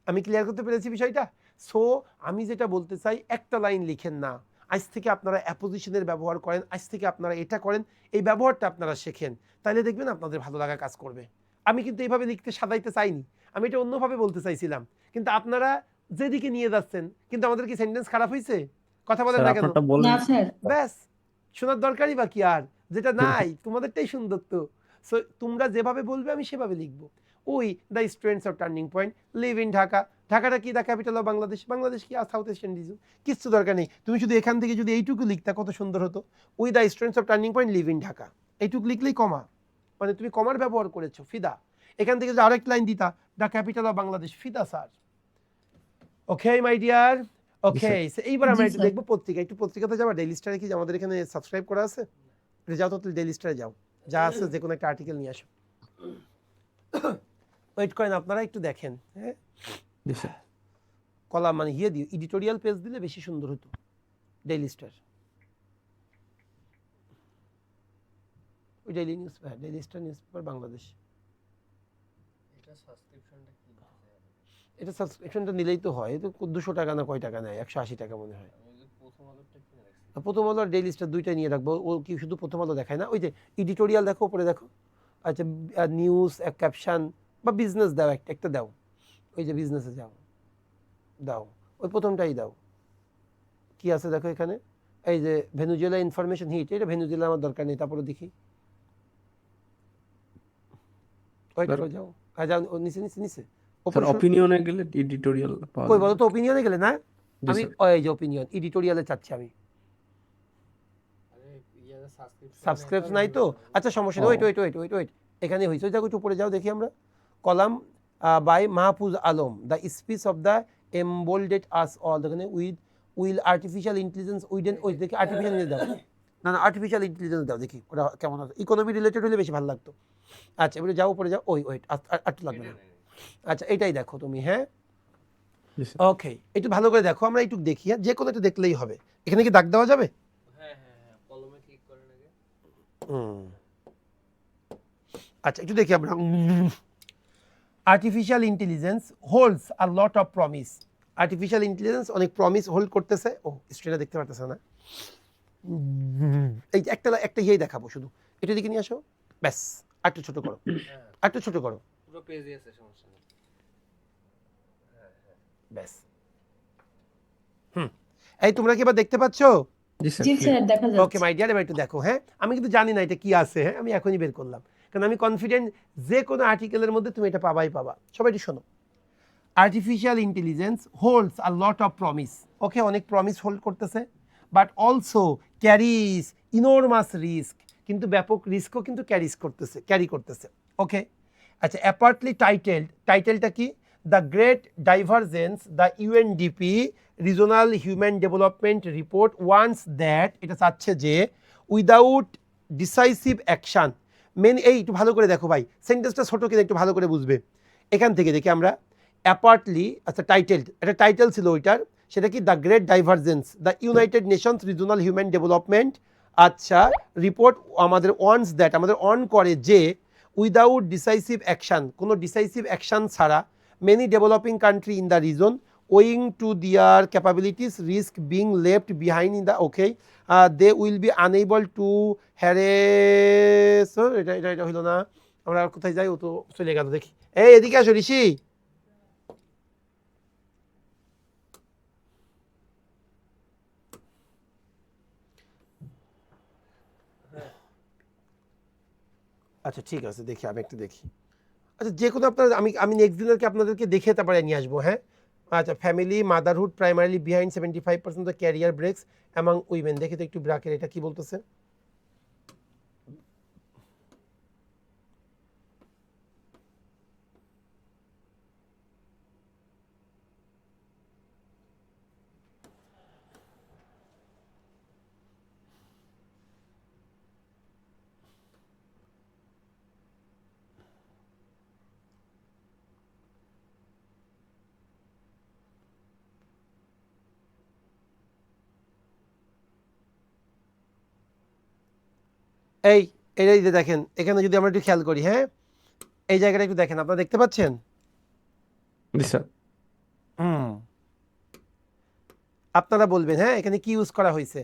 Speaker 1: আমি ক্লিয়ার করতে পেরেছি বিষয়টা? সো আমি যেটা বলতে চাই, একটা লাইন লিখেন না, আজ থেকে আপনারা অ্যাপোজিশনের ব্যবহার করেন, আজ থেকে আপনারা এটা করেন, এই ব্যবহারটা আপনারা শেখেন, তাহলে দেখবেন আপনাদের ভালো লাগা কাজ করবে। আমি কিন্তু এইভাবে লিখতে সাজাইতে চাইনি, আমি এটা অন্যভাবে বলতে চাইছিলাম, কিন্তু আপনারা যেদিকে নিয়ে যাচ্ছেন, কিন্তু আমাদের কি সেন্টেন্স খারাপ হয়েছে? কথা বলেন
Speaker 4: স্যার
Speaker 1: না কেন?
Speaker 4: আপনারটা বলেন।
Speaker 10: না স্যার।
Speaker 1: ব্যাস, শোনার দরকারই বা কি আর? যেটা নাই তোমাদেরটাই সুন্দর তো। সো তোমরা যেভাবে বলবে আমি সেভাবে লিখবো। We the students of turning point, leave in Dhaka. ঢাকাটা কি? The capital of Bangladesh. Bangladesh কি? আর সাউথ এশিয়ান রিজন। কিচ্ছু দরকার নেই, তুমি শুধু এখান থেকে যদি এইটুকু লিখতা কত সুন্দর হতো। We the students of turning point, leave in Dhaka, এইটুকু লিখলেই কমা, মানে তুমি কমার ব্যবহার করেছো, ফিদা। এখান থেকে যদি আরেক লাইন দিতা, দ্য ক্যাপিটাল অফ বাংলাদেশ, ফিদা sir. Okay my dear, okay. এইবার আমরা
Speaker 10: জি,
Speaker 1: একটু
Speaker 10: স্যার।
Speaker 1: দেখবো পত্রিকা। একটু পত্রিকাতে যাবা? ডেইলি স্টারে কি আমাদের এখানে সাবস্ক্রাইব করা আছে? যাও তো, ডেইলি স্টারে যাও, যা আছে যে কোনো একটা আর্টিকেল নিয়ে আসো। ওয়েট করেন আপনারা, একটু দেখেন। হ্যাঁ,
Speaker 4: জি স্যার।
Speaker 1: কলাম মানে দিও, এডিটোরিয়াল পেজ দিলে বেশি সুন্দর হতো। ডেইলি স্টার, ওই ডেইলি নিউজ, হ্যাঁ daily star news paper Bangladesh. এটা সাবস্ক্রিপশনটা নিলেই তো হয়, তো 200 টাকা না কয় টাকা নেয়? 180 টাকা মনে হয়। প্রথম আলো আর ডেইলি স্টার দুইটা নিয়ে রাখবো। ও কি শুধু প্রথম আলো দেখায় না? ওই যে এডিটোরিয়াল দেখো, উপরে দেখো, আচ্ছা নিউজ, ক্যাপশন বা বিজনেস দাও, একটা দাও, ওই যে বিজনেসে যাও, দাও, ওই প্রথমটাই দাও। কি আছে দেখো এখানে, এই যে ভেনেজুয়েলা ইনফরমেশন হিট, এটা ভেনেজুয়েলা আমার দরকার নেই, তারপরে দেখি, ওয়েট করে যাও, যাও নিচে নিচে নিচে।
Speaker 4: স্যার অপিনিয়নে গেলে এডিটোরিয়াল পাওয়া
Speaker 1: কই
Speaker 4: যাবে।
Speaker 1: বলো তো, অপিনিয়নে গেলে না?
Speaker 4: জি
Speaker 1: আমি
Speaker 4: স্যার।
Speaker 1: এই যে অপিনিয়ন, এডিটোরিয়ালে চাচ্ছি আমি। সাবস্ক্রাইব নাই তো, আচ্ছা সমস্যা নেই, wait wait wait wait wait, এখানে হয়েছে, ওই দেখো একটু উপরে যাও, দেখি আমরা। Column by Mahfuz Alam, the speech of the emboldened us all, এখানে উইল আর্টিফিশিয়াল ইন্টেলিজেন্স উইডেন, ওই দেখি আর্টিফিশিয়াল ইন্টেলিজেন্স দাও, না আর্টিফিশিয়াল ইন্টেলিজেন্স দাও, দেখি ওটা কেমন আছে। ইকোনমি রিলেটেড হলে বেশি ভালো লাগতো। আচ্ছা এবারে যাও, উপরে যাও, ওই ওয়েট একটু লাগবে না। আচ্ছা এটাই দেখো তুমি, হ্যাঁ
Speaker 4: জি স্যার।
Speaker 1: ওকে, একটু ভালো করে দেখো, আমরা একটু দেখি, হ্যাঁ যে কোনো একটা দেখলেই হবে। এখানে কি দাগ দেওয়া যাবে? আচ্ছা একটু দেখি আমরা। Artificial intelligence holds a lot of promise. Artificial intelligence অনেক প্রমিস হোল্ড করতেছে। ও স্ক্রিনে দেখতে পারতেছে না, এই একটা ইয়েই দেখাবো শুধু, এটা দিকে নিয়ে আসো, ব্যাস একটু ছোট করো, একটু ছোট করো,
Speaker 4: পুরো পেজে আছে, সমস্যা নেই।
Speaker 1: ব্যাস। এই তোমরা কি এবার দেখতে পাচ্ছ?
Speaker 4: জি স্যার,
Speaker 10: জি
Speaker 4: ক্লিয়ার।
Speaker 10: স্যার দেখা
Speaker 1: ওকে
Speaker 10: যাচ্ছে।
Speaker 1: মাই ডিয়ার, এবার একটু দেখো। হ্যাঁ, আমি কিন্তু জানি না এটা কি আছে, হ্যাঁ আমি এখনই বের করলাম, কারণ আমি কনফিডেন্ট যে কোনো আর্টিকেলের মধ্যে তুমি এটা পাবাই পাবা। সবাই একটু শোনো। Artificial intelligence holds a lot of promise. Okay, অনেক প্রমিস হোল্ড করতেছে, but also carries enormous risk, কিন্তু ব্যাপক রিস্কও কিন্তু ক্যারি করতেছে। ওকে, আচ্ছা, অ্যাপার্টলি টাইটেলটা কি? The great divergence, the UNDP regional human development report once that, এটা চাচ্ছে যে উইদাউট ডিসাইসিভ অ্যাকশান এই একটু ভালো করে দেখো ভাই, সেন্টেন্সটা ছোটো কিন্তু একটু ভালো করে বুঝবে। এখান থেকে দেখি আমরা অ্যাপার্টলি, আচ্ছা একটা টাইটেল ছিল ওইটার, সেটা কি? The great divergence, the united nations regional human development আচ্ছা রিপোর্ট আমাদের ওয়ান্স দ্যাট, আমাদের অন করে যে উইদাউট ডিসাইসিভ অ্যাকশান, কোনো ডিসাইসিভ অ্যাকশান ছাড়া many developing country in the region owing to their capabilities risk being left behind in the okay they will be unable to harness. এটা হইলো না, আমরা আর কোথায় যাই? ও তো চলে গেল, দেখি। এই এদিকে আসো ঋষি। আচ্ছা ঠিক আছে, দেখি আমি একটু দেখি। আচ্ছা, যে কোনো আপনার আমি নেক্সট দিনকে আপনাদেরকে দেখে তারপরে নিয়ে আসবো। হ্যাঁ, আচ্ছা, family motherhood primarily behind 75% the career ব্রেকস among women. দেখি তো একটু ব্র্যাকেট এটা কি বলতেছে। এই যে দেখেন, এখানে যদি আমরা একটু খেয়াল করি, হ্যাঁ এই জায়গাটা একটু দেখেন, আপনারা দেখতে পাচ্ছেন?
Speaker 4: জি স্যার।
Speaker 1: আপনারা বলবেন হ্যাঁ এখানে কি ইউজ করা হয়েছে।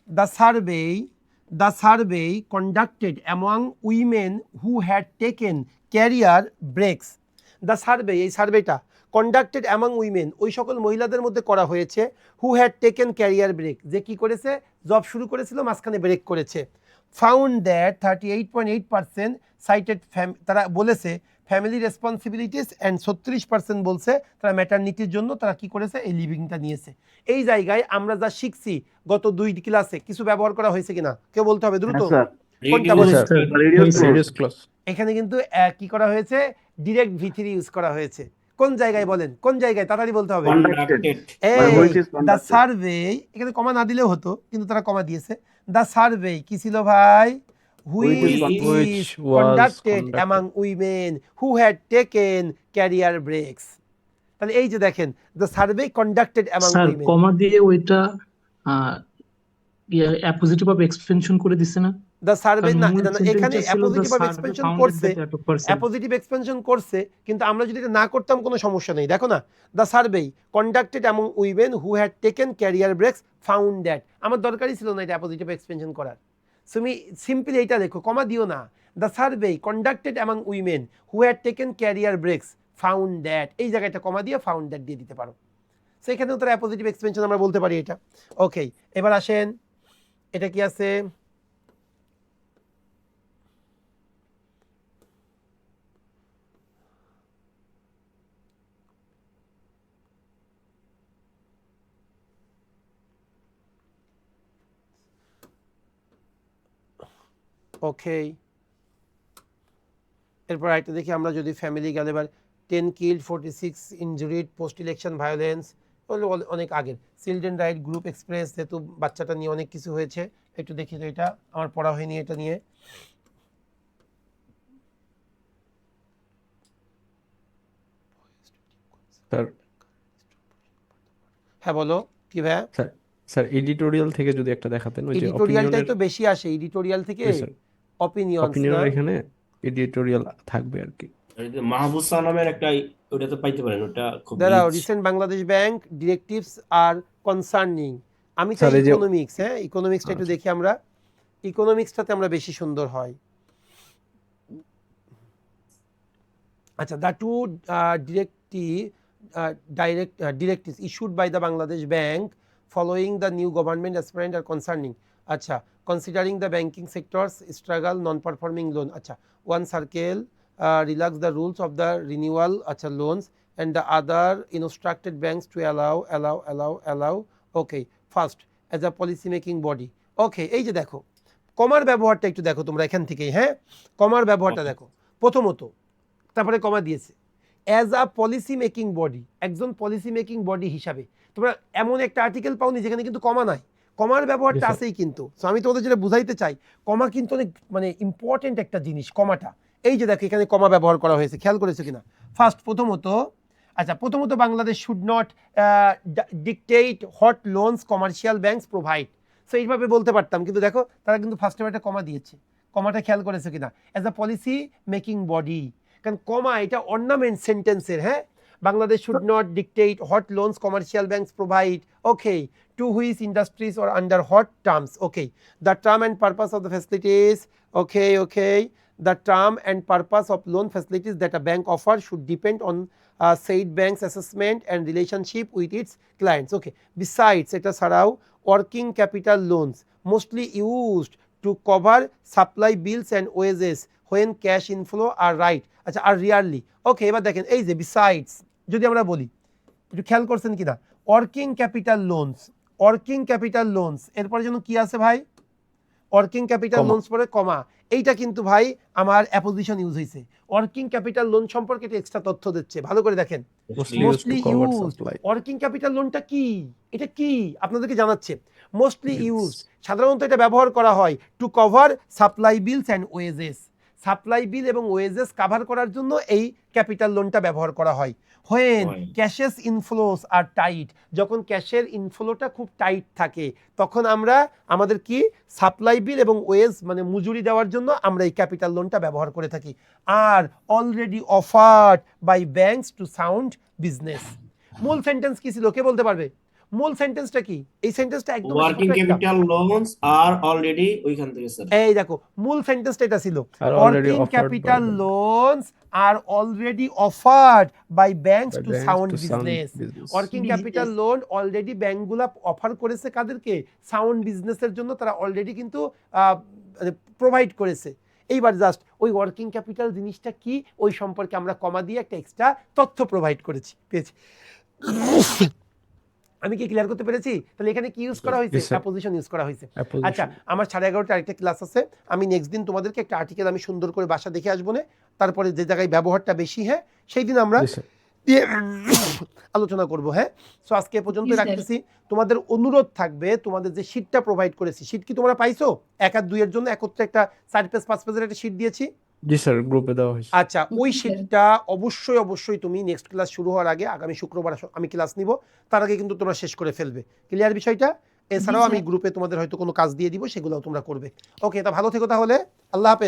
Speaker 1: The survey conducted among women who had taken career ব্রেকস। The survey, এই সার্ভেটা কন্ডাক্টেড অ্যামং উইমেন, ওই সকল মহিলাদের মধ্যে করা হয়েছে who had taken career break, যে কি করেছে? জব শুরু করেছিল, মাঝখানে ব্রেক করেছে। ফাউন্ড দ্যাট 38.8% সাইটেড, তারা বলেছে ফ্যামিলি রেসপন্সিবিলিটিস অ্যান্ড 36% বলছে তারা ম্যাটারনিটির জন্য তারা কি করেছে? এই লিভিংটা নিয়েছে। এই জায়গায় আমরা যা শিখছি গত 2 ক্লাসে, কিছু ব্যবহার করা হয়েছে কিনা কেউ বলতে হবে দ্রুত। কোনটা বলে?
Speaker 4: Reduce clause.
Speaker 1: এখানে কিন্তু কি করা হয়েছে? ডিরেক্ট V3 ইউজ করা হয়েছে। কোন জায়গায় বলেন? কোন জায়গায়? তাড়াতাড়ি বলতে হবে। দ্য সার্ভে, এখানে কমা না দিলেও হতো, কিন্তু তারা কমা দিয়েছে। দ্য সার্ভে কি ছিল ভাই? which is conducted among women who had taken career breaks. তাহলে এই যে দেখেন, the survey conducted among
Speaker 3: sir
Speaker 1: women,
Speaker 3: কমা দিয়ে ওইটা অ্যাপোজিটিভ অফ এক্সপেনশন করে দিছে না?
Speaker 1: the survey
Speaker 3: কারণ
Speaker 1: না,
Speaker 3: মূল
Speaker 1: এখানে
Speaker 3: সেন্টেন্সটা ছিল
Speaker 1: appositive
Speaker 3: the
Speaker 1: of
Speaker 3: survey
Speaker 1: expansion
Speaker 3: found
Speaker 1: করছে,
Speaker 3: that এত percent।
Speaker 1: অ্যাপোজিটিভ এক্সপেনশন করছে, কিন্তু আমরা যদি এটা না করতাম কোনো সমস্যা নেই। দেখো না, the survey conducted among women who had taken career ব্রেকস found that, আমার দরকারই ছিল না এটা অ্যাপোজিটিভ এক্সপেনশন করার। তুমি সিম্পলি এইটা দেখো, কমা দিও না। The survey conducted among women who had taken career ব্রেকস found that, এই জায়গাটা কমা দিয়ে ফাউন্ড দ্যাট দিয়ে দিতে পারো। সেখানেও তার অ্যাপোজিটিভ এক্সপেনশন আমরা বলতে পারি এটা। ওকে, এবার আসেন, এটা কি আছে? ওকে, এরপর একটা দেখি আমরা, যদি ফ্যামিলি গেলে এবার 10 killed 46 injured post election violence, অনেক আগের। চিলড্রেন রাইট গ্রুপ এক্সপ্রেস, যেহেতু বাচ্চাটা নিয়ে অনেক কিছু হয়েছে, একটু দেখি তো, এটা আমার পড়া হয়নি এটা নিয়ে।
Speaker 4: স্যার
Speaker 1: হ্যাঁ বলো, কি ভাইয়া?
Speaker 4: স্যার এডিটোরিয়াল থেকে যদি একটা দেখাতেন, ওই যে
Speaker 1: এডিটোরিয়ালটাই তো বেশি আসে, এডিটোরিয়াল থেকে অপিনিয়ন
Speaker 4: এখানে এডিটোরিয়াল থাকবে আর কি।
Speaker 2: মাহবুব সালামের একটা ওটা তো পাইতে পারেন, ওটা খুব
Speaker 1: দাঁড়াও, রিসেন্ট বাংলাদেশ ব্যাংক ডিরেক্টিভস আর কনসার্নিং, আমি চাই ইকোনমিক্স। হ্যাঁ, ইকোনমিক্সটা একটু দেখি আমরা, ইকোনমিক্সটাতে আমরা বেশি সুন্দর হয়। আচ্ছা, the two directives issued by the Bangladesh Bank following the new government aspirant are concerning. আচ্ছা, considering the banking sector's struggle non-performing loan. আচ্ছা, one circle relax the rules of the renewal আচ্ছা loans and the other instructed banks to allow. Okay, first as a policy making body. Okay, এই যে দেখো কমার ব্যবহারটা একটু দেখো তোমরা এখান থেকেই, হ্যাঁ কমার ব্যবহারটা দেখো প্রথমত, তারপরে কমা দিয়েছে as a policy making body, একজন পলিসি মেকিং বডি হিসাবে। তোমরা এমন একটা আর্টিকেল পাওনি যেখানে কিন্তু কমা নাই, কমার ব্যবহারটা
Speaker 4: Yes, sir.
Speaker 1: আছেই কিন্তু। সো আমি তোমাদের যেটা বুঝাইতে চাই, কমা কিন্তু অনেক মানে ইম্পর্টেন্ট একটা জিনিস কমাটা। এই যে দেখো এখানে কমা ব্যবহার করা হয়েছে, খেয়াল করেছো কিনা। ফার্স্ট প্রথমত, আচ্ছা প্রথমত Bangladesh should not dictate what loans commercial banks provide. So এইভাবে বলতে পারতাম, কিন্তু দেখো তারা কিন্তু ফার্স্টে একটা কমা দিয়েছে। কমাটা খেয়াল করেছো কিনা, as a policy making body, কারণ কমা এটা অর্নামেন্ট সেন্টেন্সের। হ্যাঁ, Bangladesh should not dictate what loans commercial banks provide, okay, to which industries or under what terms, okay, the term and purpose of the facilities, okay, the term and purpose of loan facilities that a bank offers should depend on said bank's assessment and relationship with its clients. Okay, besides এটা ছাড়াও working capital loans mostly used to cover supply bills and wages when cash inflow are right আচ্ছা আর rarely. ওকে, এবার দেখেন এই যে besides যদি আমরা বলি, একটু খেয়াল করছেন কিনা, working capital loans এরপরে যেন কি আছে ভাই, ওয়ার্কিং ক্যাপিটাল
Speaker 4: কমা।
Speaker 1: লোনস পরে কমা, এইটা কিন্তু ভাই আমার অ্যাপোজিশন ইউজ হয়েছে। ওয়ার্কিং ক্যাপিটাল লোন সম্পর্কে একটা এক্সট্রা তথ্য দিচ্ছে, ভালো করে দেখেন। মোস্টলি ইউজড, ওয়ার্কিং ক্যাপিটাল লোনটা কি, এটা কি আপনাদেরকে জানাচ্ছে। মোস্টলি ইউজড, সাধারণত এটা ব্যবহার করা হয় to cover supply bills and wages, supply bill এবং ওয়েজেস কভার করার জন্য এই ক্যাপিটাল লোনটা ব্যবহার করা হয়। হোয়েন ক্যাশেস ইনফ্লোস আর টাইট, যখন ক্যাশের ইনফ্লোটা খুব টাইট থাকে তখন আমরা আমাদের কি সাপ্লাই বিল এবং ওয়েজ মানে মজুরি দেওয়ার জন্য আমরা এই ক্যাপিটাল লোনটা ব্যবহার করে থাকি। আর already offered by banks to sound business. মূল সেন্টেন্স কি ছিল, কে বলতে পারবে? মূল সেন্টেন্সটা কি? এই সেন্টেন্সটা একদম
Speaker 2: ওয়ার্কিং
Speaker 1: ছোট একটা।
Speaker 2: ক্যাপিটাল লোনস আর অলরেডি ওইখান থেকে স্যার
Speaker 1: এই দেখো মূল সেন্টেন্সটা এটা ছিল,
Speaker 4: Are already
Speaker 1: working
Speaker 4: offered by
Speaker 1: capital
Speaker 4: the-
Speaker 1: loans আর already offered by banks
Speaker 4: by
Speaker 1: to
Speaker 4: banks
Speaker 1: sound
Speaker 4: to sound
Speaker 1: business.
Speaker 4: business.
Speaker 1: Working capital loan already ব্যাংকগুলো অফার করেছে কাদেরকে, সাউন্ড বিজনেসের জন্য তারা অলরেডি কিন্তু প্রোভাইড করেছে। এইবার জাস্ট ওই ওয়ার্কিং ক্যাপিটাল জিনিসটা কি ওই সম্পর্কে আমরা কমা দিয়ে একটা এক্সট্রা তথ্য প্রোভাইড করেছি, পেয়েছি। আমি কি ক্লিয়ার করতে পেরেছি? তাহলে এখানে কি ইউজ করা হয়েছে,
Speaker 4: Yes, sir.
Speaker 1: অ্যাপোজিশন ইউজ করা হয়েছে।
Speaker 4: Apposition.
Speaker 1: আচ্ছা, আমার 11:30 আরেকটা ক্লাস আছে, আমি নেক্সট দিন তোমাদেরকে একটা আর্টিকেল আমি সুন্দর করে বাসা দেখে আসবো না, তারপরে যে জায়গায় ব্যবহারটা বেশি হ্যাঁ সেই দিন আমরা
Speaker 4: Yes, sir.
Speaker 1: দিয়ে আলোচনা করব। হ্যাঁ, সো আজকে এ পর্যন্ত রাখতেছি। তোমাদের অনুরোধ থাকবে, তোমাদের যে শীটটা প্রোভাইড করেছি, শীট কি তোমরা পাইছো? 1 আর 2 এর জন্য একত্রে একটা 4 পেজ 5 পেজের একটা শীট দিয়েছি।
Speaker 4: জি স্যার, গ্রুপে দেওয়া হয়েছে।
Speaker 1: আচ্ছা, ওই শীটটা অবশ্যই তুমি নেক্সট ক্লাস শুরু হওয়ার আগে আগামী শুক্রবার আমি ক্লাস নিব, তার আগে কিন্তু তোমরা শেষ করে ফেলবে। ক্লিয়ার বিষয়টা? এছাড়াও আমি গ্রুপে তোমাদের হয়তো কোনো কাজ দিয়ে দিব, সেগুলোও তোমরা করবে। ওকে, তা ভালো থেকো তাহলে, আল্লাহ হাফেজ।